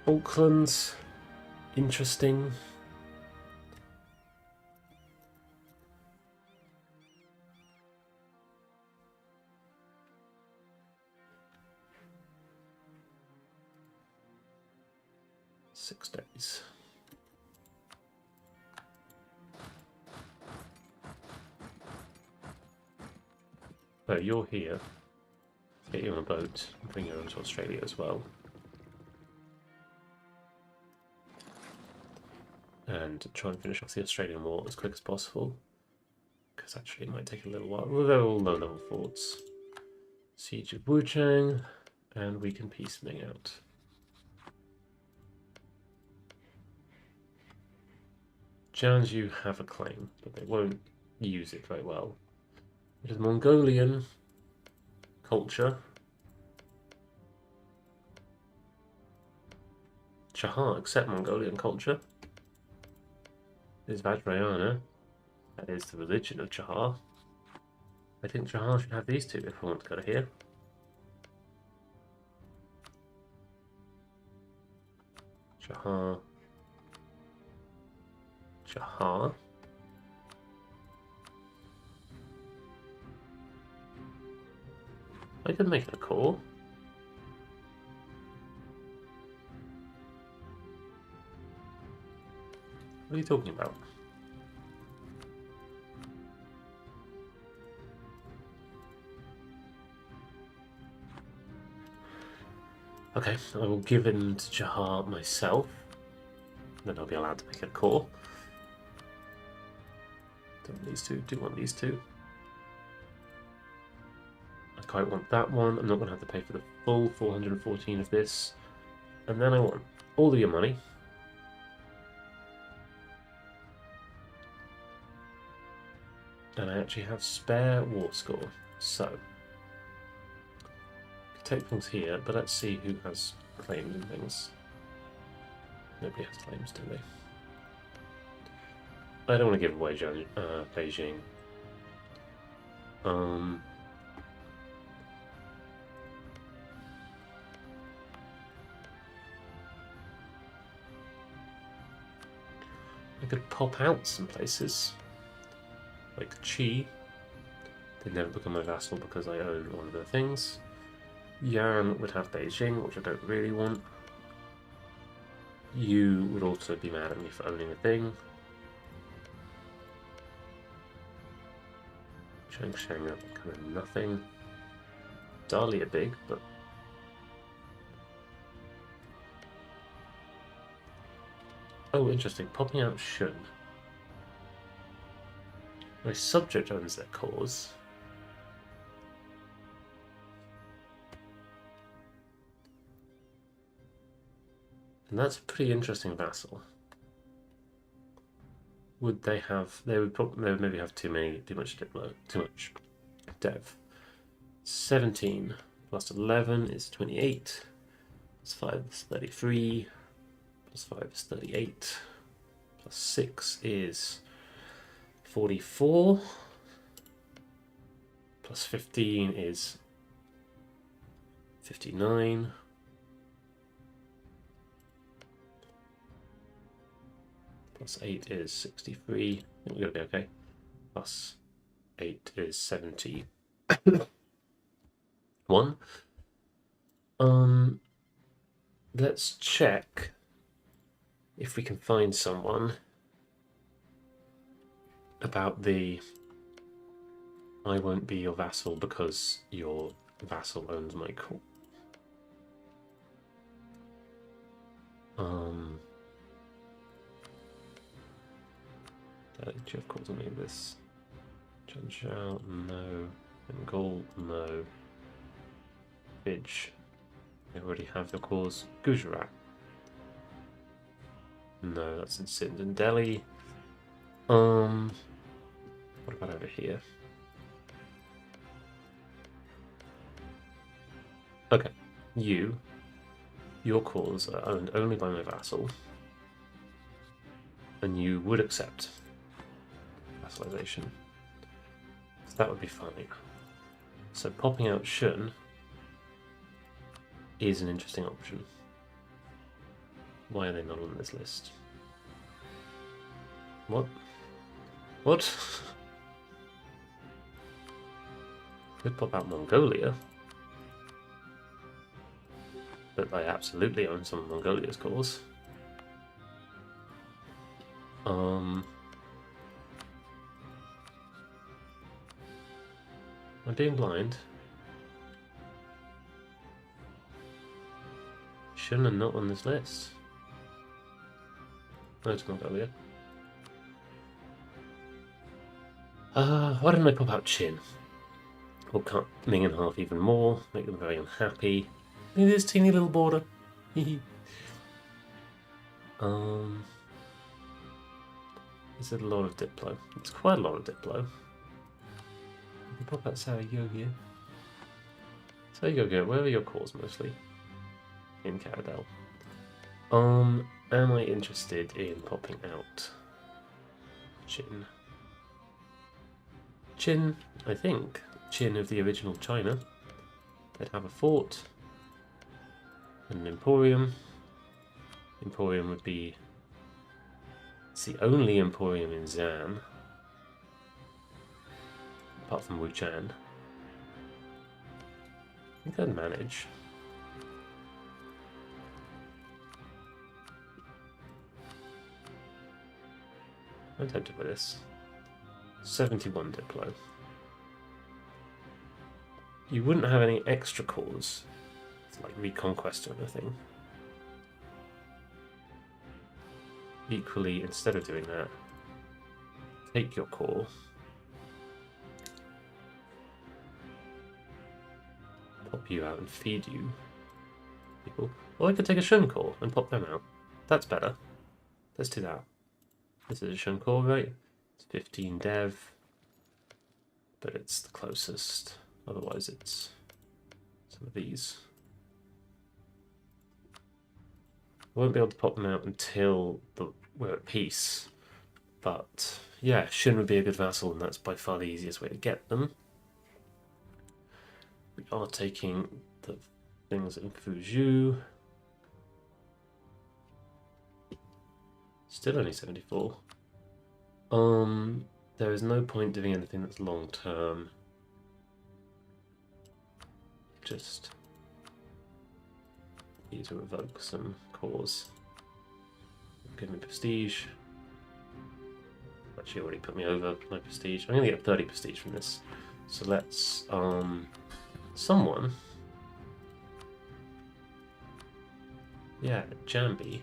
Falklands. Interesting. Six days. So you're here. Get you on a boat and bring you over to Australia as well. And try and finish off the Australian War as quick as possible. Because actually it might take a little while. Well, they're all low-level forts. Siege of Wuchang, and we can piecemeal out. Jiangsu have a claim, but they won't use it very well. It is Mongolian culture. Chahar accept Mongolian culture. Is Vajrayana. That is the religion of Chahar. I think Chahar should have these two if I want to go to here. Chahar. Chahar. I could make it a core. What are you talking about? Okay, I will give in to Chahar myself. Then I'll be allowed to make it a core. Don't want these two, do want these two. I quite want that one. I'm not going to have to pay for the full 414 of this. And then I want all of your money. And I actually have spare war score. So, I can take things here, but let's see who has claims and things. Nobody has claims, do they? I don't want to give away Beijing. I could pop out some places. Like Qi. They never become my vassal because I own one of their things. Yan would have Beijing, which I don't really want. You would also be mad at me for owning a thing. Changshan kind of nothing. Dali are big, but oh, interesting. Popping out Shun. My subject owns their cause. And that's a pretty interesting vassal. Would they have? They would maybe have too much dev. 17 plus 11 is 28. Plus 5 is 33. Plus 5 is 38. Plus 6 is 44. Plus 15 is 59. Plus 8 is 63. I think we're going to be okay. Plus 8 is 71. Let's check if we can find someone about the I won't be your vassal because your vassal owns my court. Of course, I need this. Zhengzhou, no. Bengal, no. Fidge, I already have your cause. Gujarat, no, that's in Sindh and Delhi. What about over here? Okay, your cause are owned only by my vassal, and you would accept vassalization. That would be fine. So popping out Shun is an interesting option. Why are they not on this list? What? What? Could pop out Mongolia. But I absolutely own some of Mongolia's cores. Am I being blind? Shouldn't have not on this list. No, it's Mongolia. Why didn't I pop out Qin? We'll cut Ming in half even more, make them very unhappy. Look at this teeny little border. Is it a lot of Diplo? It's quite a lot of Diplo. You can pop out Saryogia. Saryogia, where are your cores mostly? In Caradel. Am I interested in popping out Qin? Qin, I think. Qin of the original China. They'd have a fort. And an Emporium. Emporium would be... It's the only Emporium in Zan. Apart from Wuchan. I think I'd manage. I'm tempted by this. 71 Diplo. You wouldn't have any extra cores, like Reconquest or anything. Equally, instead of doing that, take your core. Pop you out and feed you people. Or I could take a Shun core and pop them out. That's better. Let's do that. This is a Shun core, right? It's 15 dev, but it's the closest. Otherwise, it's some of these. I won't be able to pop them out until we're at peace. But yeah, Shun would be a good vassal, and that's by far the easiest way to get them. We are taking the things in Fuzhou. Still only 74. There is no point doing anything that's long term. Just need to evoke some cores. Give me prestige. Actually already put me over my prestige. I'm gonna get 30 prestige from this. So let's someone. Yeah, Jambi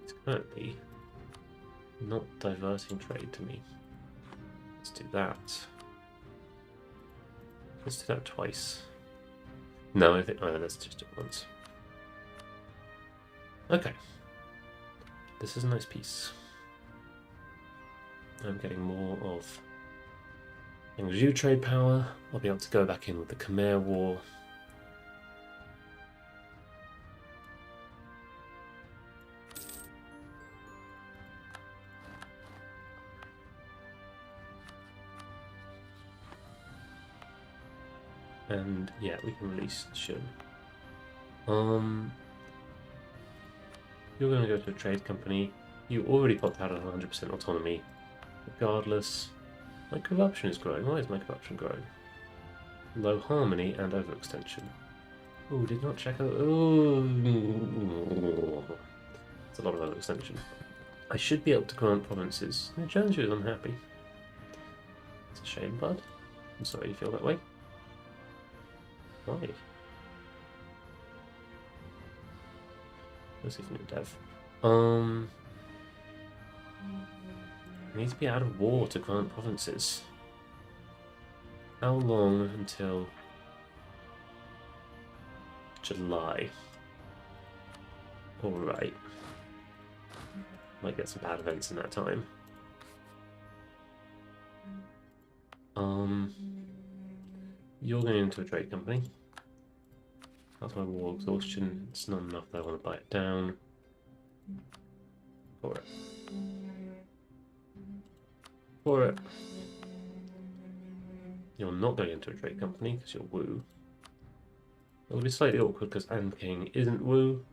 is currently not diverting trade to me. Let's do that. Let's do that twice. No, I think let's just do it once. Okay. This is a nice piece. I'm getting more of Yangzhou trade power. I'll be able to go back in with the Khmer War. And yeah, we can release Shun. You're going to go to a trade company. You already popped out at 100% autonomy. Regardless, my corruption is growing. Why is my corruption growing? Low harmony and overextension. Oh, did not check out. Oh, it's a lot of overextension. I should be able to grant provinces. Jiangsu is unhappy. It's a shame, bud. I'm sorry you feel that way. Why? Let's see if we can dev. I need to be out of war to grant provinces. How long until July? Alright. Might get some bad events in that time. You're going into a trade company. That's my war exhaustion. It's not enough that I want to buy it down. For it. For it. You're not going into a trade company because you're Wu. It'll be slightly awkward because Anking isn't Wu,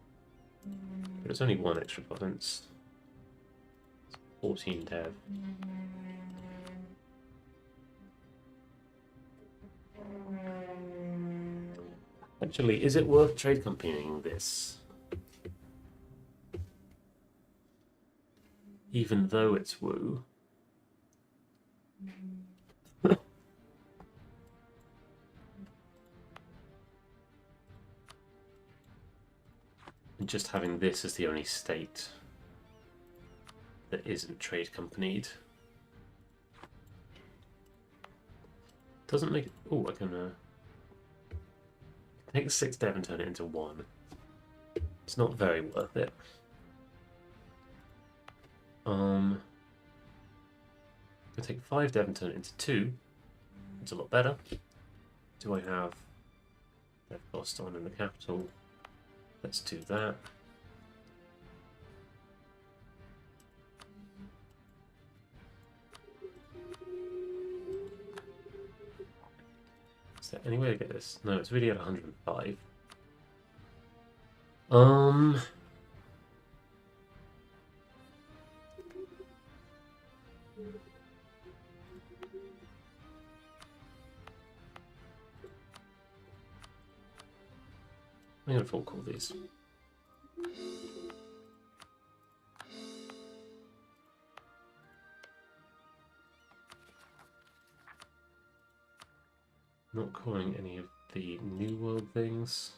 but it's only one extra province. 14 dev. Actually, is it worth trade companying this? Even though it's Wu. And just having this as the only state that isn't trade companied doesn't make it. Oh, I can take 6 dev and turn it into 1. It's not very worth it. I take 5 dev and turn it into 2. It's a lot better. Do I have dev cost on in the capital? Let's do that. Is there any way to get this? No, it's really at 105. I'm going to full call these. Not calling any of the New World things.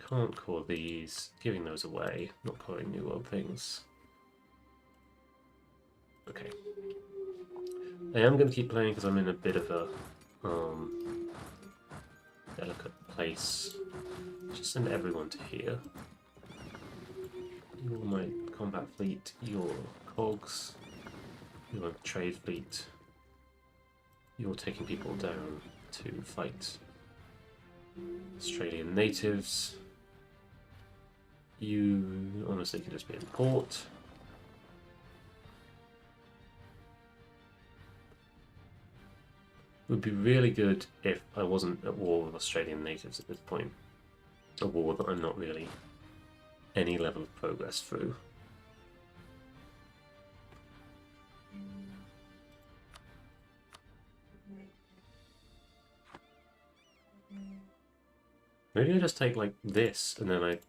Can't call these. Giving those away. Not calling New World things. Okay. I am going to keep playing because I'm in a bit of a delicate place. Just send everyone to here. You're my combat fleet, you're cogs, you're a trade fleet, you're taking people down to fight Australian natives. You honestly could just be in port. It would be really good if I wasn't at war with Australian natives at this point. A war that I'm not really any level of progress through. Maybe I just take like this and then I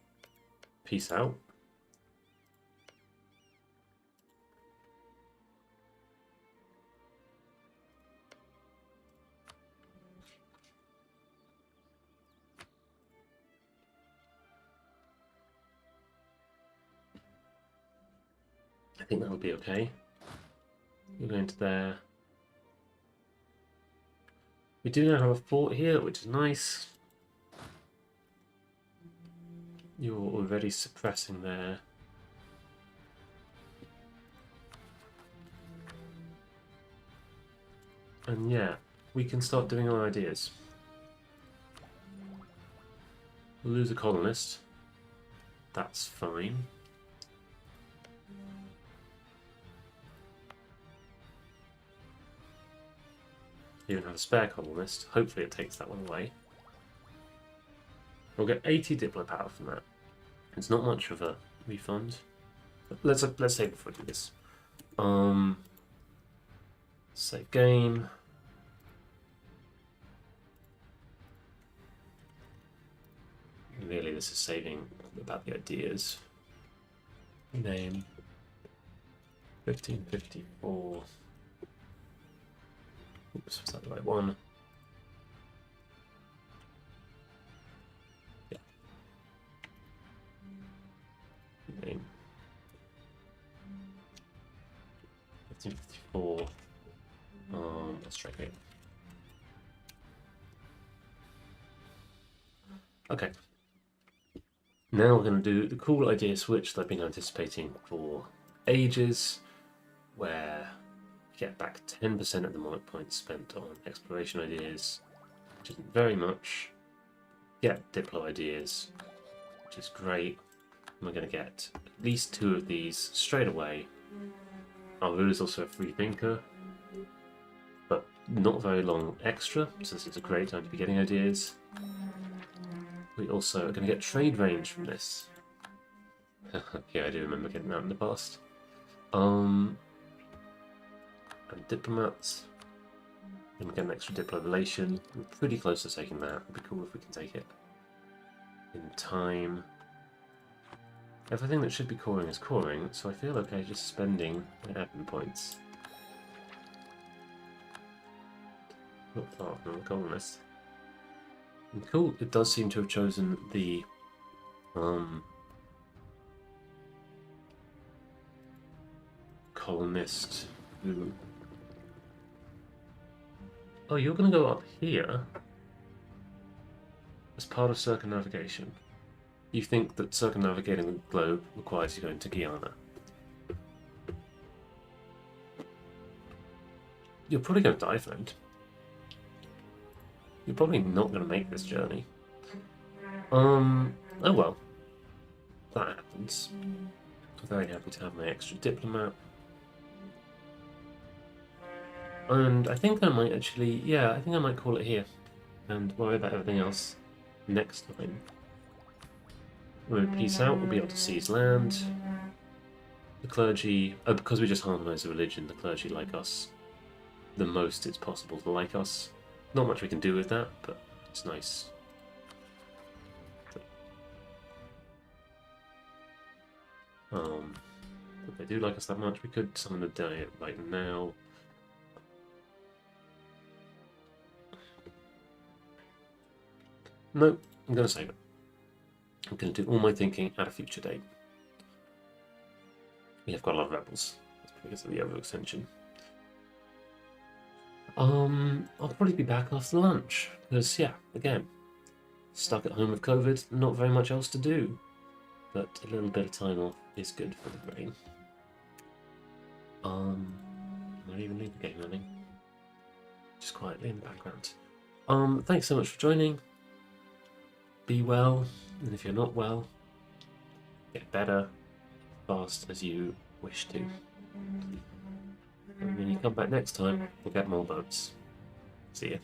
peace out. I think that would be okay. We're going to there. We do now have a fort here, which is nice. You're already suppressing there. And yeah, we can start doing our ideas. We'll lose a colonist. That's fine. Even have a spare colonist. Hopefully it takes that one away. We'll get 80 Diplo power from that. It's not much of a refund. But let's save before we do this. Save game. Really, this is saving about the ideas. Name 1554. Oops, was that the right one? Yeah. Name 1554. Let's try again. Okay. Now we're going to do the cool idea switch that I've been anticipating for ages, where you get back 10% of the monarch points spent on exploration ideas, which isn't very much. Get Diplo ideas, which is great. And we're going to get at least 2 of these straight away. Our ruler's also a free thinker, but not very long extra, so this is a great time to be getting ideas. We also are going to get trade range from this. Yeah, I do remember getting that in the past. And diplomats. Going to get an extra diplo relation. We're pretty close to taking that. It'd be cool if we can take it in time. Everything that should be coring is coring, so I feel okay just spending my admin points. Not far from the colonist. And cool, it does seem to have chosen the colonist who... Oh, you're going to go up here as part of circumnavigation. You think that circumnavigating the globe requires you going to Guyana. You're probably going to die, friend. You're probably not going to make this journey. Oh well. That happens. I'm very happy to have my extra diplomat. And I think I might actually, yeah, I think I might call it here. And worry about everything else next time. When we peace out, we'll be able to seize land. The clergy, because we just harmonise the religion, the clergy like us the most it's possible to like us. Not much we can do with that, but it's nice. If they do like us that much, we could summon the diet right now. No, I'm going to save it. I'm going to do all my thinking at a future date. We have quite a lot of rebels. That's because of the overextension. I'll probably be back after lunch. Because, yeah, again, stuck at home with COVID, not very much else to do. But a little bit of time off is good for the brain. Might even leave the game running. Just quietly in the background. Thanks so much for joining. Be well, and if you're not well, get better fast as you wish to. And when you come back next time, we'll get more boats. See ya.